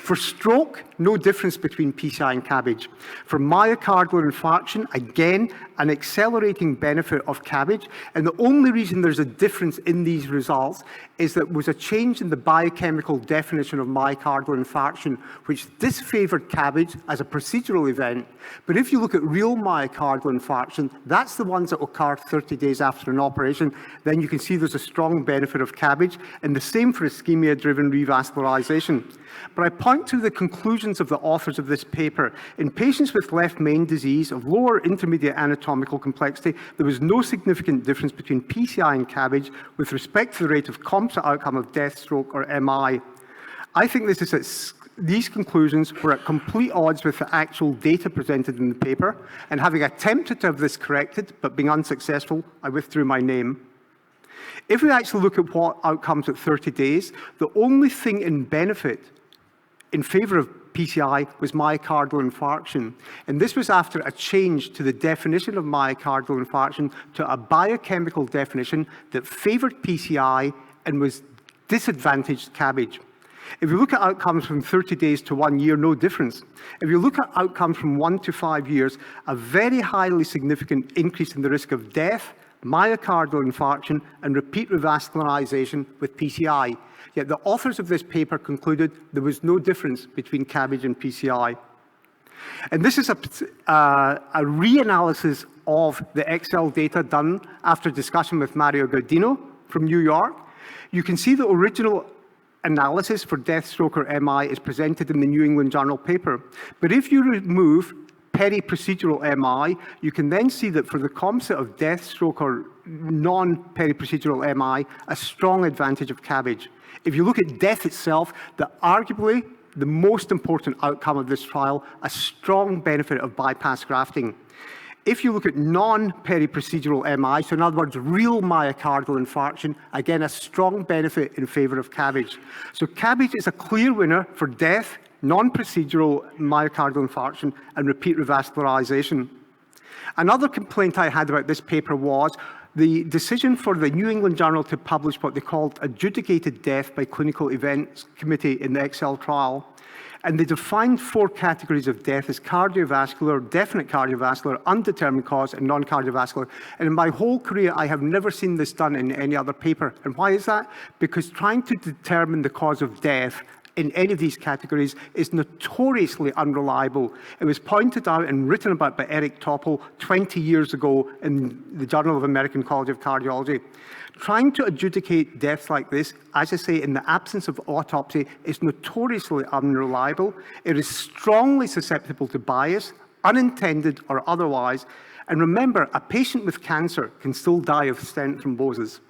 Speaker 8: For stroke, no difference between PCI and CABG. For myocardial infarction, again, an accelerating benefit of CABG, and the only reason there's a difference in these results is that there was a change in the biochemical definition of myocardial infarction, which disfavored CABG as a procedural event. But if you look at real myocardial infarction, that's the ones that occur 30 days after an operation, then you can see there's a strong benefit of CABG, and the same for ischemia-driven revascularization. But I point to the conclusions of the authors of this paper. In patients with left main disease of lower intermediate anatomical complexity, there was no significant difference between PCI and CABG with respect to the rate of composite outcome of death, stroke, or MI. I think these conclusions were at complete odds with the actual data presented in the paper, and having attempted to have this corrected, but being unsuccessful, I withdrew my name. If we actually look at what outcomes at 30 days, the only thing in benefit in favor of PCI was myocardial infarction. And this was after a change to the definition of myocardial infarction to a biochemical definition that favored PCI and was disadvantaged CABG. If you look at outcomes from 30 days to 1 year, no difference. If you look at outcomes from 1 to 5 years, a very highly significant increase in the risk of death, myocardial infarction, and repeat revascularization with PCI. Yet the authors of this paper concluded there was no difference between CABG and PCI. And this is a reanalysis of the EXCEL data done after discussion with Mario Gaudino from New York. You can see the original analysis for death, stroke, or MI is presented in the New England Journal paper. But if you remove peri-procedural MI, you can then see that for the composite of death, stroke, or non-peri-procedural MI, a strong advantage of CABG. If you look at death itself, arguably the most important outcome of this trial, a strong benefit of bypass grafting. If you look at non-peri-procedural MI, so in other words, real myocardial infarction, again, a strong benefit in favor of CABG. So CABG is a clear winner for death, non-procedural myocardial infarction, and repeat revascularization. Another complaint I had about this paper was the decision for the New England Journal to publish what they called adjudicated death by clinical events committee in the EXCEL trial. And they defined 4 categories of death as cardiovascular, definite cardiovascular, undetermined cause, and non-cardiovascular. And in my whole career, I have never seen this done in any other paper. And why is that? Because trying to determine the cause of death in any of these categories is notoriously unreliable. It was pointed out and written about by Eric Topol 20 years ago in the Journal of American College of Cardiology. Trying to adjudicate deaths like this, as I say, in the absence of autopsy, is notoriously unreliable. It is strongly susceptible to bias, unintended or otherwise. And remember, a patient with cancer can still die of stent thrombosis.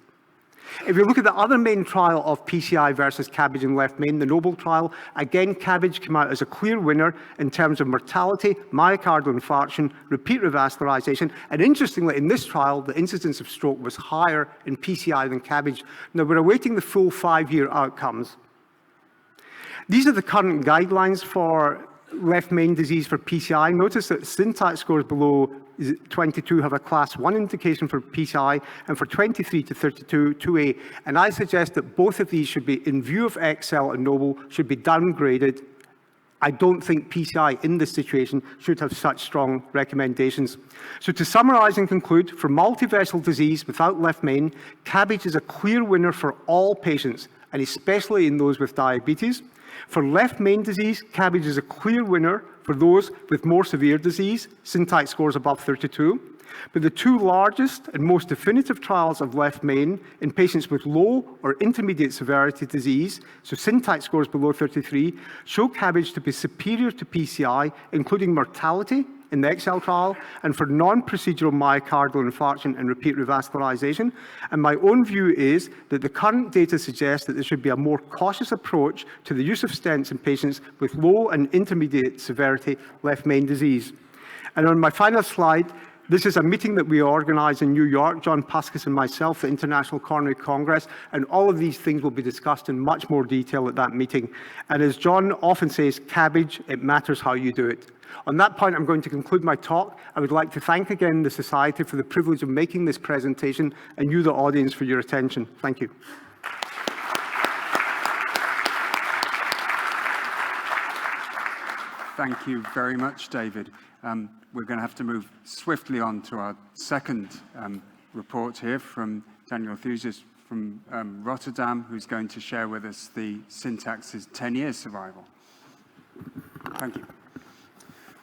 Speaker 8: If you look at the other main trial of PCI versus CABG in left main, the Noble trial, again, CABG came out as a clear winner in terms of mortality, myocardial infarction, repeat revascularization, and interestingly, in this trial, the incidence of stroke was higher in PCI than CABG. Now, we're awaiting the full 5-year outcomes. These are the current guidelines for left main disease for PCI. Notice that syntax scores below 22 have a class 1 indication for PCI, and for 23 to 32, 2A. And I suggest that both of these should be, in view of Excel and Noble, should be downgraded. I don't think PCI in this situation should have such strong recommendations. So to summarize and conclude, for multivessel disease without left main, CABG is a clear winner for all patients, and especially in those with diabetes. For left main disease, CABG is a clear winner for those with more severe disease, syntax scores above 32. But the two largest and most definitive trials of left main in patients with low or intermediate severity disease, so syntax scores below 33, show CABG to be superior to PCI, including mortality in the Excel trial, and for non-procedural myocardial infarction and repeat revascularization. And my own view is that the current data suggests that there should be a more cautious approach to the use of stents in patients with low and intermediate severity left main disease. And on my final slide, this is a meeting that we organized in New York, John Puskas and myself, the International Coronary Congress, and all of these things will be discussed in much more detail at that meeting. And as John often says, CABG, it matters how you do it. On that point, I'm going to conclude my talk. I would like to thank again the Society for the privilege of making this presentation, and you, the audience, for your attention. Thank you.
Speaker 7: Thank you very much, David. We're going to have to move swiftly on to our second report here from Daniel Thusis from Rotterdam, who's going to share with us the Syntax's 10-year survival. Thank you.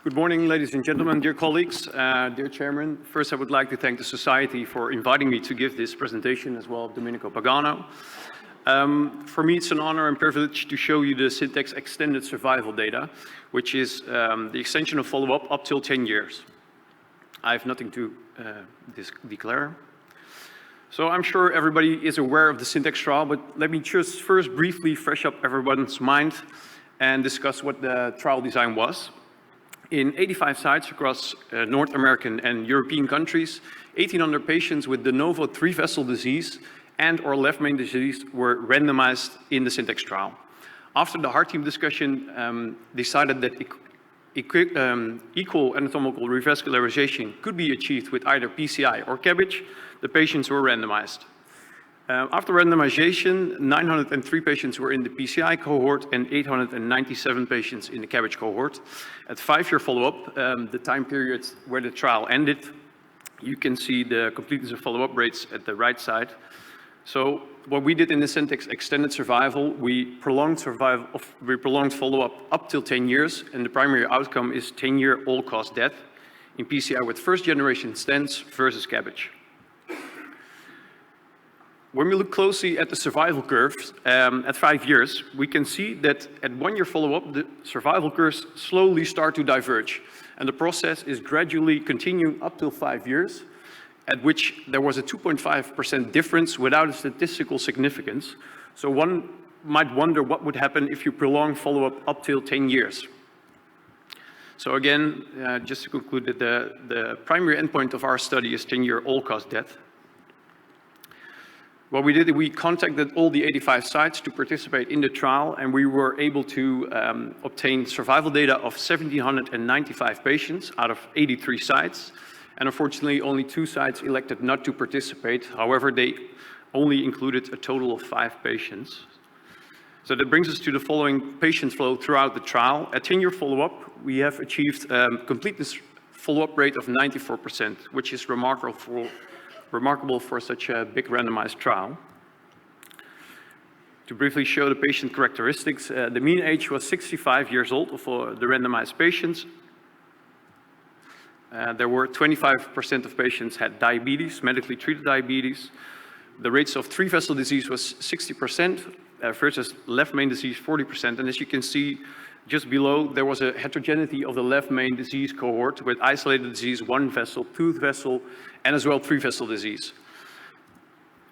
Speaker 9: Good morning, ladies and gentlemen, dear colleagues, dear Chairman. First, I would like to thank the Society for inviting me to give this presentation, as well as Domenico Pagano. For me, it's an honor and privilege to show you the Syntax extended survival data, which is the extension of follow-up up till 10 years. I have nothing to declare. So I'm sure everybody is aware of the Syntax trial, but let me just first briefly fresh up everyone's mind and discuss what the trial design was. In 85 sites across North American and European countries, 1,800 patients with de novo 3-vessel disease and or left main disease were randomized in the Syntax trial. After the heart team discussion decided that equal anatomical revascularization could be achieved with either PCI or CABG, the patients were randomized. After randomization, 903 patients were in the PCI cohort and 897 patients in the CABG cohort. At 5-year follow-up, the time period where the trial ended, you can see the completeness of follow-up rates at the right side. So what we did in the Syntax extended survival, we prolonged follow-up up till 10 years, and the primary outcome is 10-year all-cause death in PCI with first-generation stents versus CABG. When we look closely at the survival curves at 5 years, we can see that at 1-year follow-up, the survival curves slowly start to diverge. And the process is gradually continuing up till 5 years, at which there was a 2.5% difference without a statistical significance. So one might wonder what would happen if you prolong follow-up up till 10 years. So again, just to conclude that the primary endpoint of our study is 10-year all-cause death. What we did, we contacted all the 85 sites to participate in the trial, and we were able to obtain survival data of 1,795 patients out of 83 sites. And unfortunately, only 2 sites elected not to participate. However, they only included a total of 5 patients. So that brings us to the following patient flow throughout the trial. At 10-year follow-up, we have achieved completeness follow-up rate of 94%, which is remarkable for such a big randomized trial. To briefly show the patient characteristics, the mean age was 65 years old for the randomized patients. There were 25% of patients had diabetes, medically treated diabetes. The rates of 3-vessel disease was 60% versus left main disease 40%. And as you can see just below, there was a heterogeneity of the left main disease cohort with isolated disease, 1-vessel, 2-vessel, and as well 3-vessel disease.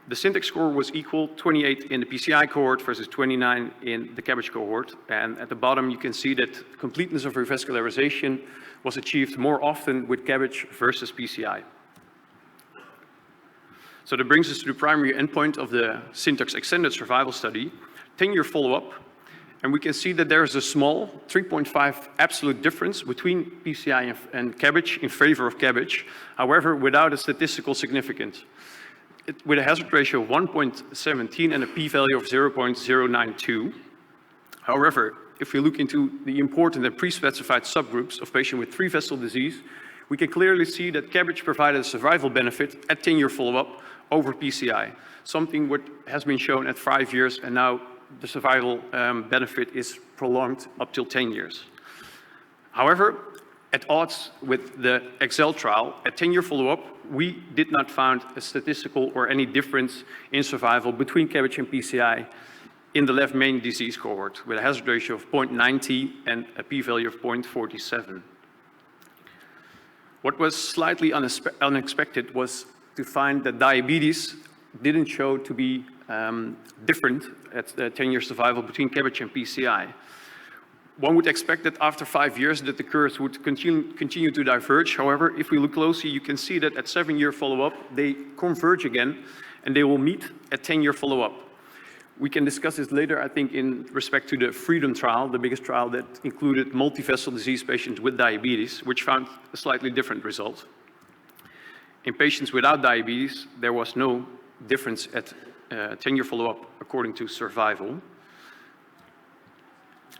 Speaker 9: The Syntax score was equal, 28 in the PCI cohort versus 29 in the CABG cohort. And at the bottom, you can see that completeness of revascularization was achieved more often with CABG versus PCI. So that brings us to the primary endpoint of the Syntax extended survival study, 10-year follow-up. And we can see that there is a small 3.5 absolute difference between PCI and CABG in favor of CABG, however, without a statistical significance. With a hazard ratio of 1.17 and a p-value of 0.092. However, if we look into the important and pre-specified subgroups of patients with 3-vessel disease, we can clearly see that CABG provided a survival benefit at 10-year follow-up over PCI, something what has been shown at 5 years, and now the survival benefit is prolonged up till 10 years. However, at odds with the Excel trial, at 10-year follow-up, we did not find a statistical or any difference in survival between CABG and PCI in the left main disease cohort, with a hazard ratio of 0.90 and a p-value of 0.47. What was slightly unexpected was to find that diabetes didn't show to be different at the 10-year survival between CABG and PCI. One would expect that after 5 years that the curves would continue to diverge. However, if we look closely, you can see that at 7-year follow-up, they converge again, and they will meet at 10-year follow-up. We can discuss this later, I think, in respect to the Freedom trial, the biggest trial that included multi-vessel disease patients with diabetes, which found a slightly different result. In patients without diabetes, there was no difference at 10-year follow-up according to survival.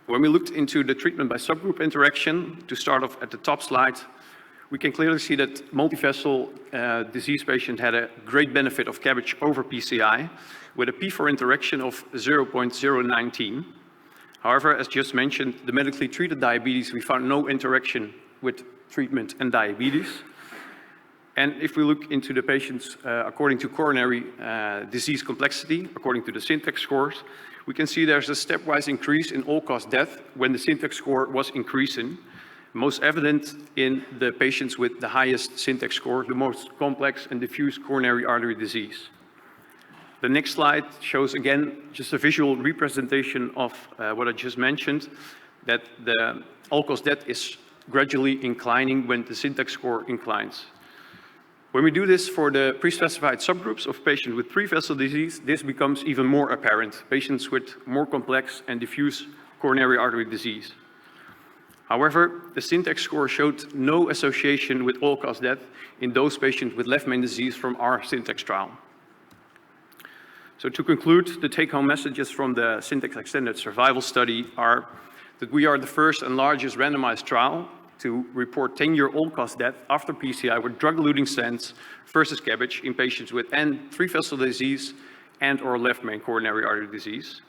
Speaker 9: When we looked into the treatment by subgroup interaction, to start off at the top slide, we can clearly see that multi-vessel disease patient had a great benefit of CABG over PCI, with a P for interaction of 0.019. However, as just mentioned, the medically treated diabetes, we found no interaction with treatment and diabetes. And if we look into the patients according to coronary disease complexity, according to the Syntax scores, we can see there's a stepwise increase in all-cause death when the Syntax score was increasing, most evident in the patients with the highest Syntax score, the most complex and diffuse coronary artery disease. The next slide shows again just a visual representation of what I just mentioned, that the all-cause death is gradually inclining when the Syntax score inclines. When we do this for the pre-specified subgroups of patients with 3-vessel disease, this becomes even more apparent, patients with more complex and diffuse coronary artery disease. However, the Syntax score showed no association with all-cause death in those patients with left main disease from our Syntax trial. So to conclude, the take-home messages from the Syntax extended survival study are that we are the first and largest randomized trial to report 10-year all-cause death after PCI with drug-eluting stents versus CABG in patients with 3-vessel disease and or left main coronary artery disease.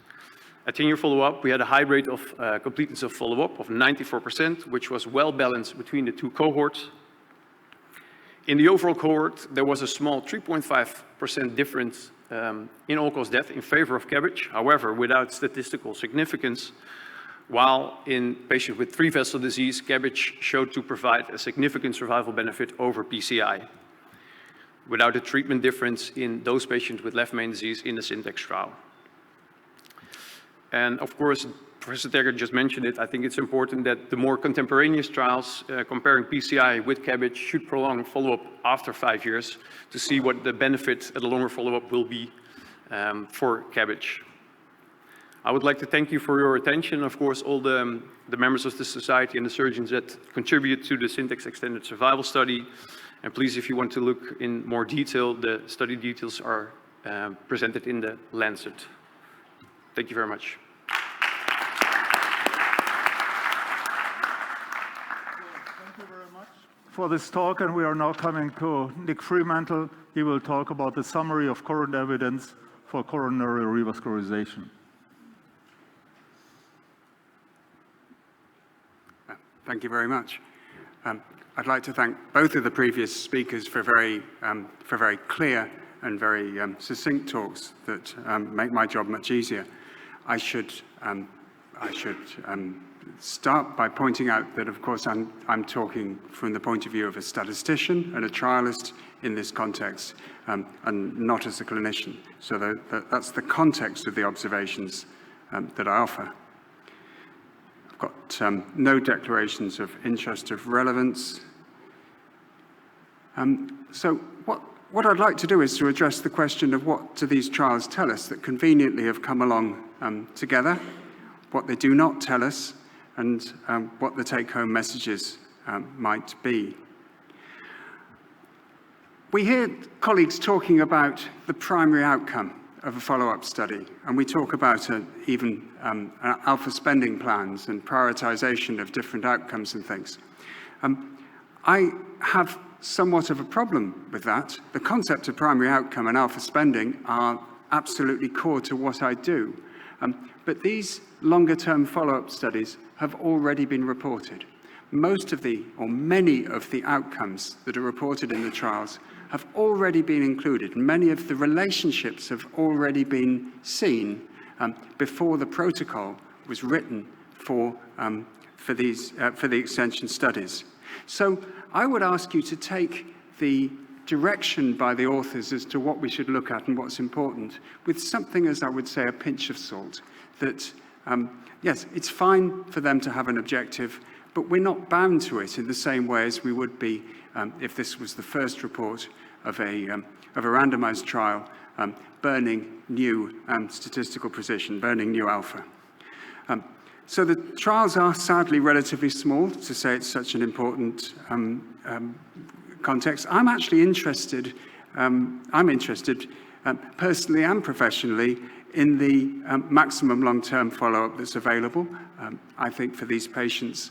Speaker 9: At 10-year follow-up, we had a high rate of completeness of follow-up of 94%, which was well balanced between the two cohorts. In the overall cohort, there was a small 3.5% difference in all-cause death in favor of CABG, however, without statistical significance, while in patients with 3-vessel disease, CABG showed to provide a significant survival benefit over PCI, without a treatment difference in those patients with left main disease in the Syntax trial. And of course, Professor Tegger just mentioned it, I think it's important that the more contemporaneous trials comparing PCI with CABG should prolong follow-up after 5 years to see what the benefit at a longer follow-up will be for CABG. I would like to thank you for your attention. Of course, all the members of the society and the surgeons that contribute to the Syntax extended survival study. And please, if you want to look in more detail, the study details are presented in the Lancet. Thank you very much.
Speaker 10: Thank you very much for this talk, and we are now coming to Nick Fremantle. He will talk about the summary of current evidence for coronary revascularization.
Speaker 7: Thank you very much. I'd like to thank both of the previous speakers for very clear and very succinct talks that make my job much easier. I should I should start by pointing out that, of course, I'm talking from the point of view of a statistician and a trialist in this context, and not as a clinician. So that's the context of the observations that I offer. I've got no declarations of interest of relevance. So what I'd like to do is to address the question of what do these trials tell us that conveniently have come along together, what they do not tell us, and what the take-home messages might be. We hear colleagues talking about the primary outcome of a follow-up study, and we talk about even alpha spending plans and prioritization of different outcomes and things. I have somewhat of a problem with that. The concept of primary outcome and alpha spending are absolutely core to what I do. But these longer-term follow-up studies have already been reported. Most of or many of the outcomes that are reported in the trials have already been included. Many of the relationships have already been seen before the protocol was written for the extension studies. So I would ask you to take the direction by the authors as to what we should look at and what's important with something, as I would say, a pinch of salt. That, yes, it's fine for them to have an objective, but we're not bound to it in the same way as we would be if this was the first report of a randomized trial burning new statistical precision, burning new alpha. So the trials are sadly relatively small to say it's such an important context. I'm actually interested, personally and professionally in the maximum long-term follow-up that's available. I think for these patients,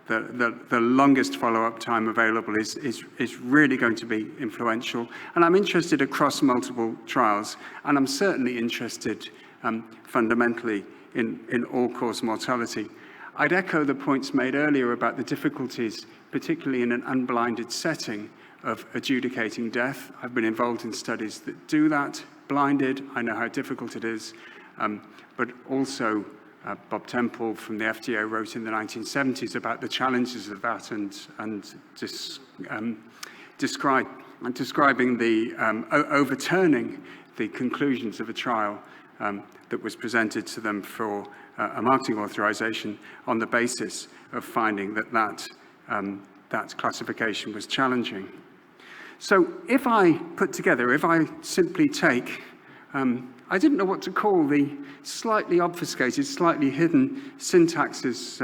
Speaker 7: the longest follow-up time available is really going to be influential. And I'm interested across multiple trials, and I'm certainly interested fundamentally in all-cause mortality. I'd echo the points made earlier about the difficulties, particularly in an unblinded setting, of adjudicating death. I've been involved in studies that do that, blinded. I know how difficult it is, but also Bob Temple from the FDA wrote in the 1970s about the challenges of that and describing the overturning the conclusions of a trial that was presented to them for a marketing authorization on the basis of finding that classification was challenging. So if I simply take, I didn't know what to call the slightly obfuscated, slightly hidden syntax's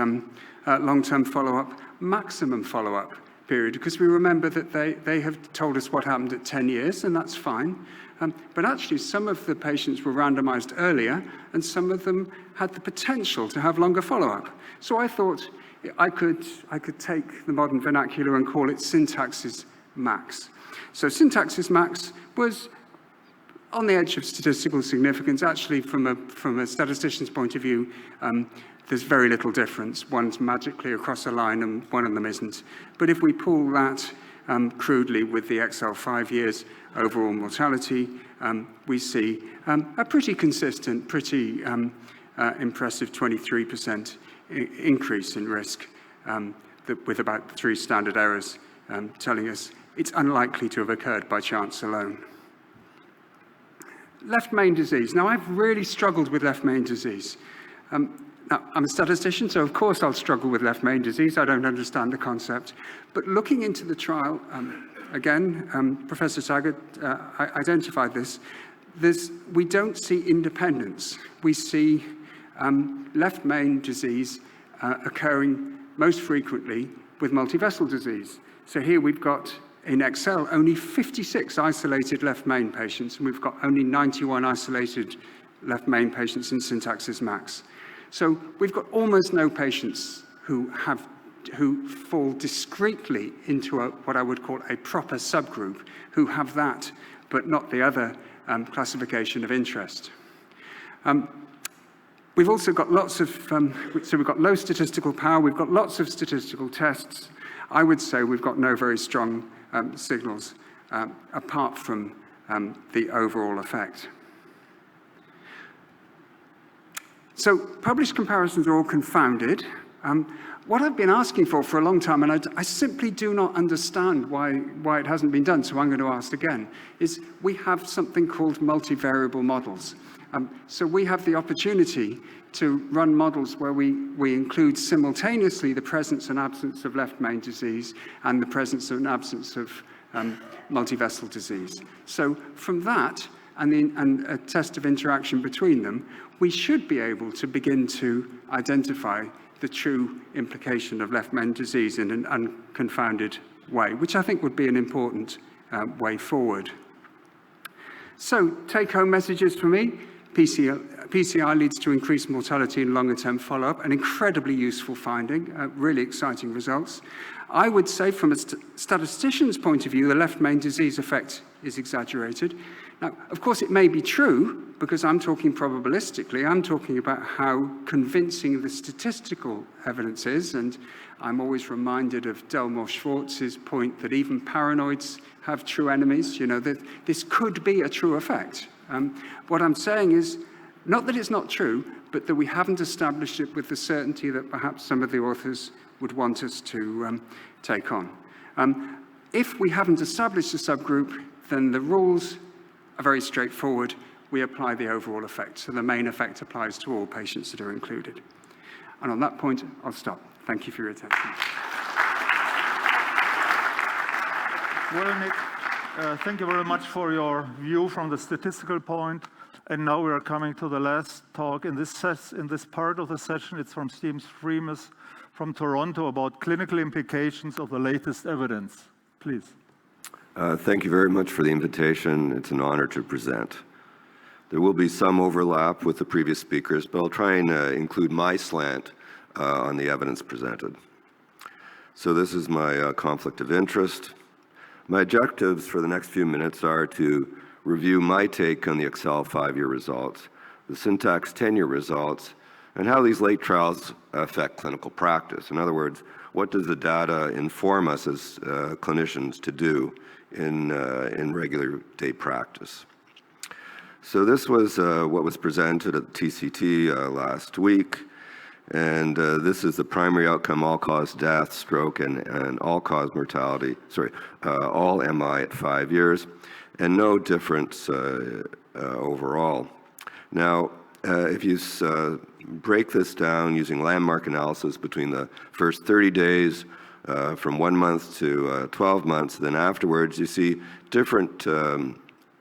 Speaker 7: long-term follow-up, maximum follow-up period, because we remember that they have told us what happened at 10 years, and that's fine. But actually, some of the patients were randomized earlier, and some of them had the potential to have longer follow-up. So I thought I could take the modern vernacular and call it syntax's max. So syntax's max was on the edge of statistical significance. Actually, from a statistician's point of view, there's very little difference. One's magically across a line and one of them isn't. But if we pull that crudely with the XL 5 years overall mortality, we see a pretty consistent, pretty impressive 23% increase in risk with about 3 standard errors telling us it's unlikely to have occurred by chance alone. Left main disease. Now, I've really struggled with left main disease. Now, I'm a statistician, so of course I'll struggle with left main disease. I don't understand the concept. But looking into the trial, again, Professor Taggart identified this. We don't see independence. We see left main disease occurring most frequently with multivessel disease. So here we've got, in Excel, only 56 isolated left main patients, and we've got only 91 isolated left main patients in syntax's max. So we've got almost no patients who fall discretely into what I would call a proper subgroup, who have that, but not the other classification of interest. We've also got lots of, so we've got low statistical power, we've got lots of statistical tests. I would say we've got no very strong signals apart from the overall effect. So published comparisons are all confounded. What I've been asking for a long time, and I simply do not understand why it hasn't been done, so I'm going to ask again, is we have something called multivariable models. So we have the opportunity to run models where we include simultaneously the presence and absence of left main disease and the presence and absence of multivessel disease. So from that and a test of interaction between them, we should be able to begin to identify the true implication of left main disease in an unconfounded way, which I think would be an important way forward. So take-home messages for me. PCI leads to increased mortality in longer-term follow-up, an incredibly useful finding, really exciting results. I would say from a statistician's point of view, the left main disease effect is exaggerated. Now, of course, it may be true, because I'm talking probabilistically. I'm talking about how convincing the statistical evidence is, and I'm always reminded of Delmore Schwartz's point that even paranoids have true enemies, you know, that this could be a true effect. What I'm saying is, not that it's not true, but that we haven't established it with the certainty that perhaps some of the authors would want us to take on. If we haven't established a subgroup, then the rules are very straightforward. We apply the overall effect. So the main effect applies to all patients that are included. And on that point, I'll stop. Thank you for your attention.
Speaker 10: Well, Nick, thank you very much for your view from the statistical point. And now we are coming to the last talk in this part of the session. It's from Steve Freemus from Toronto about clinical implications of the latest evidence. Please.
Speaker 11: Thank you very much for the invitation. It's an honor to present. There will be some overlap with the previous speakers, but I'll try and include my slant on the evidence presented. So this is my conflict of interest. My objectives for the next few minutes are to review my take on the Excel 5-year results, the Syntax 10-year results, and how these late trials affect clinical practice. In other words, what does the data inform us as clinicians to do in regular day practice? So this was what was presented at the TCT last week, and this is the primary outcome, all-cause death, stroke, and all-cause mortality, all MI at 5 years, and no difference overall. Now, if you break this down using landmark analysis between the first 30 days from 1 month to 12 months, then afterwards you see different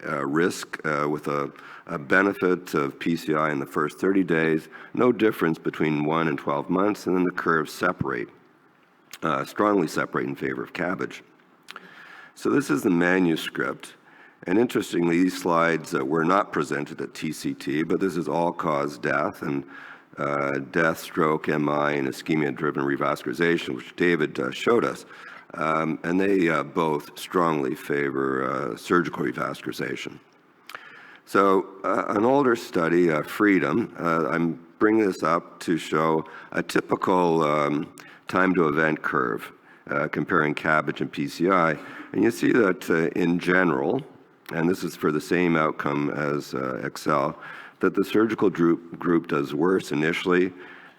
Speaker 11: risk with a benefit of PCI in the first 30 days, no difference between 1 and 12 months, and then the curves separate, strongly separate in favor of CABG. So this is the manuscript. And interestingly, these slides were not presented at TCT, but this is all-cause death and death, stroke, MI, and ischemia-driven revascularization, which David showed us. And they both strongly favor surgical revascularization. So an older study, Freedom, I'm bringing this up to show a typical time-to-event curve comparing CABG and PCI. And you see that in general, and this is for the same outcome as Excel, that the surgical group does worse initially,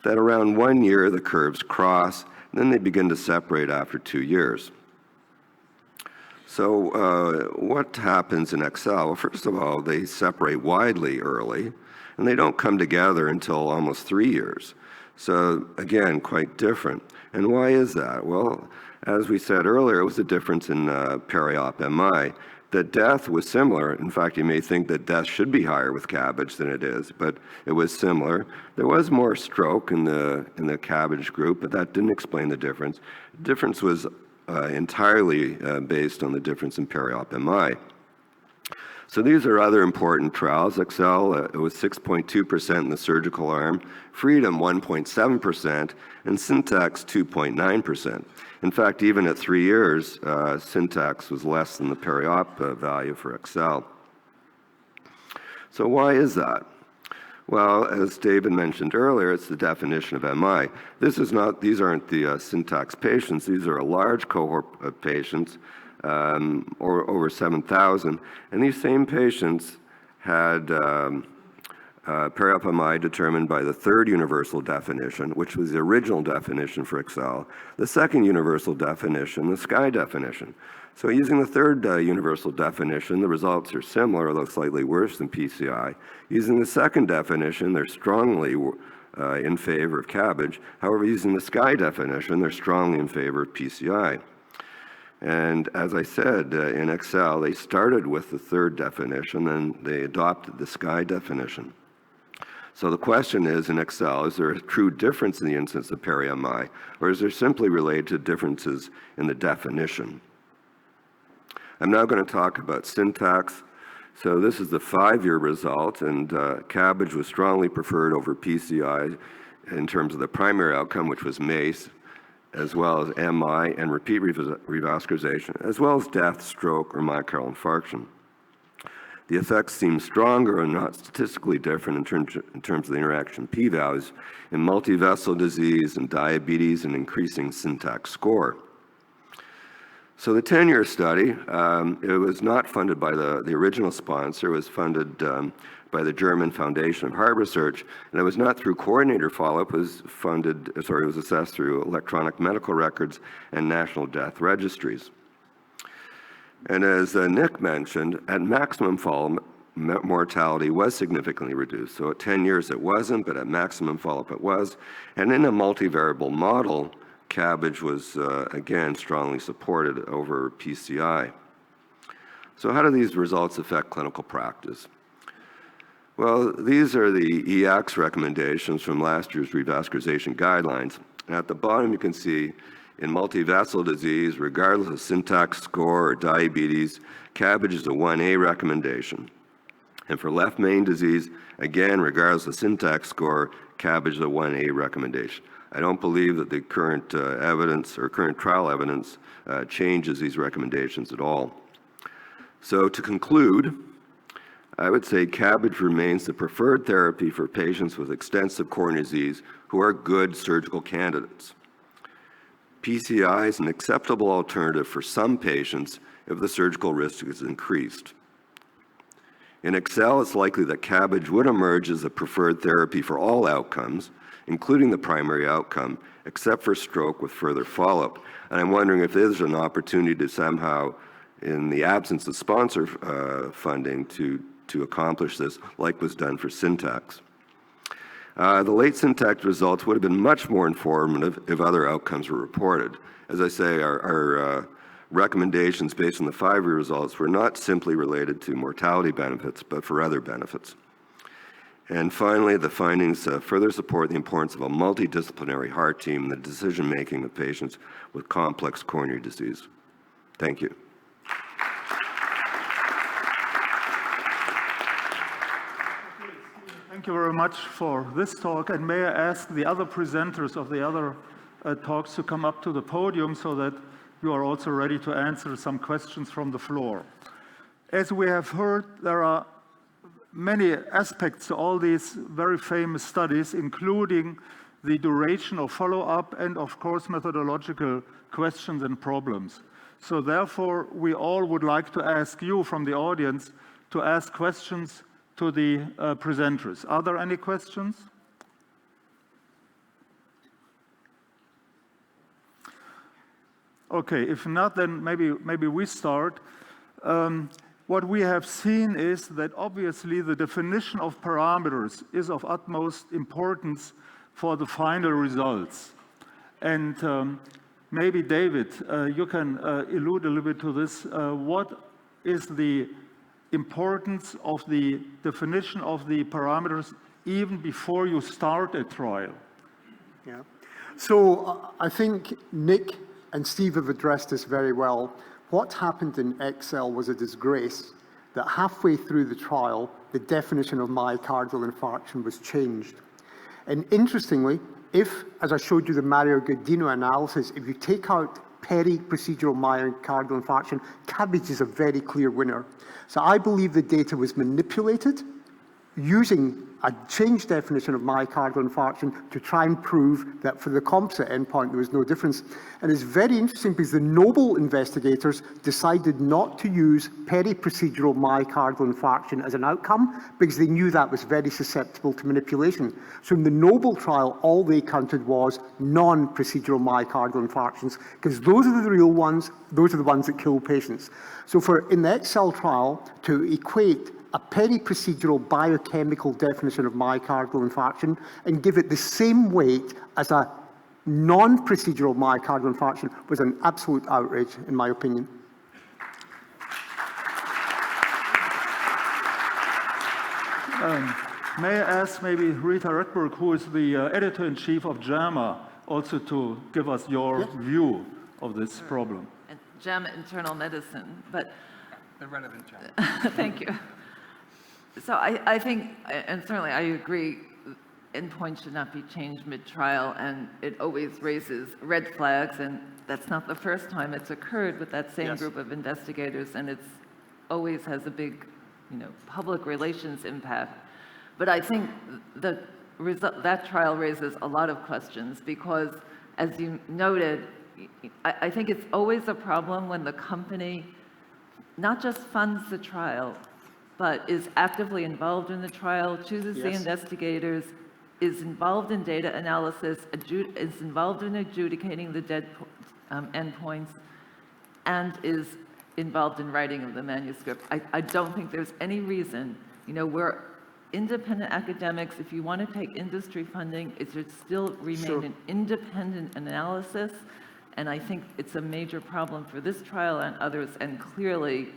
Speaker 11: that around 1 year the curves cross, and then they begin to separate after 2 years. So what happens in Excel? Well, first of all, they separate widely early, and they don't come together until almost 3 years. So again, quite different. And why is that? Well, as we said earlier, it was a difference in peri-op MI. The death was similar. In fact, you may think that death should be higher with CABG than it is, but it was similar. There was more stroke in the CABG group, but that didn't explain the difference. The difference was entirely based on the difference in peri-op MI. So these are other important trials. Excel, it was 6.2% in the surgical arm, Freedom 1.7%, and Syntax 2.9%. In fact, even at 3 years, Syntax was less than the peri-op value for Excel. So why is that? Well, as David mentioned earlier, it's the definition of MI. These aren't the Syntax patients. These are a large cohort of patients, or over 7,000. And these same patients had Peri-MI determined by the third universal definition, which was the original definition for Excel, the second universal definition, the SKY definition. So using the third universal definition, the results are similar, although slightly worse than PCI. Using the second definition, they're strongly in favor of CABG. However, using the SKY definition, they're strongly in favor of PCI. And as I said, in Excel, they started with the third definition, and they adopted the SKY definition. So the question is, in Excel, is there a true difference in the incidence of peri-MI, or is there simply related to differences in the definition? I'm now going to talk about syntax. So this is the 5-year result, and CABG was strongly preferred over PCI in terms of the primary outcome, which was MACE, as well as MI and repeat revascularization, as well as death, stroke, or myocardial infarction. The effects seem stronger and not statistically different in terms of the interaction p-values in multivessel disease and diabetes and increasing syntax score. So the 10-year study, it was not funded by the original sponsor. It was funded by the German Foundation of Heart Research, and it was not through coordinator follow-up. It was assessed through electronic medical records and national death registries. And as Nick mentioned, at maximum follow-up, mortality was significantly reduced. So at 10 years it wasn't, but at maximum follow-up it was. And in a multivariable model, CABG was, again, strongly supported over PCI. So how do these results affect clinical practice? Well, these are the EACTS recommendations from last year's revascularization guidelines. And at the bottom you can see in multivessel disease, regardless of syntax score or diabetes, CABG is a 1A recommendation. And for left main disease, again, regardless of syntax score, CABG is a 1A recommendation. I don't believe that the current evidence or current trial evidence changes these recommendations at all. So to conclude, I would say CABG remains the preferred therapy for patients with extensive coronary disease who are good surgical candidates. PCI is an acceptable alternative for some patients if the surgical risk is increased. In Excel, it's likely that CABG would emerge as a preferred therapy for all outcomes, including the primary outcome, except for stroke with further follow-up. And I'm wondering if there's an opportunity to somehow, in the absence of sponsor funding, to accomplish this, like was done for syntax. The late syntax results would have been much more informative if other outcomes were reported. As I say, our recommendations based on the 5-year results were not simply related to mortality benefits, but for other benefits. And finally, the findings further support the importance of a multidisciplinary heart team in the decision-making of patients with complex coronary disease. Thank you.
Speaker 10: Thank you very much for this talk, and may I ask the other presenters of the other talks to come up to the podium so that you are also ready to answer some questions from the floor. As we have heard, there are many aspects to all these very famous studies, including the duration of follow-up and, of course, methodological questions and problems. So therefore, we all would like to ask you from the audience to ask questions to the presenters. Are there any questions? Okay, if not, then maybe we start. What we have seen is that obviously the definition of parameters is of utmost importance for the final results. And maybe David, you can allude a little bit to this. What is the importance of the definition of the parameters even before you start a trial?
Speaker 8: Yeah. So I think Nick and Steve have addressed this very well. What happened in Excel was a disgrace that halfway through the trial, the definition of myocardial infarction was changed. And interestingly, if, as I showed you the Mario Godino analysis, if you take out peri-procedural myocardial infarction, CABG is a very clear winner. So I believe the data was manipulated using a changed definition of myocardial infarction to try and prove that for the composite endpoint there was no difference. And it's very interesting because the Nobel investigators decided not to use peri-procedural myocardial infarction as an outcome because they knew that was very susceptible to manipulation. So in the Nobel trial, all they counted was non-procedural myocardial infarctions because those are the real ones, those are the ones that kill patients. So in the Excel trial, to equate a peri-procedural biochemical definition of myocardial infarction and give it the same weight as a non-procedural myocardial infarction was an absolute outrage, in my opinion.
Speaker 10: May I ask maybe Rita Redberg, who is the editor-in-chief of JAMA, also to give us your view of this problem?
Speaker 12: And JAMA Internal Medicine, but...
Speaker 7: The relevant JAMA.
Speaker 12: Thank you. So I think, and certainly I agree, endpoints should not be changed mid-trial, and it always raises red flags, and that's not the first time it's occurred with that same group of investigators, and it's always has a big, public relations impact. But I think that trial raises a lot of questions because, as you noted, I think it's always a problem when the company not just funds the trial, but is actively involved in the trial, chooses the investigators, is involved in data analysis, is involved in adjudicating the dead endpoints, and is involved in writing of the manuscript. I don't think there's any reason, we're independent academics. If you want to take industry funding, it should still remain an independent analysis, and I think it's a major problem for this trial and others, and clearly,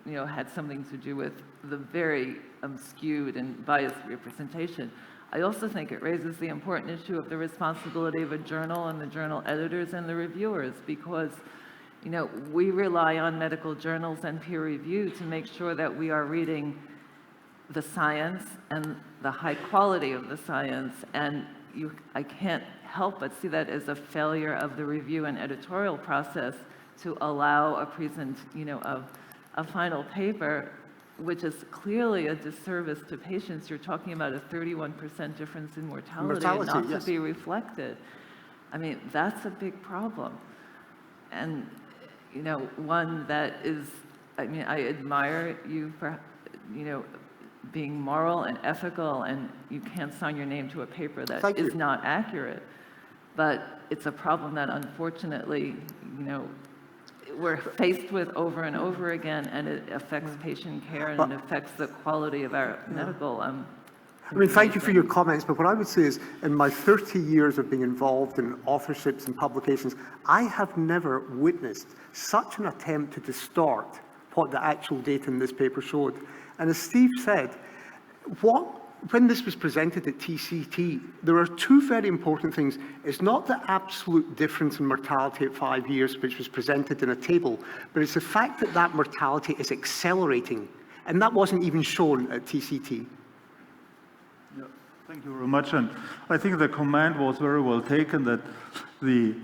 Speaker 12: had something to do with the very skewed and biased representation. I also think it raises the important issue of the responsibility of a journal and the journal editors and the reviewers because, we rely on medical journals and peer review to make sure that we are reading the science and the high quality of the science, and I can't help but see that as a failure of the review and editorial process to allow a final paper, which is clearly a disservice to patients. You're talking about a 31% difference in mortality and not to be reflected. I mean, that's a big problem. And, one that is, I admire you for, being moral and ethical, and you can't sign your name to a paper that is not accurate. But it's a problem that unfortunately, we're faced with over and over again, and it affects patient care and it affects the quality of our medical
Speaker 8: thank you for your comments, but what I would say is, in my 30 years of being involved in authorships and publications, I have never witnessed such an attempt to distort what the actual data in this paper showed. And as Steve said, when this was presented at TCT, there are two very important things. It's not the absolute difference in mortality at 5 years, which was presented in a table, but it's the fact that that mortality is accelerating, and that wasn't even shown at TCT.
Speaker 10: Yeah, thank you very much. And I think the comment was very well taken that the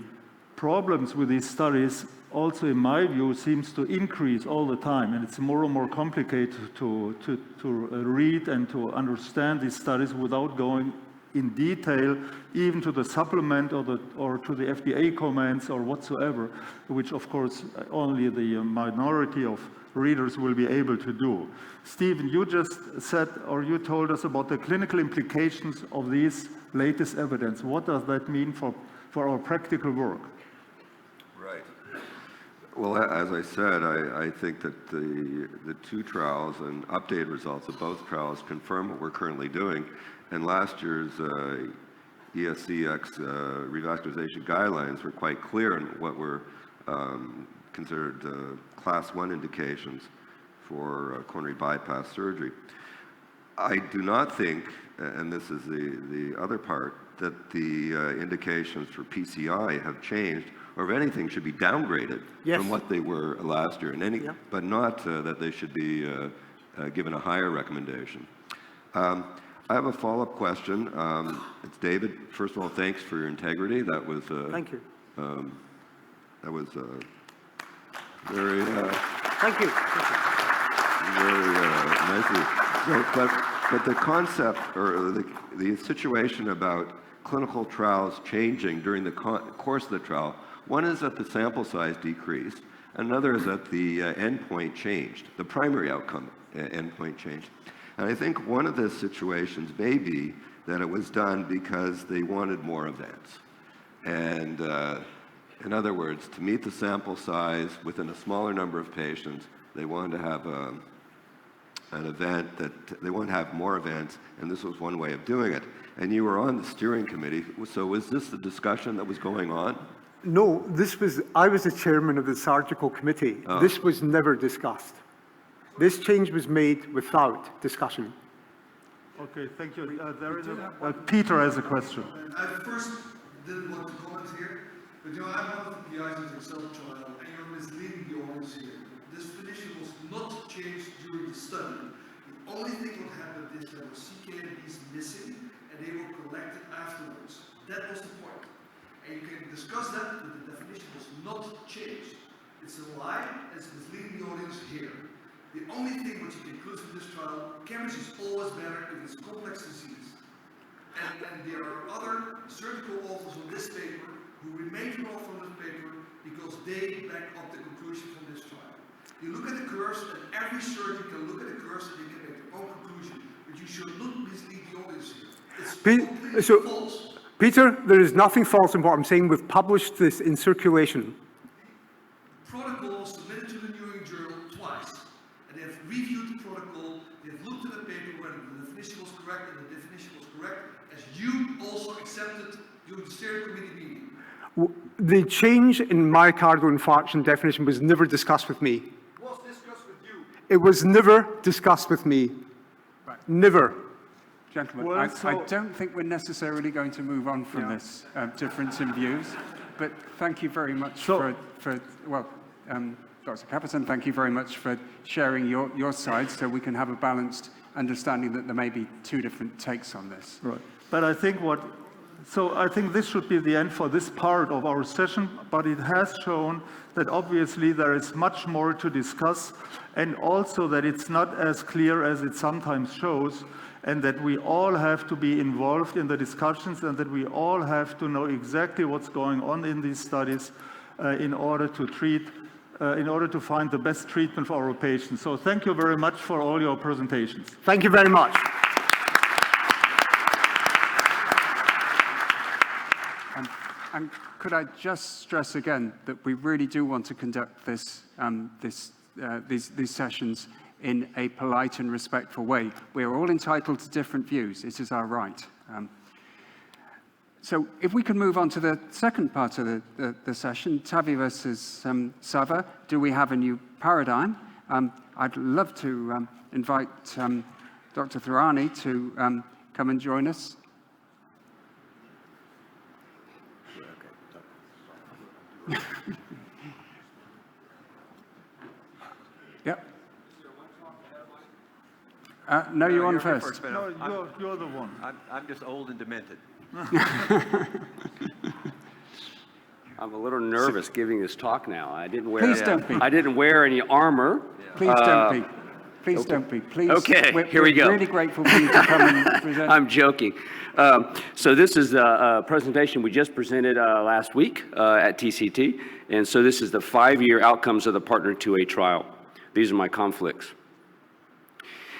Speaker 10: problems with these studies also, in my view, seems to increase all the time, and it's more and more complicated to read and to understand these studies without going in detail, even to the supplement or to the FDA comments or whatsoever, which of course only the minority of readers will be able to do. Stephen, you just said, or you told us about the clinical implications of these latest evidence. What does that mean for our practical work?
Speaker 11: Well, as I said, I think that the two trials and updated results of both trials confirm what we're currently doing. And last year's ESCX revascularization guidelines were quite clear on what were considered class 1 indications for coronary bypass surgery. I do not think, and this is the other part, that the indications for PCI have changed, or if anything, should be downgraded from what they were last year, but not that they should be given a higher recommendation. I have a follow-up question. It's David. First of all, thanks for your integrity. That was
Speaker 8: thank you.
Speaker 11: That was thank you. Very nicely. So, but But the concept or the situation about clinical trials changing during the course of the trial, one is that the sample size decreased, another is that the endpoint changed, the primary outcome endpoint changed. And I think one of the situations may be that it was done because they wanted more events. And in other words, to meet the sample size within a smaller number of patients, they wanted to have an event that they wanted to have more events, and this was one way of doing it. And you were on the steering committee, so was this the discussion that was going on?
Speaker 8: No, I was the chairman of the surgical committee.
Speaker 11: Oh.
Speaker 8: This was never discussed. This change was made without discussion.
Speaker 10: Okay, thank you. Peter has a question.
Speaker 13: I first didn't want to comment here, but I'm one of the PIs in the Excel trial, and you're misleading the audience here. This definition was not changed during the study. The only thing what happened is there were CKMBs missing, and they were collected afterwards. That was the point. And you can discuss that, but the definition was not changed. It's a lie, and it's misleading the audience here. The only thing which you can conclude from this trial, chemistry is always better if it's complex disease. And there are other surgical authors on this paper who remain off from this paper because they back up the conclusion from this trial. You look at the curves, and every surgeon can look at the curves and they can make their own conclusion, but you should not mislead the audience here. It's completely false.
Speaker 8: Peter, there is nothing false in what I'm saying. We've published this in circulation.
Speaker 13: Protocol submitted to the New England Journal twice, and they have reviewed the protocol, they've looked at the paper whether the definition was correct, and the definition was correct, as you also accepted during the steering committee meeting.
Speaker 8: The change in myocardial infarction definition was never discussed with me.
Speaker 13: It was discussed with you.
Speaker 8: It was never discussed with me.
Speaker 7: Right.
Speaker 8: Never.
Speaker 7: Gentlemen,
Speaker 10: Well,
Speaker 7: I don't think we're necessarily going to move on from this difference in views, but thank you very much Dr. Capitan, thank you very much for sharing your side so we can have a balanced understanding that there may be two different takes on this.
Speaker 10: Right. But I think I think this should be the end for this part of our session, but it has shown that obviously there is much more to discuss, and also that it's not as clear as it sometimes shows, and that we all have to be involved in the discussions, and that we all have to know exactly what's going on in these studies in order to find the best treatment for our patients. So thank you very much for all your presentations.
Speaker 8: Thank you very much.
Speaker 7: And could I just stress again that we really do want to conduct these sessions in a polite and respectful way. We are all entitled to different views. It is our right. So if we can move on to the second part of the session, TAVI versus SAVA, do we have a new paradigm? I'd love to invite Dr. Thorani to come and join us. Yep. No, you're on first.
Speaker 10: No, you're the one.
Speaker 14: I'm just old and demented. I'm a little nervous giving this talk now. I didn't wear.
Speaker 7: Please don't be.
Speaker 14: I didn't wear any armor.
Speaker 7: Please don't be. Please don't be. Please.
Speaker 14: Okay, here we go.
Speaker 7: We're really grateful for you to come and present.
Speaker 14: I'm joking. So this is a presentation we just presented last week at TCT, and so this is the 5-year outcomes of the Partner 2A trial. These are my conflicts.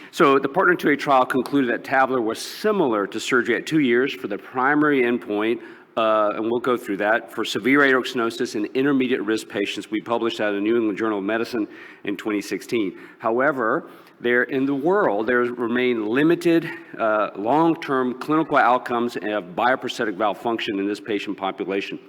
Speaker 14: So the Partner 2A trial concluded that TAVR was similar to surgery at 2 years for the primary endpoint, and we'll go through that, for severe aortic stenosis in intermediate risk patients. We published that in the New England Journal of Medicine in 2016. However, in the world, there remain limited long-term clinical outcomes of bioprosthetic valve function in this patient population.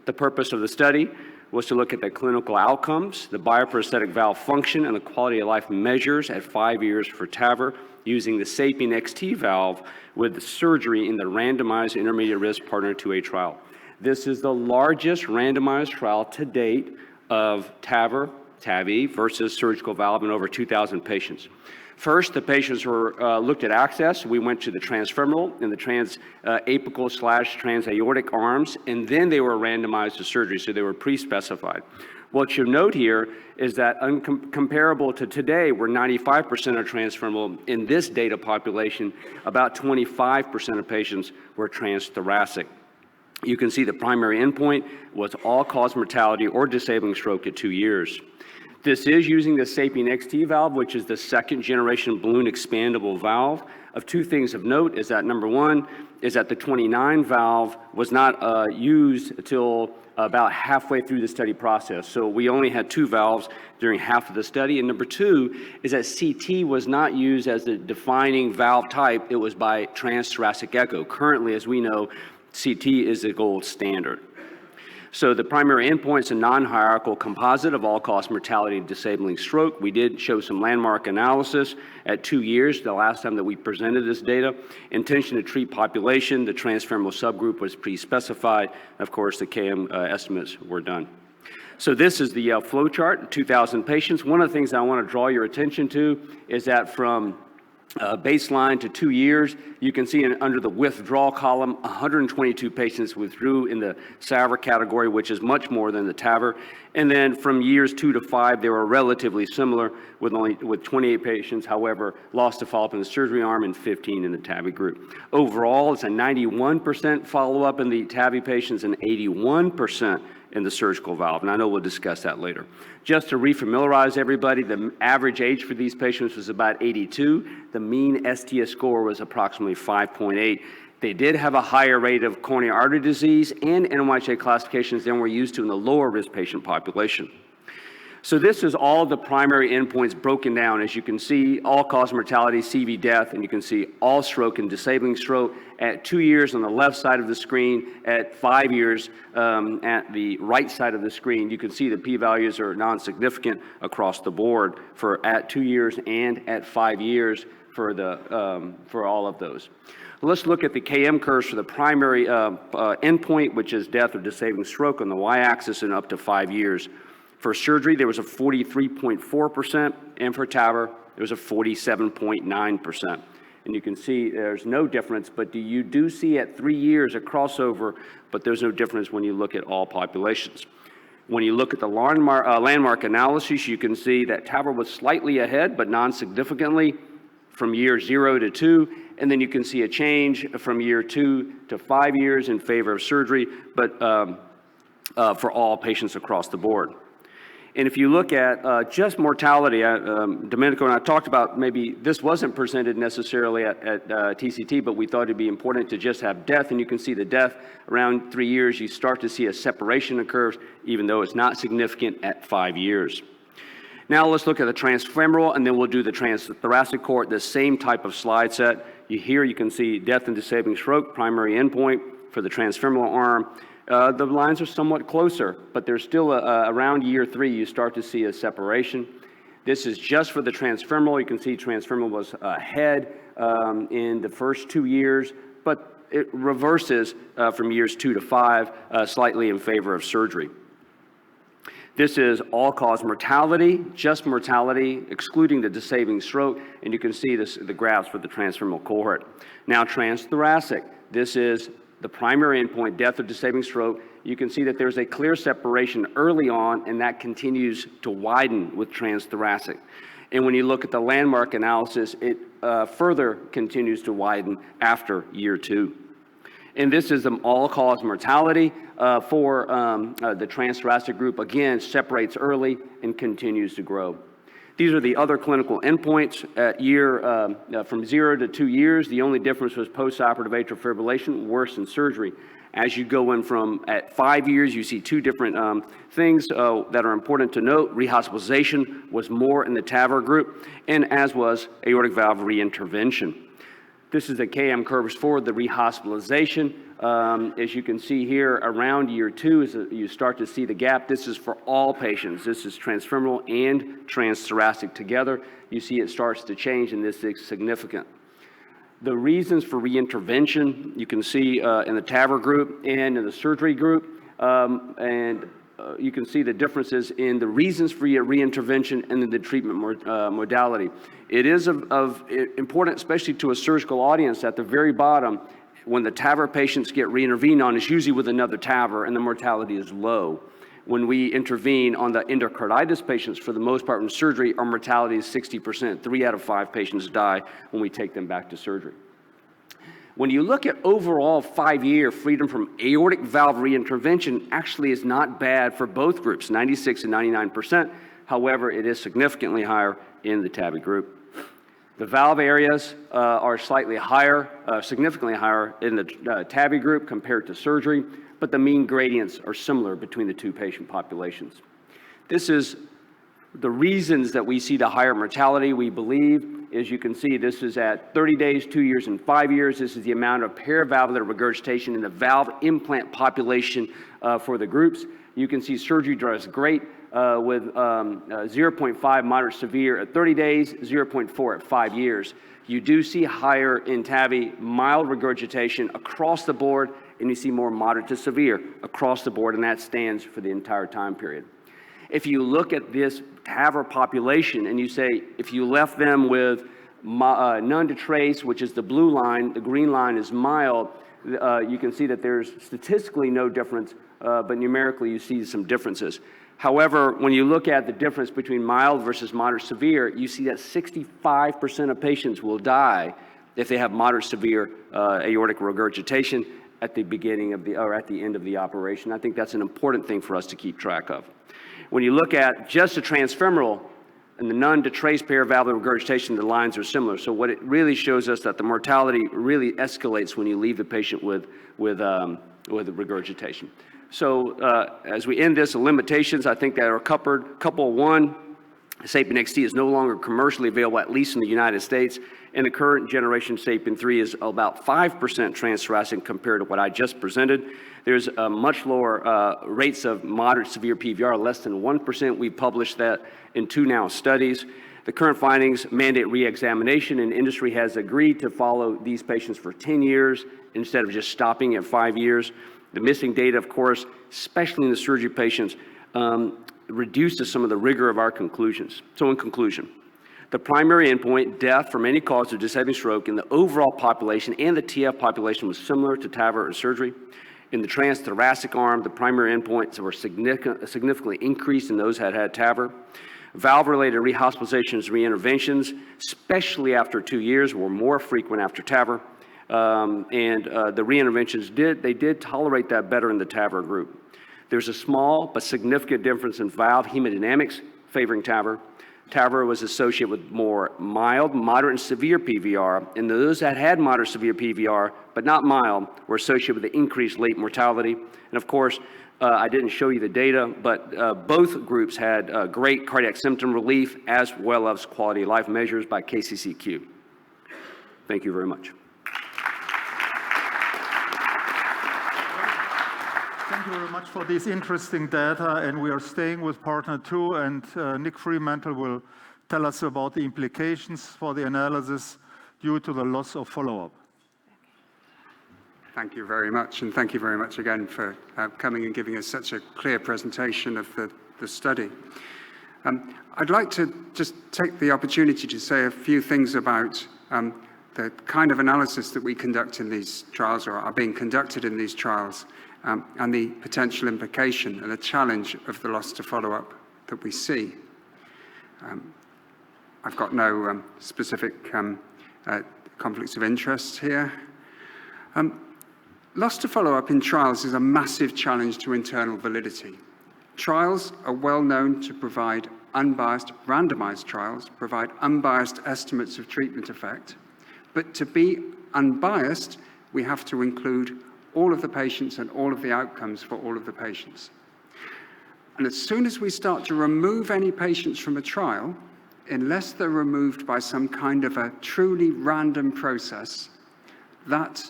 Speaker 14: The purpose of the study was to look at the clinical outcomes, the bioprosthetic valve function, and the quality of life measures at 5 years for TAVR using the SAPIEN XT valve with the surgery in the randomized intermediate risk Partner 2A trial. This is the largest randomized trial to date of TAVI versus surgical valve in over 2,000 patients. First, the patients were looked at access. We went to the transfemoral and the transapical/transaortic arms, and then they were randomized to surgery, so they were pre-specified. What you'll note here is that comparable to today, where 95% are transfemoral, in this data population, about 25% of patients were transthoracic. You can see the primary endpoint was all-cause mortality or disabling stroke at 2 years. This is using the Sapien XT valve, which is the second generation balloon expandable valve. Of two things of note is that number one is that the 29 valve was not used until about halfway through the study process. So we only had 2 valves during half of the study. And number two is that CT was not used as the defining valve type. It was by transthoracic echo. Currently, as we know, CT is the gold standard. So the primary endpoint is a non-hierarchical composite of all-cause mortality and disabling stroke. We did show some landmark analysis at 2 years, the last time that we presented this data. Intention to treat population, the transfemoral subgroup was pre-specified. Of course, the KM estimates were done. So this is the flow chart, 2,000 patients. One of the things I want to draw your attention to is that from baseline to 2 years, you can see under the withdrawal column, 122 patients withdrew in the SAVR category, which is much more than the TAVR. And then from years 2 to 5, they were relatively similar with 28 patients, however, lost to follow-up in the surgery arm and 15 in the TAVI group. Overall, it's a 91% follow-up in the TAVI patients and 81% in the surgical valve, and I know we'll discuss that later. Just to refamiliarize everybody, the average age for these patients was about 82. The mean STS score was approximately 5.8. They did have a higher rate of coronary artery disease and NYHA classifications than we're used to in the lower risk patient population. So this is all the primary endpoints broken down. As you can see, all-cause mortality, CV death, and you can see all stroke and disabling stroke at 2 years on the left side of the screen, at 5 years at the right side of the screen. You can see the p-values are non-significant across the board for at 2 years and at 5 years for all of those. Let's look at the KM curves for the primary endpoint, which is death or disabling stroke on the y-axis and up to 5 years. For surgery, there was a 43.4%, and for TAVR, there was a 47.9%. And you can see there's no difference, but you do see at 3 years a crossover, but there's no difference when you look at all populations. When you look at the landmark analysis, you can see that TAVR was slightly ahead, but non-significantly from year 0 to 2, and then you can see a change from year 2 to 5 years in favor of surgery, but for all patients across the board. And if you look at just mortality, Domenico and I talked about maybe this wasn't presented necessarily at TCT, but we thought it'd be important to just have death. And you can see the death around 3 years, you start to see a separation occurs, even though it's not significant at 5 years. Now let's look at the transfemoral, and then we'll do the transthoracic cohort, the same type of slide set. Here you can see death and disabling stroke, primary endpoint for the transfemoral arm. The lines are somewhat closer, but there's still around year 3, you start to see a separation. This is just for the transfemoral. You can see transfemoral was ahead in the first 2 years, but it reverses from years 2 to 5, slightly in favor of surgery. This is all-cause mortality, just mortality, excluding the disabling stroke, and you can see the graphs for the transfemoral cohort. Now, transthoracic, this is the primary endpoint, death or disabling stroke. You can see that there's a clear separation early on, and that continues to widen with transthoracic. And when you look at the landmark analysis, it further continues to widen after year 2. And this is an all-cause mortality for the transthoracic group. Again, separates early and continues to grow. These are the other clinical endpoints at year from 0 to 2 years. The only difference was postoperative atrial fibrillation, worse than surgery. As you go in from at 5 years, you see 2 different things that are important to note. Rehospitalization was more in the TAVR group, and as was aortic valve reintervention. This is the KM curves for the rehospitalization. As you can see here, around year 2, you start to see the gap. This is for all patients. This is transfemoral and transthoracic together. You see it starts to change, and this is significant. The reasons for reintervention, you can see in the TAVR group and in the surgery group, and you can see the differences in the reasons for your reintervention and in the treatment modality. It is of important, especially to a surgical audience, at the very bottom, when the TAVR patients get reintervened on, it's usually with another TAVR and the mortality is low. When we intervene on the endocarditis patients, for the most part in surgery, our mortality is 60%. 3 out of 5 patients die when we take them back to surgery. When you look at overall 5-year freedom from aortic valve reintervention, actually is not bad for both groups, 96 and 99%. However, it is significantly higher in the TAVI group. The valve areas are slightly higher, significantly higher in the TAVI group compared to surgery, but the mean gradients are similar between the two patient populations. This is the reasons that we see the higher mortality, we believe. As you can see, this is at 30 days, 2 years, and 5 years. This is the amount of paravalvular regurgitation in the valve implant population for the groups. You can see surgery does great with 0.5 moderate severe at 30 days, 0.4 at 5 years. You do see higher in TAVI mild regurgitation across the board, and you see more moderate to severe across the board, and that stands for the entire time period. If you look at this TAVR population and you say, if you left them with none to trace, which is the blue line, the green line is mild, you can see that there's statistically no difference, but numerically you see some differences. However, when you look at the difference between mild versus moderate severe, you see that 65% of patients will die if they have moderate severe aortic regurgitation at the beginning of or at the end of the operation. I think that's an important thing for us to keep track of. When you look at just the transfemoral and the none to trace paravalvular regurgitation, the lines are similar. So what it really shows us that the mortality really escalates when you leave the patient with regurgitation. So as we end this, the limitations I think that are covered. Couple one, SAPIEN XT is no longer commercially available, at least in the United States, and the current generation SAPIEN 3 is about 5% transthoracic compared to what I just presented. There's much lower rates of moderate severe PVR, less than 1%. We published that in 2 now studies. The current findings mandate re-examination, and industry has agreed to follow these patients for 10 years instead of just stopping at 5 years. The missing data, of course, especially in the surgery patients, reduces some of the rigor of our conclusions. So in conclusion, the primary endpoint, death from any cause of disabling stroke in the overall population and the TF population was similar to TAVR or surgery. In the transthoracic arm, the primary endpoints were significantly increased in those that had TAVR. Valve-related rehospitalizations, reinterventions, especially after 2 years, were more frequent after TAVR. The reinterventions did tolerate that better in the TAVR group. There's a small but significant difference in valve hemodynamics favoring TAVR. TAVR was associated with more mild, moderate, and severe PVR, and those that had moderate severe PVR, but not mild, were associated with the increased late mortality. And of course, I didn't show you the data, but both groups had great cardiac symptom relief as well as quality of life measures by KCCQ. Thank you very much.
Speaker 10: Thank you very much for these interesting data, and we are staying with partner 2, and Nick Fremantle will tell us about the implications for the analysis due to the loss of follow-up.
Speaker 7: Thank you very much, and thank you very much again for coming and giving us such a clear presentation of the study. I'd like to just take the opportunity to say a few things about the kind of analysis that we conduct in these trials, or are being conducted in these trials, and the potential implication and the challenge of the loss to follow-up that we see. I've got no specific conflicts of interest here. Loss to follow-up in trials is a massive challenge to internal validity. Trials are well known to provide unbiased, randomized trials, provide unbiased estimates of treatment effect, but to be unbiased, we have to include all of the patients and all of the outcomes for all of the patients. And as soon as we start to remove any patients from a trial, unless they're removed by some kind of a truly random process, that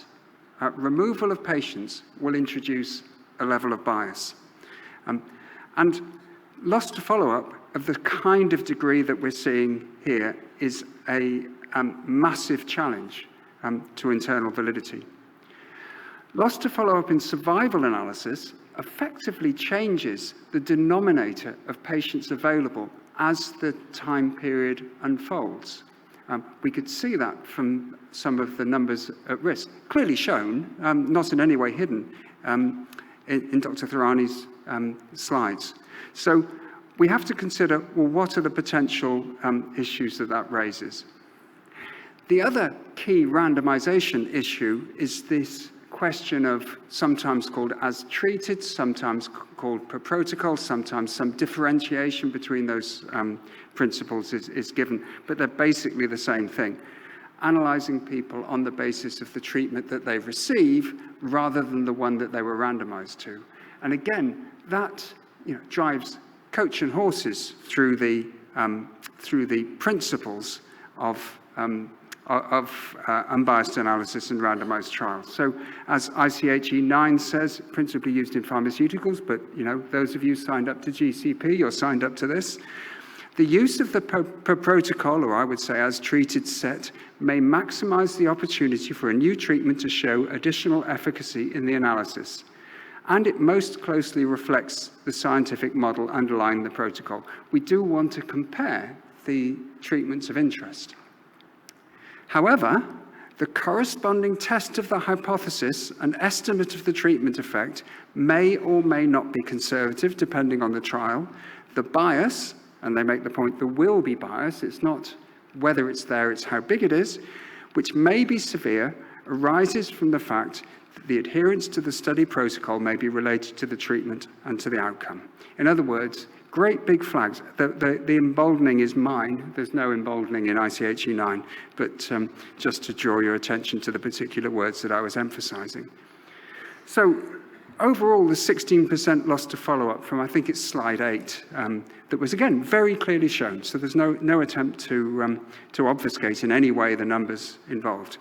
Speaker 7: removal of patients will introduce a level of bias. And loss to follow-up of the kind of degree that we're seeing here is a massive challenge to internal validity. Loss to follow-up in survival analysis effectively changes the denominator of patients available as the time period unfolds. We could see that from some of the numbers at risk, clearly shown, not in any way hidden, in Dr. Thorani's slides. So we have to consider, well, what are the potential issues that raises? The other key randomization issue is this question of sometimes called as treated, sometimes called per protocol, sometimes some differentiation between those principles is given, but they're basically the same thing. Analyzing people on the basis of the treatment that they receive rather than the one that they were randomized to. And again, that drives coach and horses through the principles of unbiased analysis and randomized trials. So as ICHE 9 says, principally used in pharmaceuticals, but those of you signed up to GCP, you're signed up to this. The use of the per protocol, or I would say as treated set, may maximize the opportunity for a new treatment to show additional efficacy in the analysis. And it most closely reflects the scientific model underlying the protocol. We do want to compare the treatments of interest. However, the corresponding test of the hypothesis and estimate of the treatment effect may or may not be conservative, depending on the trial. The bias, and they make the point there will be bias, it's not whether it's there, it's how big it is, which may be severe, arises from the fact that the adherence to the study protocol may be related to the treatment and to the outcome. In other words, great big flags. The emboldening is mine. There's no emboldening in ICHE 9, but just to draw your attention to the particular words that I was emphasizing. So overall, the 16% loss to follow-up from, I think it's slide 8, that was, again, very clearly shown. So there's no attempt to obfuscate in any way the numbers involved.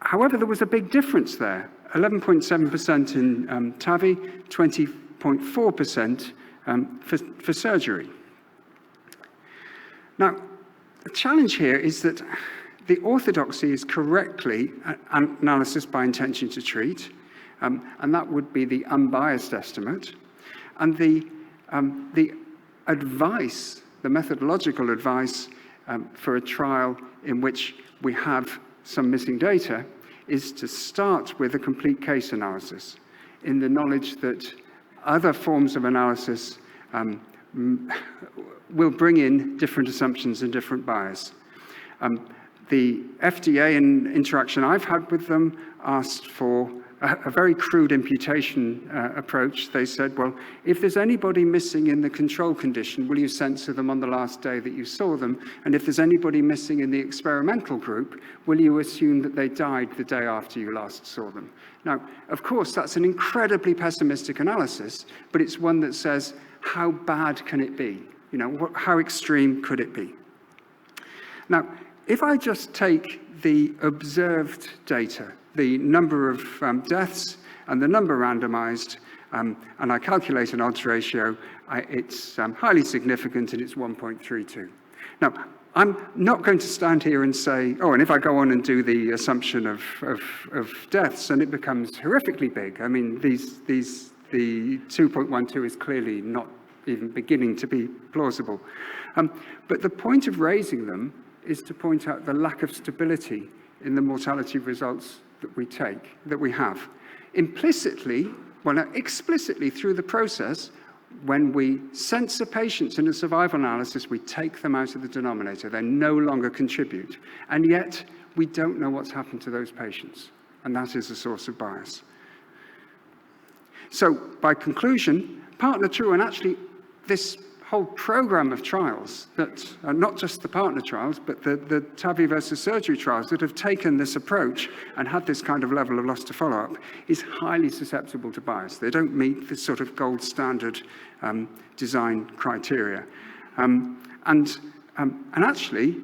Speaker 7: However, there was a big difference there. 11.7% in TAVI, 20.4% for surgery. Now, the challenge here is that the orthodoxy is correctly analysis by intention to treat, and that would be the unbiased estimate. And the advice, the methodological advice for a trial in which we have some missing data is to start with a complete case analysis in the knowledge that other forms of analysis will bring in different assumptions and different bias. The FDA, in interaction I've had with them, asked for a very crude imputation approach. They said, well, if there's anybody missing in the control condition, will you censor them on the last day that you saw them? And if there's anybody missing in the experimental group, will you assume that they died the day after you last saw them? Now, of course, that's an incredibly pessimistic analysis, but it's one that says, how bad can it be? How extreme could it be? Now, if I just take the observed data, the number of deaths and the number randomized, and I calculate an odds ratio, it's highly significant and it's 1.32. Now, I'm not going to stand here and say, oh, and if I go on and do the assumption of deaths, and it becomes horrifically big. I mean, the 2.12 is clearly not even beginning to be plausible. But the point of raising them is to point out the lack of stability in the mortality results that we have. Implicitly, well, now explicitly through the process, when we censor patients in a survival analysis, we take them out of the denominator. They no longer contribute. And yet, we don't know what's happened to those patients. And that is a source of bias. So, by conclusion, partner true, and actually this whole program of trials that are not just the partner trials, but the TAVI versus surgery trials that have taken this approach and had this kind of level of loss to follow-up is highly susceptible to bias. They don't meet this sort of gold standard design criteria. And actually,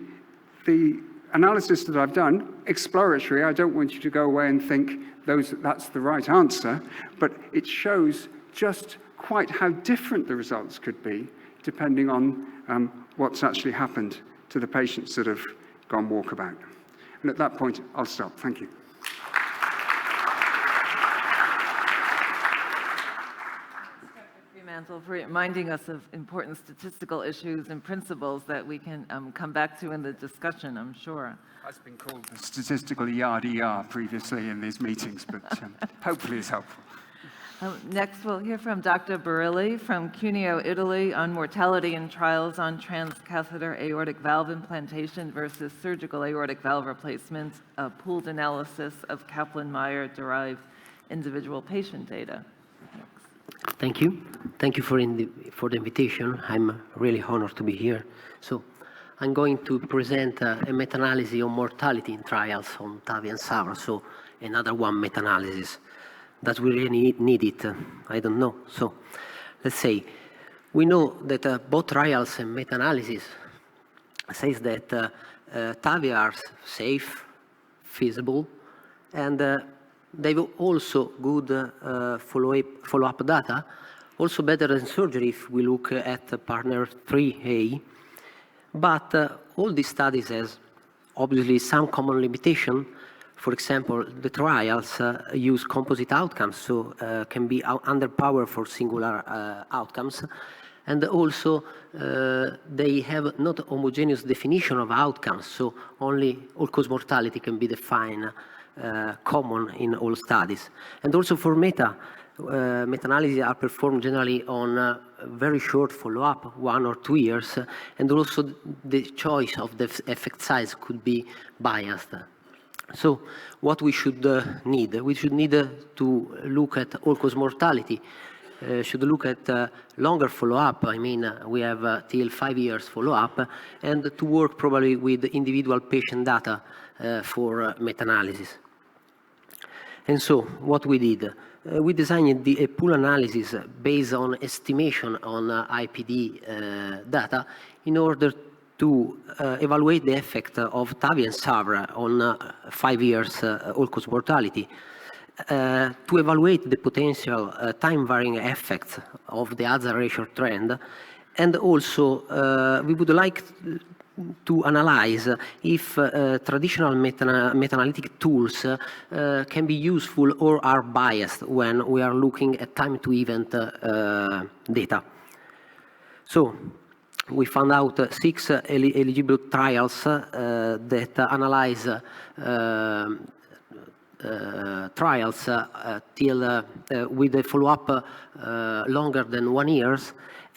Speaker 7: the analysis that I've done, exploratory, I don't want you to go away and think that's the right answer, but it shows just quite how different the results could be depending on what's actually happened to the patients that have gone walkabout. And at that point, I'll stop. Thank you.
Speaker 12: Ansel, for reminding us of important statistical issues and principles that we can come back to in the discussion, I'm sure.
Speaker 7: That's been called the statistical ER previously in these meetings, but hopefully it's helpful.
Speaker 12: Next, we'll hear from Dr. Barilli from Cuneo, Italy, on mortality in trials on transcatheter aortic valve implantation versus surgical aortic valve replacement, a pooled analysis of Kaplan-Meier-derived individual patient data.
Speaker 15: Thank you. Thank you for the invitation. I'm really honored to be here. So I'm going to present a meta-analysis on mortality in trials on TAVI and SAVR, so another one meta-analysis. That we really need it? I don't know. So let's say we know that both trials and meta-analysis says that TAVI are safe, feasible, and they've also good follow-up data, also better than surgery if we look at partner 3A. But all these studies has obviously some common limitation. For example, the trials use composite outcomes, so can be underpowered for singular outcomes. And also, they have not homogeneous definition of outcomes, so only all-cause mortality can be defined common in all studies. And also for meta-analyses are performed generally on very short follow-up, 1 or 2 years, and also the choice of the effect size could be biased. So what we should need? We should need to look at all-cause mortality, should look at longer follow-up. I mean, we have till 5 years follow-up, and to work probably with individual patient data for meta-analysis. And so what we did, we designed a pool analysis based on estimation on IPD data in order to evaluate the effect of TAVI and SAVR on 5 years all-cause mortality, to evaluate the potential time-varying effects of the hazard ratio trend, and also we would like to analyze if traditional meta-analytic tools can be useful or are biased when we are looking at time-to-event data. So we found out 6 eligible trials that analyze trials till with a follow-up longer than 1 year,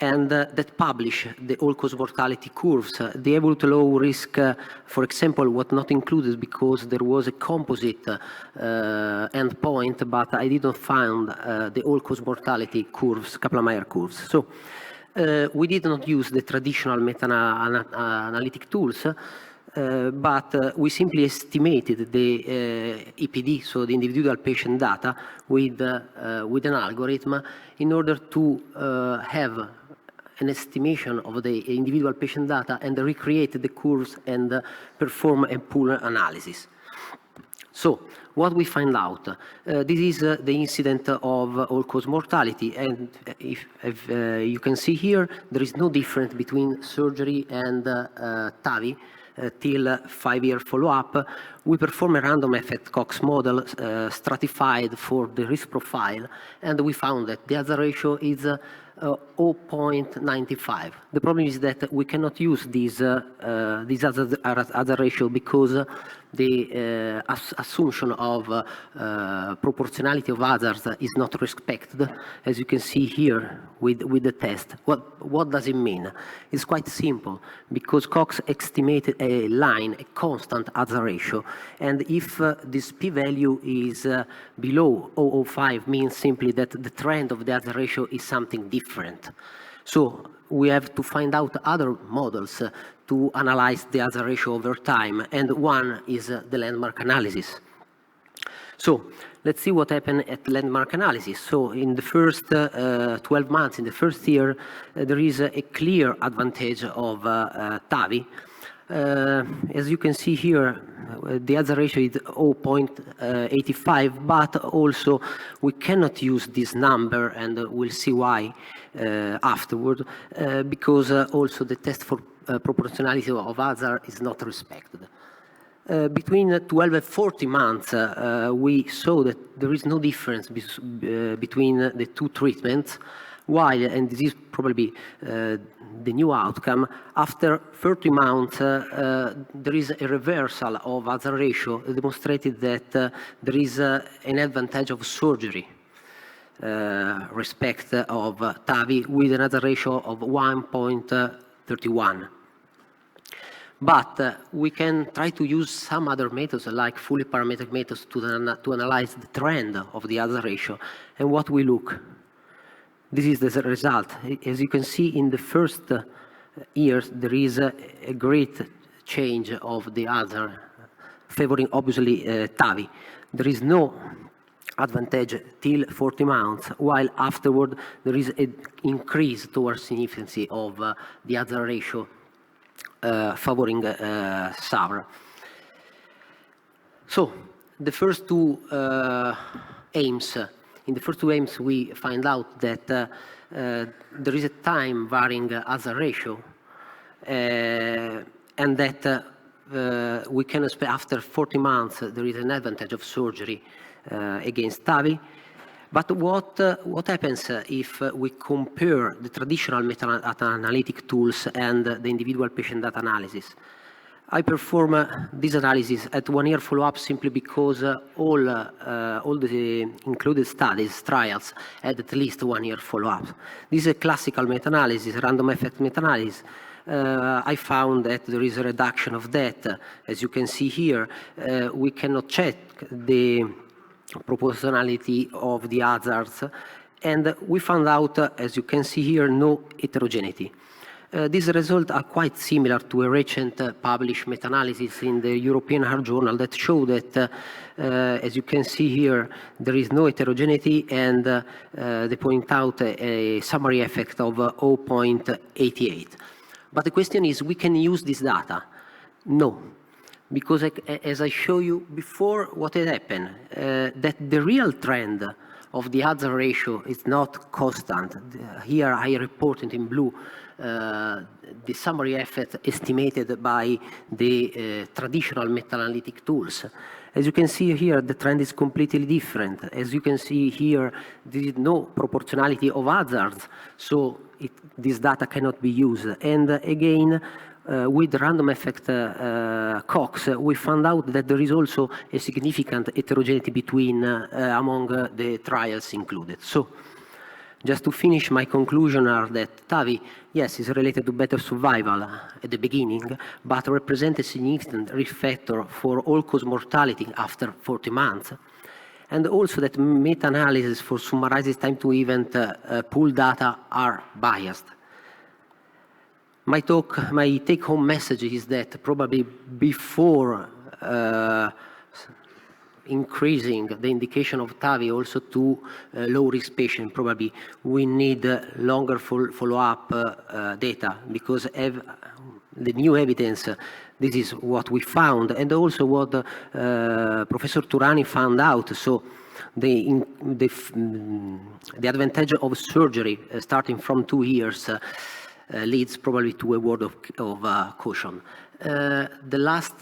Speaker 15: and that publish the all-cause mortality curves. The absolute low risk, for example, was not included because there was a composite endpoint, but I didn't find the all-cause mortality curves, Kaplan-Meier curves. So we did not use the traditional meta-analytic tools, but we simply estimated the EPD, so the individual patient data, with an algorithm in order to have an estimation of the individual patient data and recreate the curves and perform a pool analysis. So what we find out, this is the incidence of all-cause mortality, and if you can see here, there is no difference between surgery and TAVI till 5-year follow-up. We perform a random effect Cox model stratified for the risk profile, and we found that the hazard ratio is 0.95. The problem is that we cannot use this hazard ratio because the assumption of proportionality of hazards is not respected, as you can see here with the test. What does it mean? It's quite simple, because Cox estimated a line, a constant hazard ratio, and if this p-value is below 0.05, means simply that the trend of the hazard ratio is something different. So we have to find out other models to analyze the hazard ratio over time, and one is the landmark analysis. So let's see what happened at landmark analysis. So in the first 12 months, in the first year, there is a clear advantage of TAVI. As you can see here, the hazard ratio is 0.85, but also we cannot use this number, and we'll see why afterward, because also the test for proportionality of hazard is not respected. Between 12 and 40 months, we saw that there is no difference between the two treatments. while, and this is probably the new outcome, after 30 months, there is a reversal of hazard ratio demonstrated that there is an advantage of surgery respect of TAVI with an hazard ratio of 1.31. But we can try to use some other methods like fully parametric methods to analyze the trend of the hazard ratio. And what we look, this is the result. As you can see in the first years, there is a great change of the hazard, favoring obviously TAVI. There is no advantage till 40 months, while afterward there is an increase towards significance of the hazard ratio favoring SAVR. So the first two aims. In the first two aims, we find out that there is a time varying hazard ratio, and that we can expect after 40 months there is an advantage of surgery against TAVI. But what happens if we compare the traditional meta-analytic tools and the individual patient data analysis? I perform this analysis at 1 year follow-up simply because all the included studies, trials, had at least 1 year follow-up. This is a classical meta-analysis, random effect meta-analysis. I found that there is a reduction of that. As you can see here, we cannot check the proportionality of the hazards, and we found out, as you can see here, no heterogeneity. These results are quite similar to a recent published meta-analysis in the European Heart Journal that show that, as you can see here, there is no heterogeneity, and they point out a summary effect of 0.88. But the question is, we can use this data? No. Because as I show you before, what had happened, that the real trend of the hazard ratio is not constant. Here I reported in blue the summary effect estimated by the traditional meta-analytic tools. As you can see here, the trend is completely different. As you can see here, there is no proportionality of hazards, so this data cannot be used. And again, with random effect Cox, we found out that there is also a significant heterogeneity between among the trials included. So, just to finish, my conclusion are that TAVI, yes, is related to better survival at the beginning, but represents a significant risk factor for all-cause mortality after 40 months. And also that meta-analysis for summarizes time to event pool data are biased. My take-home message is that probably before increasing the indication of TAVI also to low-risk patients, probably we need longer follow-up data, because the new evidence, this is what we found, and also what Professor Turani found out. So the advantage of surgery starting from 2 years leads probably to a word of caution. The last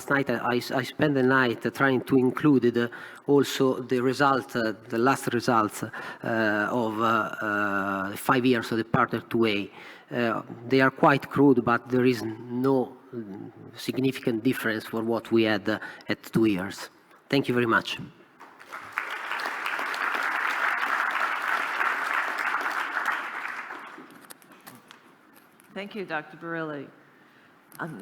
Speaker 15: night I spent the night trying to include also the result, the last results of 5 years of the Partner 2A. They are quite crude, but there is no significant difference for what we had at 2 years. Thank you very much.
Speaker 12: Thank you, Dr. Barilli.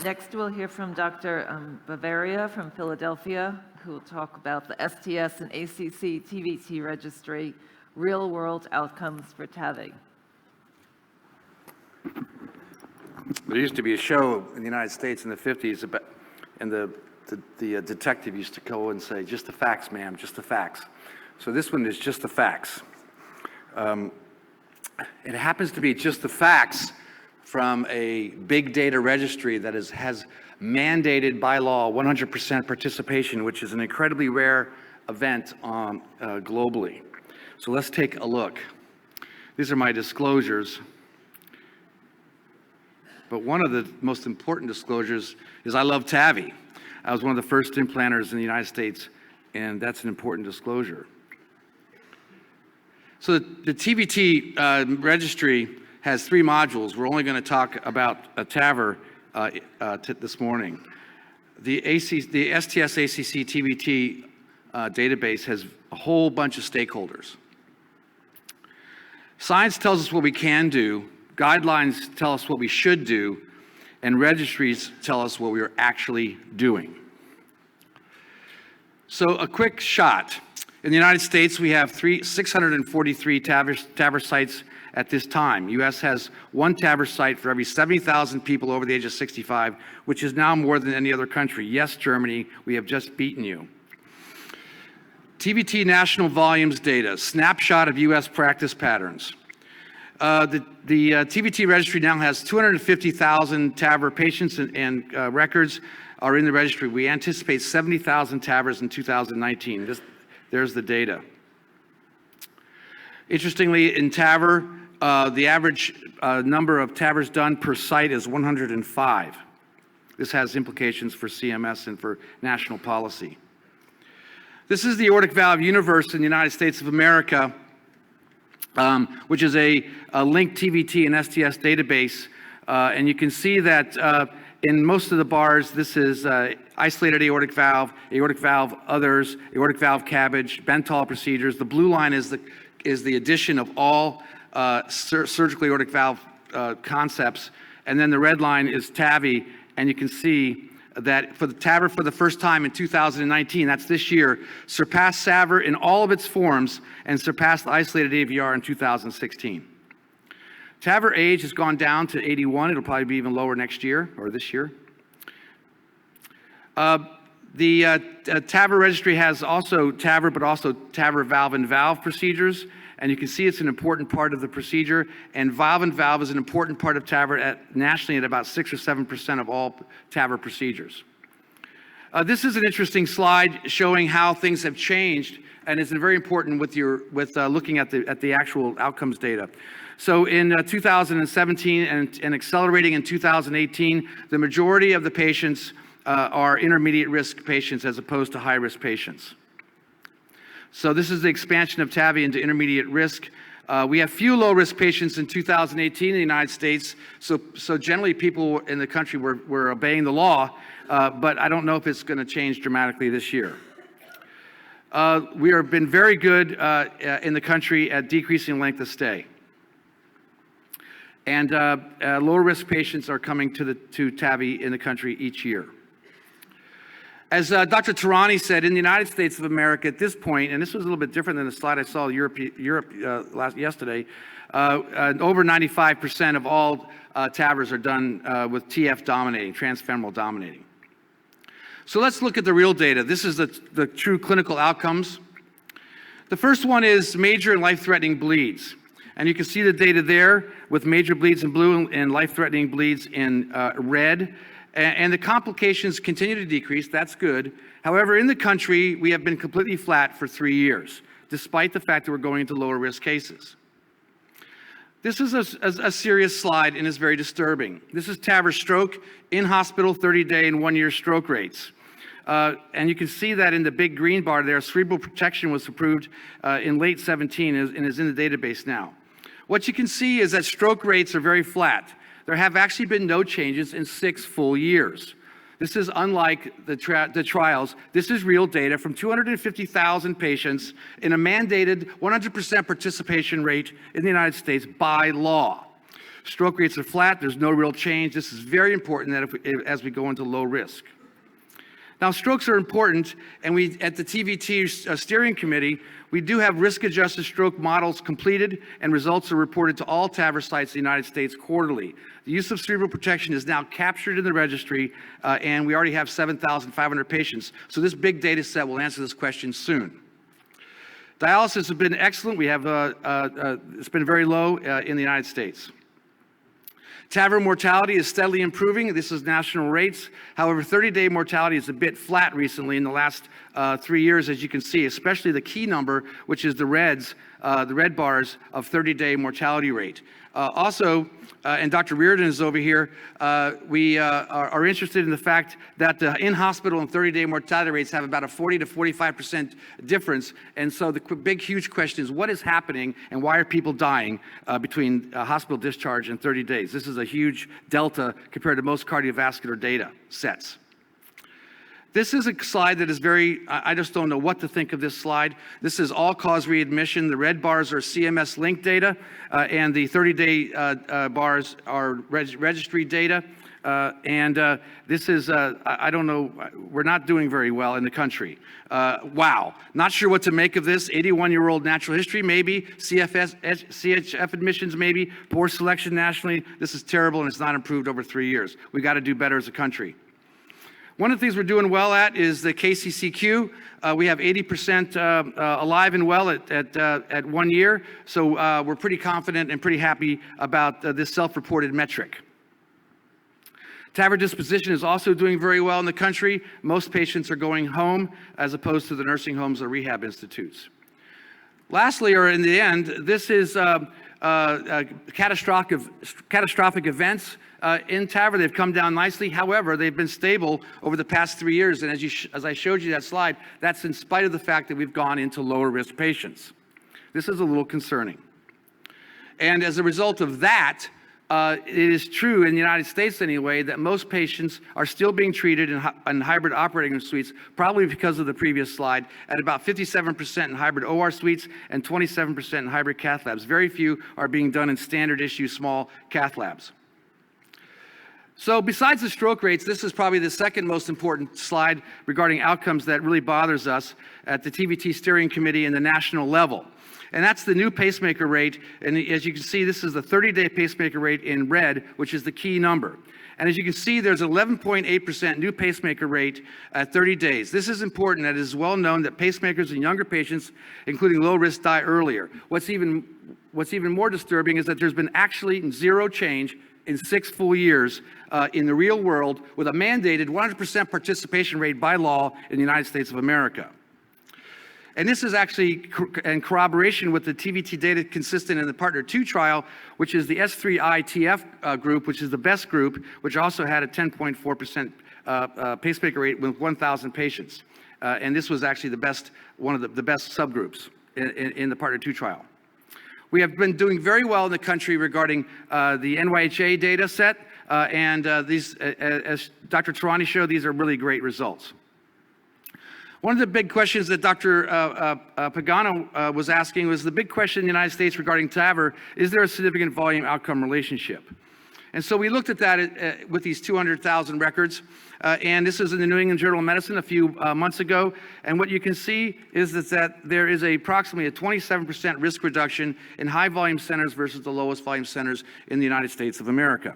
Speaker 12: Next, we'll hear from Dr. Bavaria from Philadelphia, who will talk about the STS and ACC TVT registry, real-world outcomes for TAVI.
Speaker 16: There used to be a show in the United States in the 50s, about, and the detective used to go and say, "Just the facts, ma'am, just the facts." So this one is just the facts. It happens to be just the facts from a big data registry that has mandated by law 100% participation, which is an incredibly rare event globally. So let's take a look. These are my disclosures. But one of the most important disclosures is I love TAVI. I was one of the first implanters in the United States, and that's an important disclosure. So the TVT registry has 3 modules. We're only going to talk about TAVR this morning. The STS-ACC TVT database has a whole bunch of stakeholders. Science tells us what we can do, guidelines tell us what we should do, and registries tell us what we are actually doing. So a quick shot. In the United States, we have 643 TAVR sites at this time. U.S. has 1 TAVR site for every 70,000 people over the age of 65, which is now more than any other country. Yes, Germany, we have just beaten you. TVT national volumes data, snapshot of U.S. practice patterns. The TVT registry now has 250,000 TAVR patients and records are in the registry. We anticipate 70,000 TAVRs in 2019. There's the data. Interestingly, in TAVR, the average number of TAVRs done per site is 105. This has implications for CMS and for national policy. This is the aortic valve universe in the United States of America, which is a linked TVT and STS database. And you can see that in most of the bars, this is isolated aortic valve, others, aortic valve CABG, Bentall procedures. The blue line is the addition of all surgical aortic valve concepts. And then the red line is TAVI. And you can see that for the TAVR for the first time in 2019, that's this year, surpassed SAVR in all of its forms and surpassed isolated AVR in 2016. TAVR age has gone down to 81. It'll probably be even lower next year or this year. The TAVR registry has also TAVR, but also TAVR valve-in-valve procedures. And you can see it's an important part of the procedure. And valve-in-valve is an important part of TAVR nationally at about 6 or 7% of all TAVR procedures. This is an interesting slide showing how things have changed, and it's very important with looking at the actual outcomes data. So in 2017 and accelerating in 2018, the majority of the patients are intermediate risk patients as opposed to high risk patients. So this is the expansion of TAVI into intermediate risk. We have few low risk patients in 2018 in the United States. So generally people in the country were obeying the law, but I don't know if it's going to change dramatically this year. We have been very good in the country at decreasing length of stay. And lower risk patients are coming to TAVI in the country each year. As Dr. Tarani said, in the United States of America at this point, and this was a little bit different than the slide I saw Europe yesterday, over 95% of all TAVRs are done with TF dominating, transfemoral dominating. So let's look at the real data. This is the true clinical outcomes. The first one is major and life-threatening bleeds. And you can see the data there with major bleeds in blue and life-threatening bleeds in red. And the complications continue to decrease. That's good. However, in the country, we have been completely flat for 3 years, despite the fact that we're going into lower risk cases. This is a serious slide and is very disturbing. This is TAVR stroke in hospital 30-day and 1-year stroke rates. And you can see that in the big green bar there, cerebral protection was approved in late 17 and is in the database now. What you can see is that stroke rates are very flat. There have actually been no changes in 6 full years. This is unlike the trials. This is real data from 250,000 patients in a mandated 100% participation rate in the United States by law. Stroke rates are flat. There's no real change. This is very important that as we go into low risk. Now, strokes are important, and we, at the TVT steering committee, we do have risk-adjusted stroke models completed, and results are reported to all TAVR sites in the United States quarterly. The use of cerebral protection is now captured in the registry, and we already have 7,500 patients. So this big data set will answer this question soon. Dialysis has been excellent. We have, it's been very low in the United States. TAVR mortality is steadily improving. This is national rates. However, 30-day mortality is a bit flat recently in the last 3 years, as you can see, especially the key number, which is the red bars of 30-day mortality rate. Also, and Dr. Reardon is over here, we are interested in the fact that the in-hospital and 30-day mortality rates have about a 40 to 45% difference. And so the big, huge question is, what is happening and why are people dying between hospital discharge and 30 days? This is a huge delta compared to most cardiovascular data sets. This is a slide that is I just don't know what to think of this slide. This is all-cause readmission. The red bars are CMS link data, and the 30-day bars are registry data. This is, I don't know, we're not doing very well in the country. Wow. Not sure what to make of this. 81-year-old natural history, maybe. CHF admissions, maybe. Poor selection nationally. This is terrible, and it's not improved over 3 years. We got to do better as a country. One of the things we're doing well at is the KCCQ. We have 80% alive and well at 1 year. So we're pretty confident and pretty happy about this self-reported metric. TAVR disposition is also doing very well in the country. Most patients are going home as opposed to the nursing homes or rehab institutes. Lastly, or in the end, this is catastrophic events. In TAVR, they've come down nicely. However, they've been stable over the past 3 years. And as I showed you that slide, that's in spite of the fact that we've gone into lower risk patients. This is a little concerning. And as a result of that, it is true in the United States anyway that most patients are still being treated in hybrid operating room suites, probably because of the previous slide, at about 57% in hybrid OR suites and 27% in hybrid cath labs. Very few are being done in standard issue small cath labs. So besides the stroke rates, this is probably the second most important slide regarding outcomes that really bothers us at the TVT Steering Committee and the national level. And that's the new pacemaker rate. And as you can see, this is the 30-day pacemaker rate in red, which is the key number. And as you can see, there's 11.8% new pacemaker rate at 30 days. This is important. It is well known that pacemakers in younger patients, including low risk, die earlier. What's even more disturbing is that there's been actually zero change in 6 full years in the real world with a mandated 100% participation rate by law in the United States of America. And this is actually in corroboration with the TVT data consistent in the Partner 2 trial, which is the S3ITF group, which is the best group, which also had a 10.4% pacemaker rate with 1,000 patients. And this was actually one of the best subgroups in the Partner 2 trial. We have been doing very well in the country regarding the NYHA data set, and these, as Dr. Tarani showed, these are really great results. One of the big questions that Dr. Pagano was asking was the big question in the United States regarding TAVR, is there a significant volume outcome relationship? And so we looked at that with these 200,000 records, and this is in the New England Journal of Medicine a few months ago. And what you can see is that there is approximately a 27% risk reduction in high volume centers versus the lowest volume centers in the United States of America.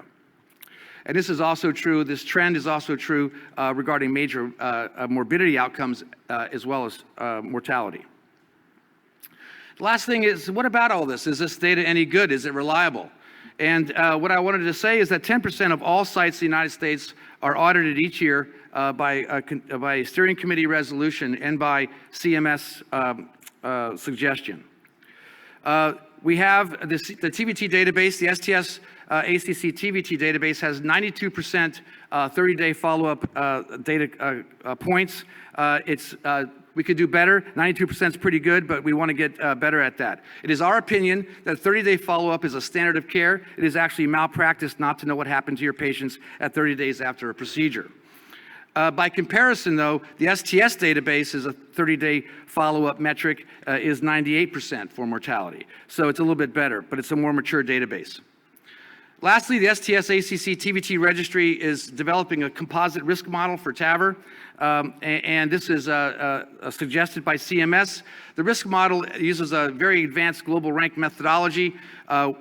Speaker 16: And this is also true, this trend is also true regarding major morbidity outcomes as well as mortality. The last thing is, what about all this? Is this data any good? Is it reliable? And what I wanted to say is that 10% of all sites in the United States are audited each year by a steering committee resolution and by CMS suggestion. We have the TVT database, the STS ACC TVT database has 92% 30-day follow-up data points. We could do better. 92% is pretty good, but we want to get better at that. It is our opinion that 30-day follow-up is a standard of care. It is actually malpractice not to know what happened to your patients at 30 days after a procedure. By comparison, though, the STS database is a 30-day follow-up metric, is 98% for mortality. So it's a little bit better, but it's a more mature database. Lastly, the STS ACC TVT registry is developing a composite risk model for TAVR, and this is suggested by CMS. The risk model uses a very advanced global rank methodology, and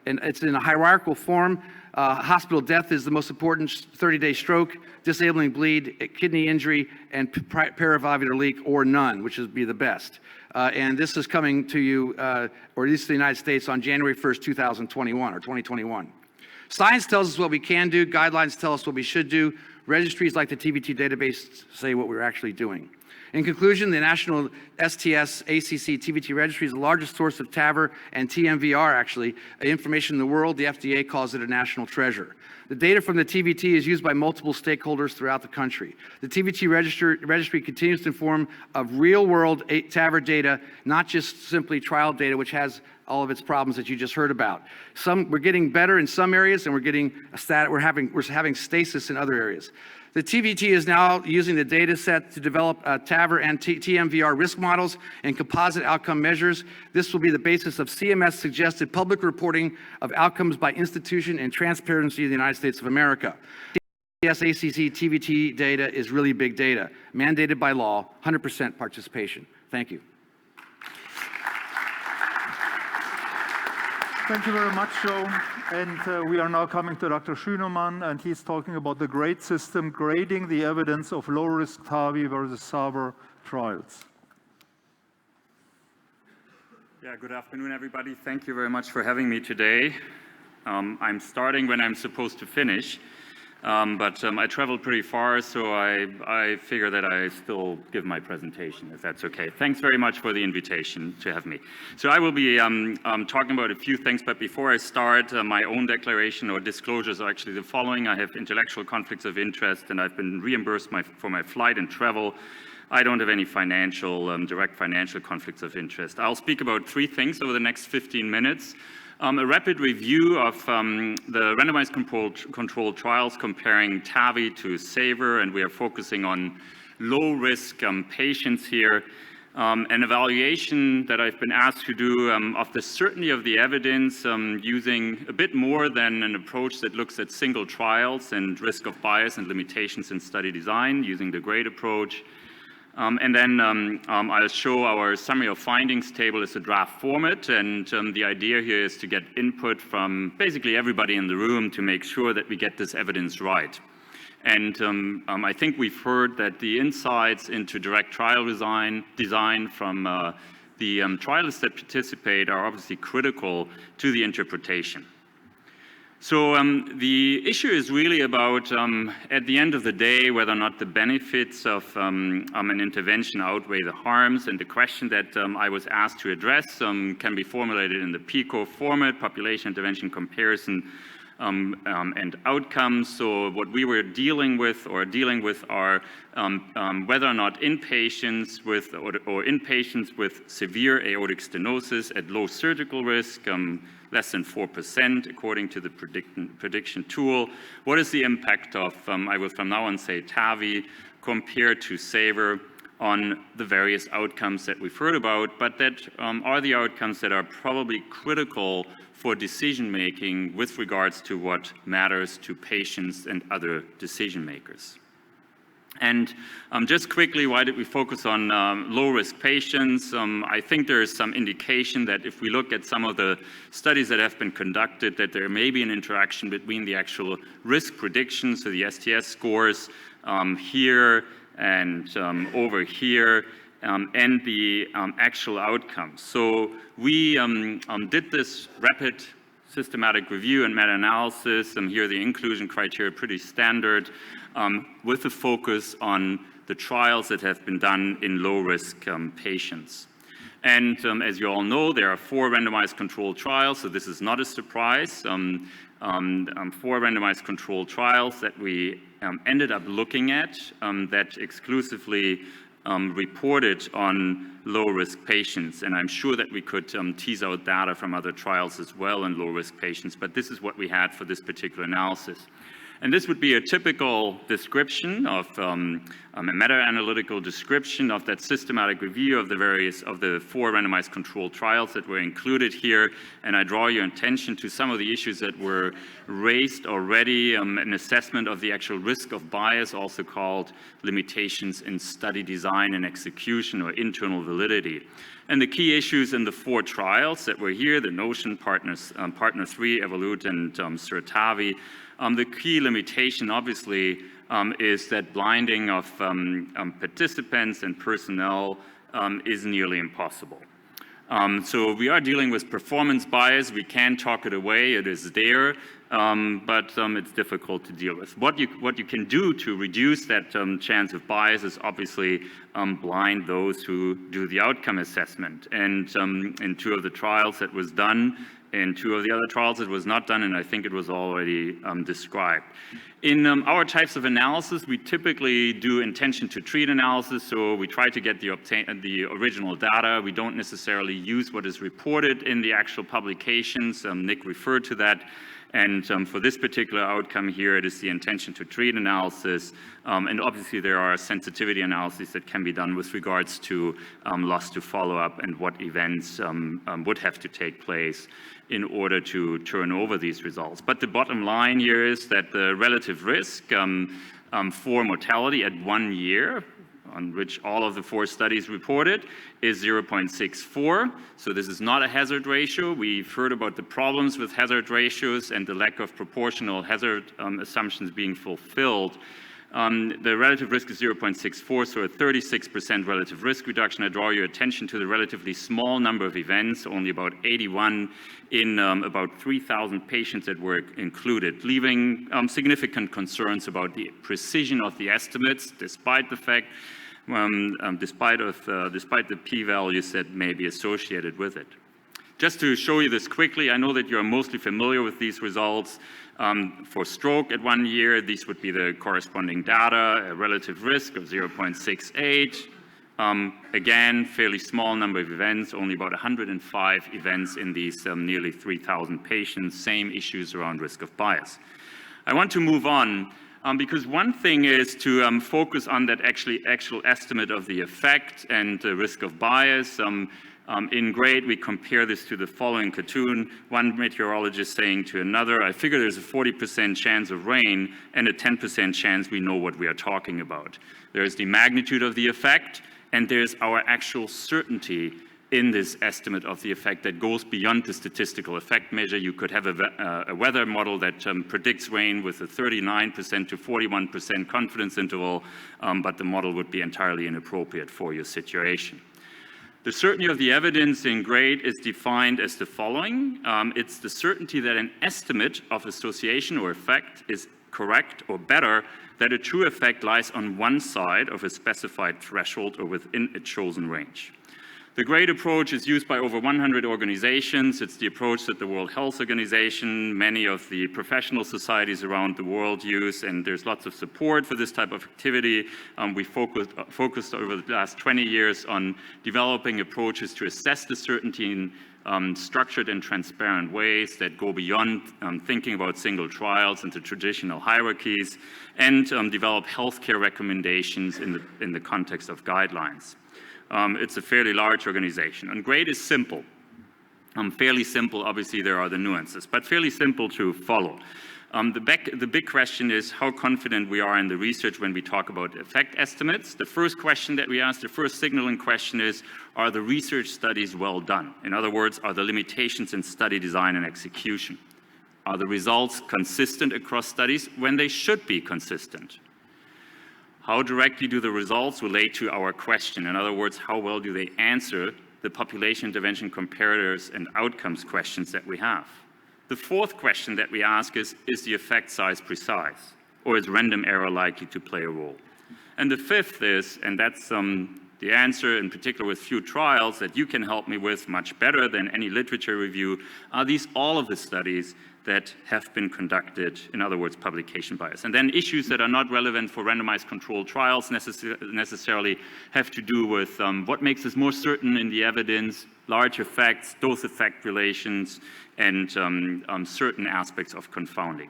Speaker 16: it's in a hierarchical form. Hospital death is the most important, 30-day stroke, disabling bleed, kidney injury, and paravalvular leak, or none, which would be the best. And this is coming to you, or at least to the United States, on January 1st, 2021, or 2021. Science tells us what we can do. Guidelines tell us what we should do. Registries like the TVT database say what we're actually doing. In conclusion, the National STS ACC TVT Registry is the largest source of TAVR and TMVR, actually, information in the world. The FDA calls it a national treasure. The data from the TVT is used by multiple stakeholders throughout the country. The TVT registry continues to inform of real-world TAVR data, not just simply trial data, which has all of its problems that you just heard about. We're getting better in some areas, and we're having stasis in other areas. The TVT is now using the data set to develop TAVR and TMVR risk models and composite outcome measures. This will be the basis of CMS suggested public reporting of outcomes by institution and transparency in the United States of America. ACC TVT data is really big data, mandated by law, 100% participation. Thank you.
Speaker 10: Thank you very much, Joe. And we are now coming to Dr. Schünemann, and he's talking about the GRADE system, grading the evidence of low-risk TAVI versus SAVR trials.
Speaker 17: Yeah, good afternoon, everybody. Thank you very much for having me today. I'm starting when I'm supposed to finish, but I traveled pretty far, so I figure that I still give my presentation, if that's okay. Thanks very much for the invitation to have me. So I will be talking about a few things, but before I start, my own declaration or disclosures are actually the following. I have intellectual conflicts of interest, and I've been reimbursed for my flight and travel. I don't have any direct financial conflicts of interest. I'll speak about three things over the next 15 minutes. A rapid review of the randomized controlled trials comparing TAVI to SAVR, and we are focusing on low-risk patients here. An evaluation that I've been asked to do of the certainty of the evidence using a bit more than an approach that looks at single trials and risk of bias and limitations in study design using the GRADE approach. And then I'll show our summary of findings table as a draft format, and the idea here is to get input from basically everybody in the room to make sure that we get this evidence right. And I think we've heard that the insights into direct trial design from the trialists that participate are obviously critical to the interpretation. So the issue is really about, at the end of the day, whether or not the benefits of an intervention outweigh the harms. And the question that I was asked to address can be formulated in the PICO format, population intervention comparison and outcomes. So what we were dealing with are whether or not inpatients with severe aortic stenosis at low surgical risk, less than 4% according to the prediction tool. What is the impact of, I will from now on say TAVI compared to SAVR on the various outcomes that we've heard about, but that are the outcomes that are probably critical for decision making with regards to what matters to patients and other decision makers. And just quickly, why did we focus on low-risk patients? I think there is some indication that if we look at some of the studies that have been conducted, that there may be an interaction between the actual risk predictions, so the STS scores here and over here, and the actual outcomes. So we did this rapid systematic review and meta-analysis, and here the inclusion criteria are pretty standard, with a focus on the trials that have been done in low-risk patients. And as you all know, there are 4 randomized controlled trials, so this is not a surprise. 4 randomized controlled trials that we ended up looking at that exclusively reported on low-risk patients, and I'm sure that we could tease out data from other trials as well in low-risk patients, but this is what we had for this particular analysis. And this would be a typical description of a meta-analytical description of that systematic review of the 4 randomized controlled trials that were included here. And I draw your attention to some of the issues that were raised already, an assessment of the actual risk of bias, also called limitations in study design and execution or internal validity. And the key issues in the 4 trials that were here, the NOTION, Partner 3, Evolute, and SURTAVI, the key limitation, obviously, is that blinding of participants and personnel is nearly impossible. So we are dealing with performance bias. We can't talk it away. It is there, but it's difficult to deal with. What you can do to reduce that chance of bias is obviously blind those who do the outcome assessment. And in 2 of the trials that was done, in 2 of the other trials it was not done, and I think it was already described. In our types of analysis, we typically do intention to treat analysis, so we try to get the original data. We don't necessarily use what is reported in the actual publications. Nick referred to that. And for this particular outcome here, it is the intention to treat analysis. And obviously there are sensitivity analyses that can be done with regards to loss to follow-up and what events would have to take place in order to turn over these results. But the bottom line here is that the relative risk for mortality at 1 year, on which all of the 4 studies reported, is 0.64. So this is not a hazard ratio. We've heard about the problems with hazard ratios and the lack of proportional hazard assumptions being fulfilled. The relative risk is 0.64, so a 36% relative risk reduction. I draw your attention to the relatively small number of events, only about 81 in about 3,000 patients that were included, leaving significant concerns about the precision of the estimates, despite the fact, despite the p-values that may be associated with it. Just to show you this quickly, I know that you're mostly familiar with these results. For stroke at 1 year, these would be the corresponding data, a relative risk of 0.68. Again, fairly small number of events, only about 105 events in these nearly 3,000 patients, same issues around risk of bias. I want to move on because one thing is to focus on that actual estimate of the effect and the risk of bias. In GRADE, we compare this to the following cartoon. One meteorologist saying to another, I figure there's a 40% chance of rain and a 10% chance we know what we are talking about. There's the magnitude of the effect, and there's our actual certainty in this estimate of the effect that goes beyond the statistical effect measure. You could have a weather model that predicts rain with a 39% to 41% confidence interval, but the model would be entirely inappropriate for your situation. The certainty of the evidence in GRADE is defined as the following. It's the certainty that an estimate of association or effect is correct or better, that a true effect lies on one side of a specified threshold or within a chosen range. The GRADE approach is used by over 100 organizations. It's the approach that the World Health Organization, many of the professional societies around the world use, and there's lots of support for this type of activity. We focused over the last 20 years on developing approaches to assess the certainty in structured and transparent ways that go beyond thinking about single trials into traditional hierarchies, and develop healthcare recommendations in the context of guidelines. It's a fairly large organization, and GRADE is simple. Fairly simple, obviously there are the nuances, but fairly simple to follow. The big question is how confident we are in the research when we talk about effect estimates. The first question that we ask, the first signaling question is, are the research studies well done? In other words, are the limitations in study design and execution? Are the results consistent across studies when they should be consistent? How directly do the results relate to our question? In other words, how well do they answer the population intervention comparators and outcomes questions that we have? The fourth question that we ask is the effect size precise? Or is random error likely to play a role? And the fifth is, and that's the answer in particular with few trials that you can help me with much better than any literature review, are these all of the studies that have been conducted, in other words, publication bias. And then issues that are not relevant for randomized controlled trials necessarily have to do with what makes us more certain in the evidence, large effects, dose-effect relations, and certain aspects of confounding.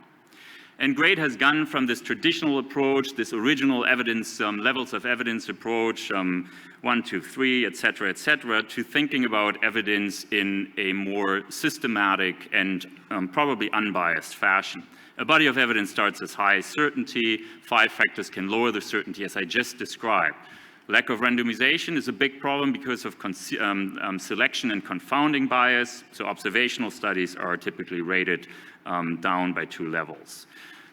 Speaker 17: And GRADE has gone from this traditional approach, this original evidence, levels of evidence approach, 1, 2, 3, et cetera, to thinking about evidence in a more systematic and probably unbiased fashion. A body of evidence starts as high certainty. 5 factors can lower the certainty, as I just described. Lack of randomization is a big problem because of selection and confounding bias. So observational studies are typically rated down by 2 levels.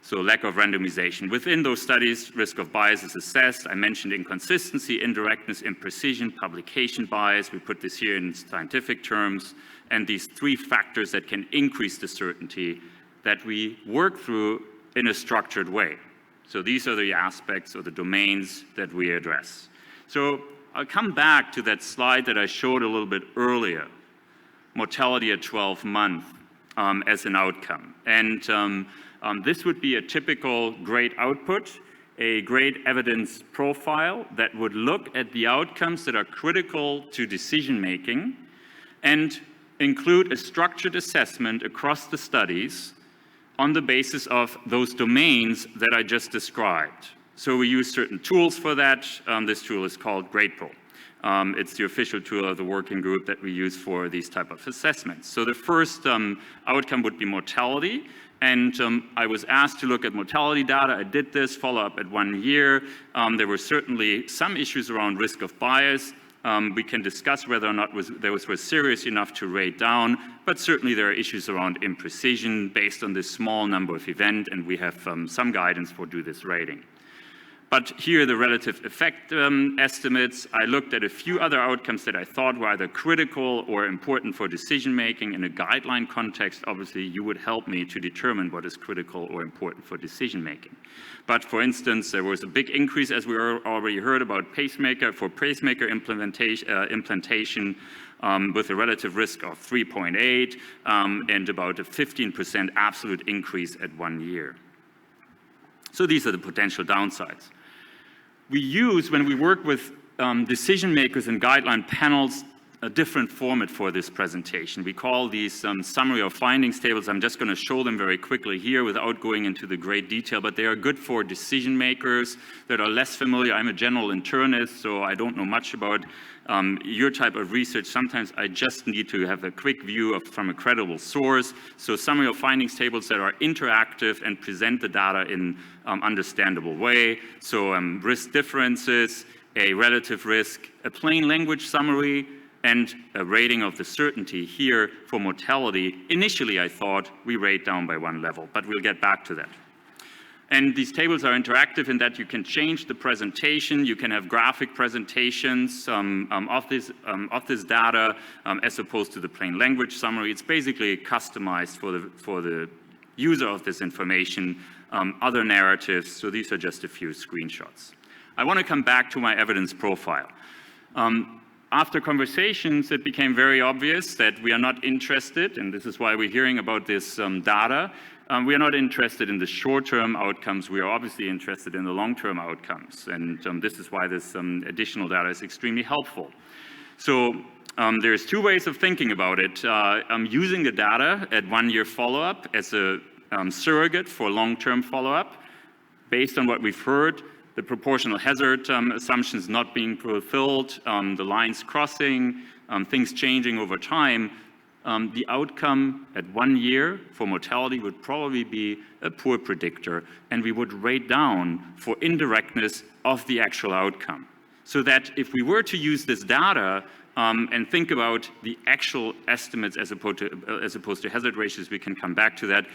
Speaker 17: So lack of randomization. Within those studies, risk of bias is assessed. I mentioned inconsistency, indirectness, imprecision, publication bias. We put this here in scientific terms. And these three factors that can increase the certainty that we work through in a structured way. So these are the aspects or the domains that we address. So I'll come back to that slide that I showed a little bit earlier, mortality at 12 months as an outcome. And this would be a typical great output, a great evidence profile that would look at the outcomes that are critical to decision-making and include a structured assessment across the studies on the basis of those domains that I just described. So we use certain tools for that. This tool is called GradePro. It's the official tool of the working group that we use for these type of assessments. So the first outcome would be mortality. And I was asked to look at mortality data. I did this, follow up at 1 year. There were certainly some issues around risk of bias. We can discuss whether or not those were serious enough to rate down, but certainly there are issues around imprecision based on this small number of events, and we have some guidance for do this rating. But here are the relative effect estimates. I looked at a few other outcomes that I thought were either critical or important for decision-making in a guideline context. Obviously, you would help me to determine what is critical or important for decision-making. But for instance, there was a big increase, as we already heard, about pacemaker implantation with a relative risk of 3.8 and about a 15% absolute increase at 1 year. So these are the potential downsides. We use, when we work with decision makers and guideline panels, a different format for this presentation. We call these summary of findings tables. I'm just going to show them very quickly here without going into the great detail, but they are good for decision makers that are less familiar. I'm a general internist, so I don't know much about your type of research. Sometimes I just need to have a quick view from a credible source. So summary of findings tables that are interactive and present the data in understandable way. So risk differences, a relative risk, a plain language summary, and a rating of the certainty here for mortality. Initially, I thought we rate down by 1 level, but we'll get back to that. And these tables are interactive in that you can change the presentation. You can have graphic presentations of this data as opposed to the plain language summary. It's basically customized for the user of this information, other narratives. So these are just a few screenshots. I want to come back to my evidence profile. After conversations, it became very obvious that we are not interested, and this is why we're hearing about this data, we are not interested in the short-term outcomes. We are obviously interested in the long-term outcomes, and this is why this additional data is extremely helpful. So there's 2 ways of thinking about it. Using the data at 1-year follow-up as a surrogate for long-term follow-up, based on what we've heard, the proportional hazard assumptions not being fulfilled, the lines crossing, things changing over time, the outcome at 1 year for mortality would probably be a poor predictor, and we would rate down for indirectness of the actual outcome. So that if we were to use this data and think about the actual estimates as opposed to hazard ratios, we can come back to that.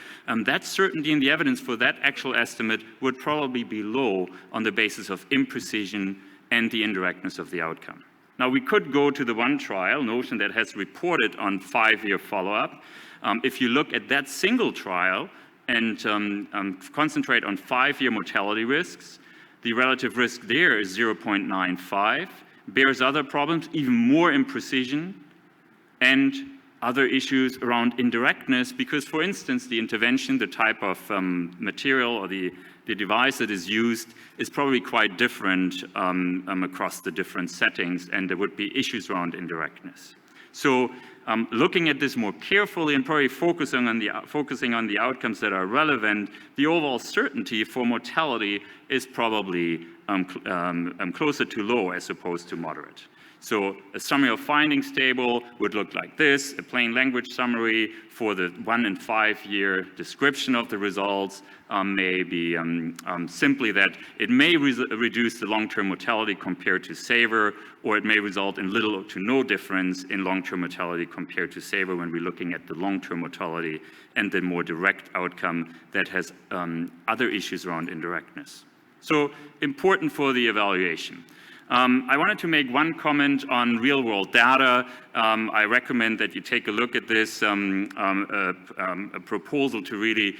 Speaker 17: That certainty in the evidence for that actual estimate would probably be low on the basis of imprecision and the indirectness of the outcome. Now, we could go to the one trial, Notion, that has reported on 5-year follow-up. If you look at that single trial and concentrate on 5-year mortality risks, the relative risk there is 0.95. Bears other problems, even more imprecision, and other issues around indirectness, because, for instance, the intervention, the type of material or the device that is used is probably quite different across the different settings, and there would be issues around indirectness. So looking at this more carefully and probably focusing on the outcomes that are relevant, the overall certainty for mortality is probably closer to low as opposed to moderate. So a summary of findings table would look like this, a plain language summary for the 1 and 5 year description of the results may be simply that it may reduce the long-term mortality compared to SAVOR, or it may result in little to no difference in long-term mortality compared to SAVOR when we're looking at the long-term mortality and the more direct outcome that has other issues around indirectness. So important for the evaluation. I wanted to make one comment on real-world data. I recommend that you take a look at this, a proposal to really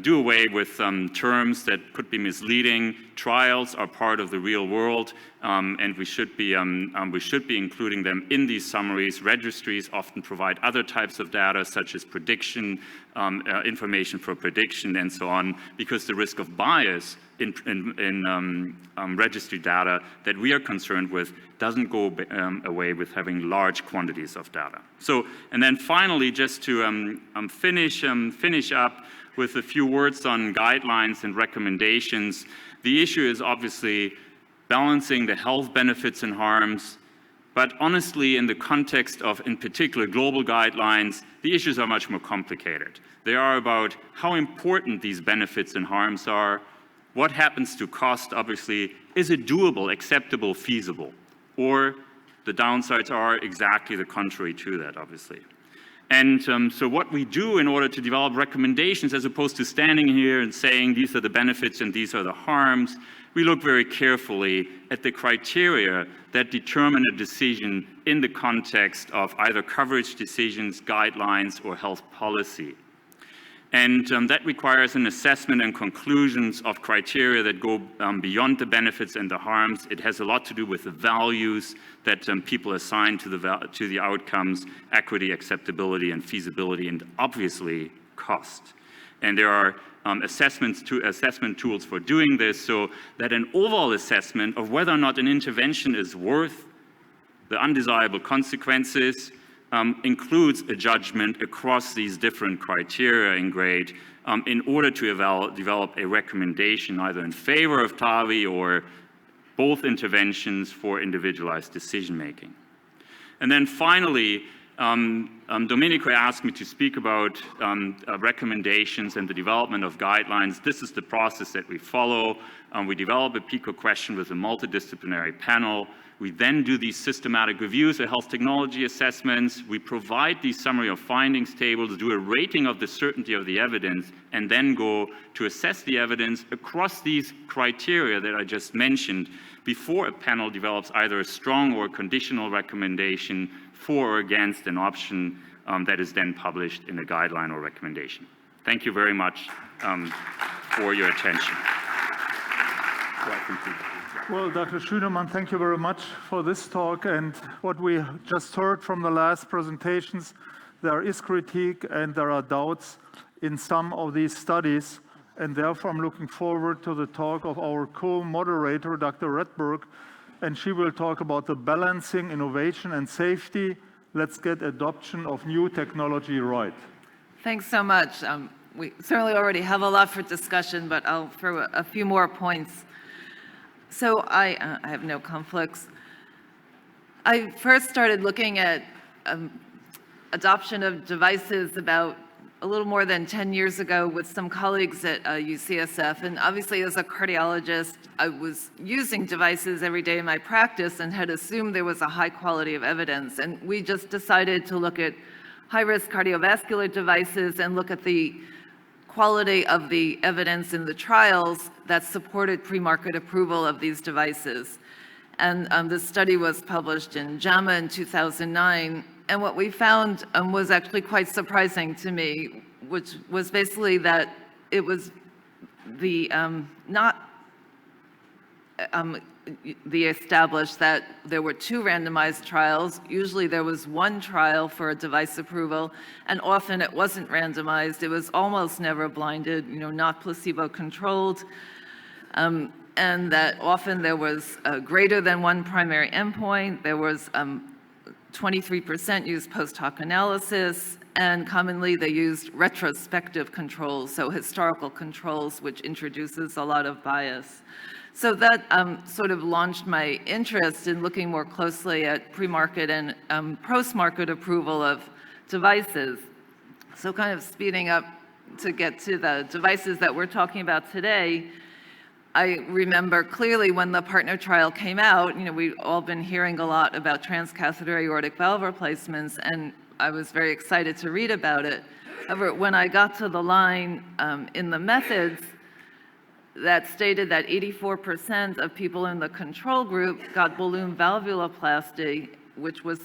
Speaker 17: do away with terms that could be misleading. Trials are part of the real world, and we should be including them in these summaries. Registries often provide other types of data, such as prediction, information for prediction, and so on, because the risk of bias in registry data that we are concerned with doesn't go away with having large quantities of data. So, and then finally, just to finish up with a few words on guidelines and recommendations. The issue is obviously balancing the health benefits and harms, but honestly, in the context of, in particular, global guidelines, the issues are much more complicated. They are about how important these benefits and harms are, what happens to cost, obviously, is it doable, acceptable, feasible, or the downsides are exactly the contrary to that, obviously. And so what we do in order to develop recommendations, as opposed to standing here and saying these are the benefits and these are the harms, we look very carefully at the criteria that determine a decision in the context of either coverage decisions, guidelines, or health policy. And that requires an assessment and conclusions of criteria that go beyond the benefits and the harms. It has a lot to do with the values that people assign to the outcomes, equity, acceptability, and feasibility, and obviously cost. And there are assessment tools for doing this, so that an overall assessment of whether or not an intervention is worth the undesirable consequences includes a judgment across these different criteria and grade in order to develop a recommendation either in favor of TAVI or both interventions for individualized decision-making. And then finally, Domenico asked me to speak about recommendations and the development of guidelines. This is the process that we follow. We develop a PICO question with a multidisciplinary panel. We then do these systematic reviews of health technology assessments. We provide these summary of findings tables, do a rating of the certainty of the evidence, and then go to assess the evidence across these criteria that I just mentioned before a panel develops either a strong or conditional recommendation for or against an option that is then published in a guideline or recommendation. Thank you very much for your attention.
Speaker 10: Well, Dr. Schünemann, thank you very much for this talk. And what we just heard from the last presentations, there is critique and there are doubts in some of these studies. And therefore, I'm looking forward to the talk of our co-moderator, Dr. Redberg, and she will talk about the balancing innovation and safety. Let's get adoption of new technology right.
Speaker 12: Thanks so much. We certainly already have a lot for discussion, but I'll throw a few more points. So I have no conflicts. I first started looking at adoption of devices about a little more than 10 years ago with some colleagues at UCSF. And obviously, as a cardiologist, I was using devices every day in my practice and had assumed there was a high quality of evidence. And we just decided to look at high-risk cardiovascular devices and look at the quality of the evidence in the trials that supported pre-market approval of these devices. And this study was published in JAMA in 2009. And what we found was actually quite surprising to me, which was basically that it was the established that there were 2 randomized trials. Usually there was 1 trial for a device approval, and often it wasn't randomized. It was almost never blinded, not placebo-controlled, and that often there was greater than 1 primary endpoint. There was 23% used post-hoc analysis, and commonly they used retrospective controls, so historical controls, which introduces a lot of bias. So that sort of launched my interest in looking more closely at pre-market and post-market approval of devices. So kind of speeding up to get to the devices that we're talking about today, I remember clearly when the partner trial came out, we've all been hearing a lot about transcatheter aortic valve replacements, and I was very excited to read about it. However, when I got to the line in the methods that stated that 84% of people in the control group got balloon valvuloplasty, which was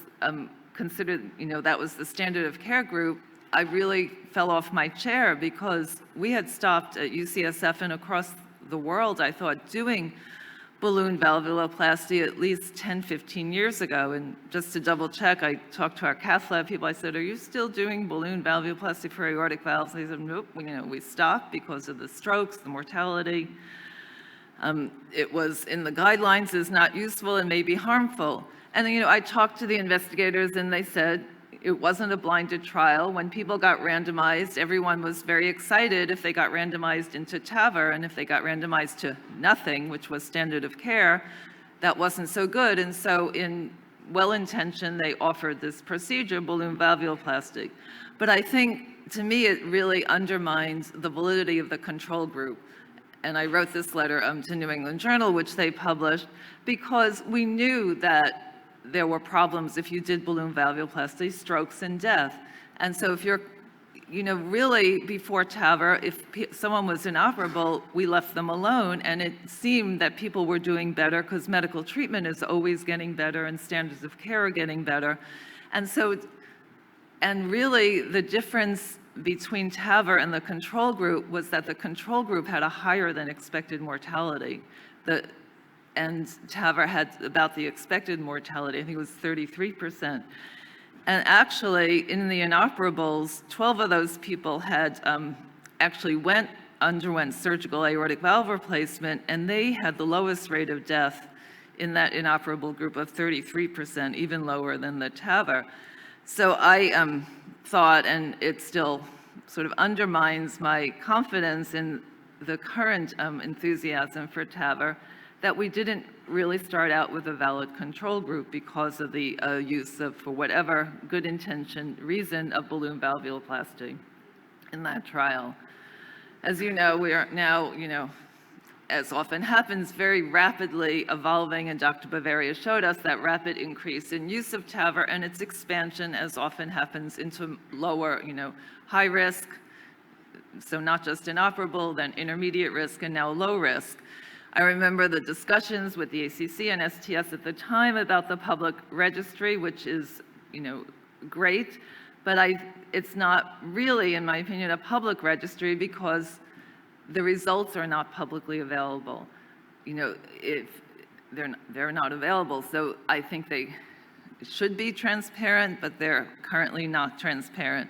Speaker 12: considered, that was the standard of care group, I really fell off my chair because we had stopped at UCSF and across the world, I thought, doing balloon valvuloplasty at least 10, 15 years ago. And just to double check, I talked to our cath lab people. I said, are you still doing balloon valvuloplasty for aortic valves? They said, nope, we stopped because of the strokes, the mortality. It was in the guidelines as not useful and may be harmful. And I talked to the investigators and they said, it wasn't a blinded trial. When people got randomized, everyone was very excited if they got randomized into TAVR, and if they got randomized to nothing, which was standard of care, that wasn't so good. And so in well-intentioned, they offered this procedure, balloon valvuloplasty. But I think, to me, it really undermines the validity of the control group. And I wrote this letter to New England Journal, which they published, because we knew that there were problems if you did balloon valvuloplasty, strokes and death. And so if you're, really before TAVR, if someone was inoperable, we left them alone, and it seemed that people were doing better because medical treatment is always getting better and standards of care are getting better. And so, and really the difference between TAVR and the control group was that the control group had a higher than expected mortality. And TAVR had about the expected mortality, I think it was 33%. And actually, in the inoperables, 12 of those people had actually underwent surgical aortic valve replacement, and they had the lowest rate of death in that inoperable group of 33%, even lower than the TAVR. So I thought, and it still sort of undermines my confidence in the current enthusiasm for TAVR, that we didn't really start out with a valid control group because of the use of, for whatever good intention reason, of balloon valvuloplasty in that trial. As you know, we are now, as often happens, very rapidly evolving, and Dr. Bavaria showed us that rapid increase in use of TAVR and its expansion, as often happens, into lower, high risk, so not just inoperable, then intermediate risk, and now low risk. I remember the discussions with the ACC and STS at the time about the public registry, which is, great, but it's not really, in my opinion, a public registry because the results are not publicly available. If they're not available, so I think they should be transparent, but they're currently not transparent.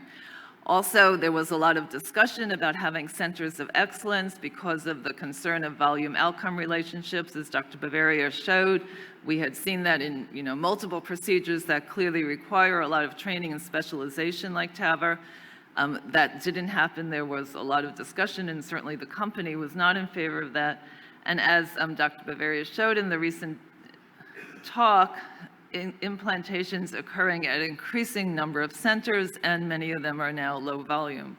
Speaker 12: Also, there was a lot of discussion about having centers of excellence because of the concern of volume outcome relationships, as Dr. Bavaria showed. We had seen that in multiple procedures that clearly require a lot of training and specialization like TAVR. That didn't happen. There was a lot of discussion, and certainly the company was not in favor of that. And as Dr. Bavaria showed in the recent talk, implantations occurring at an increasing number of centers, and many of them are now low volume.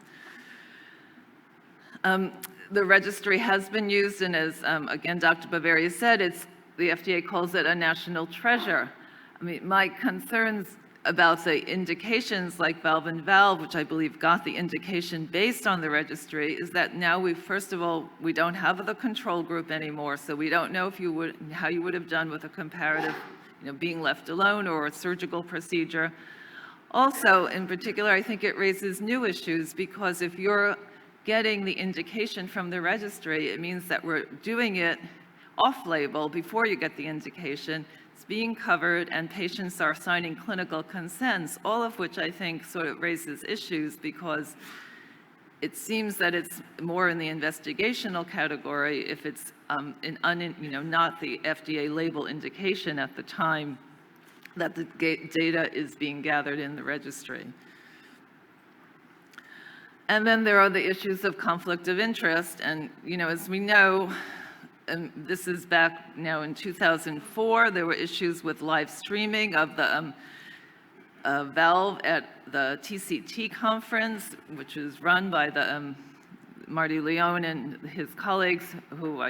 Speaker 12: The registry has been used, and as again Dr. Bavaria said, the FDA calls it a national treasure. I mean, my concerns about the indications like valve and valve, which I believe got the indication based on the registry, is that now first of all, we don't have the control group anymore, so we don't know how you would have done with a comparative, being left alone or a surgical procedure. Also, in particular, I think it raises new issues because if you're getting the indication from the registry, it means that we're doing it off-label before you get the indication. It's being covered and patients are signing clinical consents, all of which I think sort of raises issues because it seems that it's more in the investigational category if it's not the FDA label indication at the time that the data is being gathered in the registry. And then there are the issues of conflict of interest. And, as we know, and this is back now in 2004, there were issues with live streaming of the valve at the TCT conference, which was run by the Marty Leone and his colleagues, who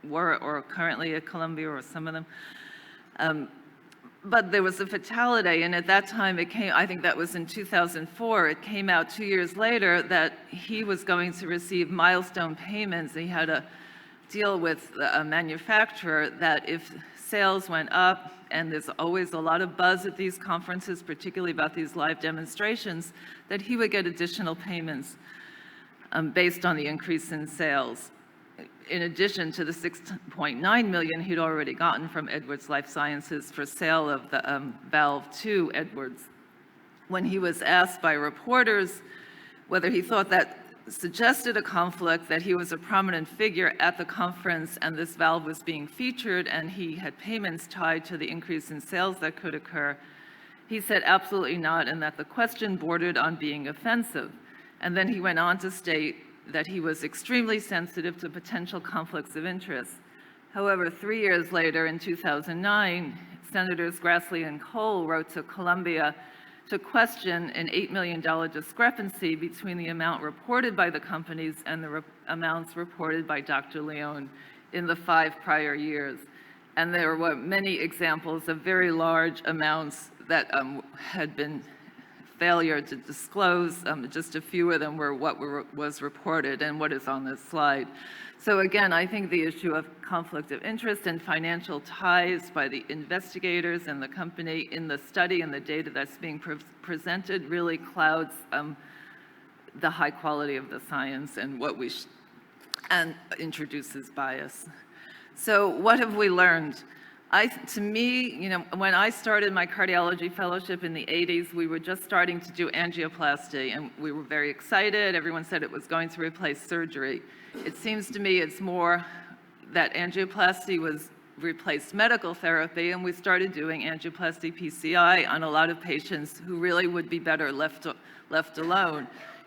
Speaker 12: were or currently at Columbia, or some of them. But there was a fatality, and at that time it came, I think that was in 2004, it came out 2 years later that he was going to receive milestone payments. He had a deal with a manufacturer that if sales went up, and there's always a lot of buzz at these conferences, particularly about these live demonstrations, that he would get additional payments based on the increase in sales, in addition to the $6.9 million he'd already gotten from Edwards Life Sciences for sale of the valve to Edwards. When he was asked by reporters whether he thought that suggested a conflict, that he was a prominent figure at the conference and this valve was being featured and he had payments tied to the increase in sales that could occur, he said absolutely not, and that the question bordered on being offensive. And then he went on to state that he was extremely sensitive to potential conflicts of interest. However, 3 years later, in 2009, Senators Grassley and Cole wrote to Columbia to question an $8 million discrepancy between the amount reported by the companies and the amounts reported by Dr. Leone in the 5 prior years. And there were many examples of very large amounts that had been failure to disclose. Just a few of them were what was reported and what is on this slide. So again, I think the issue of conflict of interest and financial ties by the investigators and the company in the study and the data that's being presented really clouds the high quality of the science and what we and introduces bias. So what have we learned? To me, you know, when I started my cardiology fellowship in the 80s, we were just starting to do angioplasty, and we were very excited. Everyone said it was going to replace surgery. It seems to me it's more that angioplasty replaced medical therapy, and we started doing angioplasty PCI on a lot of patients who really would be better left alone.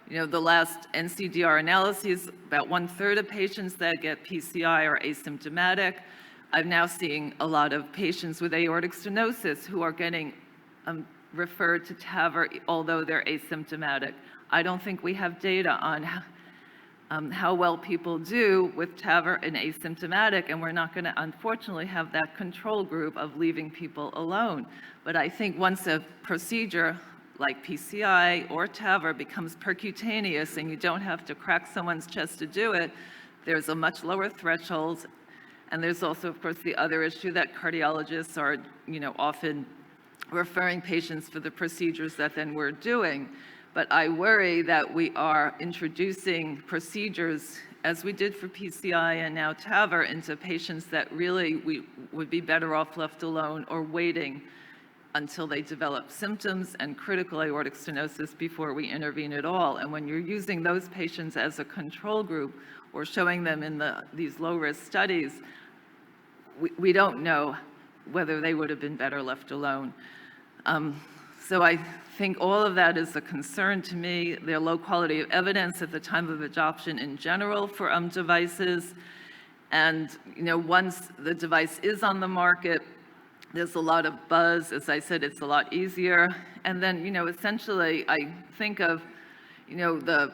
Speaker 12: You know, the last NCDR analyses, about 1/3 of patients that get PCI are asymptomatic. I'm now seeing a lot of patients with aortic stenosis who are getting referred to TAVR, although they're asymptomatic. I don't think we have data on how well people do with TAVR and asymptomatic, and we're not going to, unfortunately, have that control group of leaving people alone. But I think once a procedure like PCI or TAVR becomes percutaneous and you don't have to crack someone's chest to do it, there's a much lower threshold. And there's also, of course, the other issue that cardiologists are, you know, often referring patients for the procedures that then we're doing. But I worry that we are introducing procedures, as we did for PCI and now TAVR, into patients that really we would be better off left alone or waiting until they develop symptoms and critical aortic stenosis before we intervene at all. And when you're using those patients as a control group or showing them in these low-risk studies, we don't know whether they would have been better left alone. So I think all of that is a concern to me. The low quality of evidence at the time of adoption in general for devices. And, you know, once the device is on the market, there's a lot of buzz. As I said, it's a lot easier. And then, you know, essentially, I think of, you know, the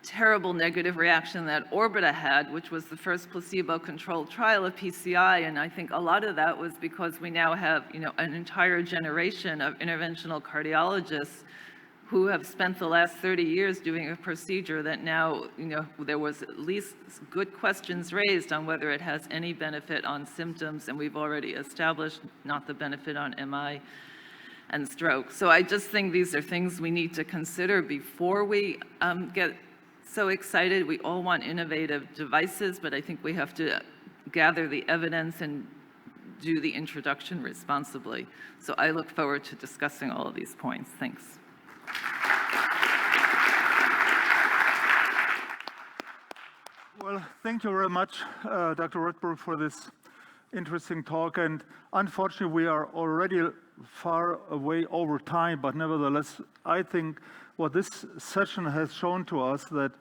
Speaker 12: terrible negative reaction that Orbita had, which was the first placebo-controlled trial of PCI, and I think a lot of that was because we now have, you know, an entire generation of interventional cardiologists who have spent the last 30 years doing a procedure that now, you know, there was at least good questions raised on whether it has any benefit on symptoms, and we've already established not the benefit on MI and stroke. So I just think these are things we need to consider before we get so excited. We all want innovative devices, but I think we have to gather the evidence and do the introduction responsibly. So I look forward to discussing all of these points. Thanks.
Speaker 10: Well, thank you very much, Dr. Rothberg, for this interesting talk. And unfortunately, we are already far away over time, but nevertheless, I think what this session has shown to us that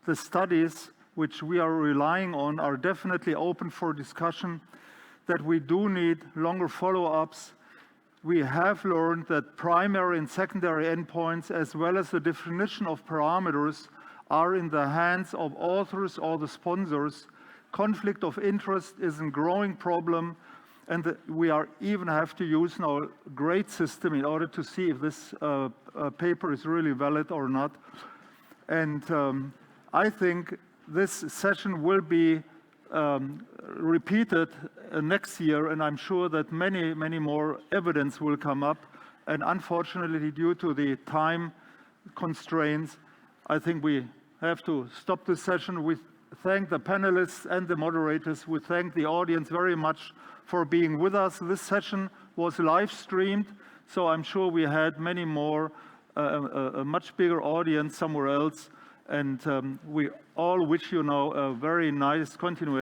Speaker 10: the studies which we are relying on, are definitely open for discussion, that we do need longer follow-ups. We have learned that primary and secondary endpoints, as well as the definition of parameters, are in the hands of authors or the sponsors. Conflict of interest is a growing problem, and we even have to use now a grade system in order to see if this paper is really valid or not. And I think this session will be repeated next year, and I'm sure that many, many more evidence will come up. And unfortunately, due to the time constraints, I think we have to stop this session. We thank the panelists and the moderators. We thank the audience very much for being with us. This session was live streamed, so I'm sure we had many more, a much bigger audience somewhere else. And we all wish you now a very nice continuation.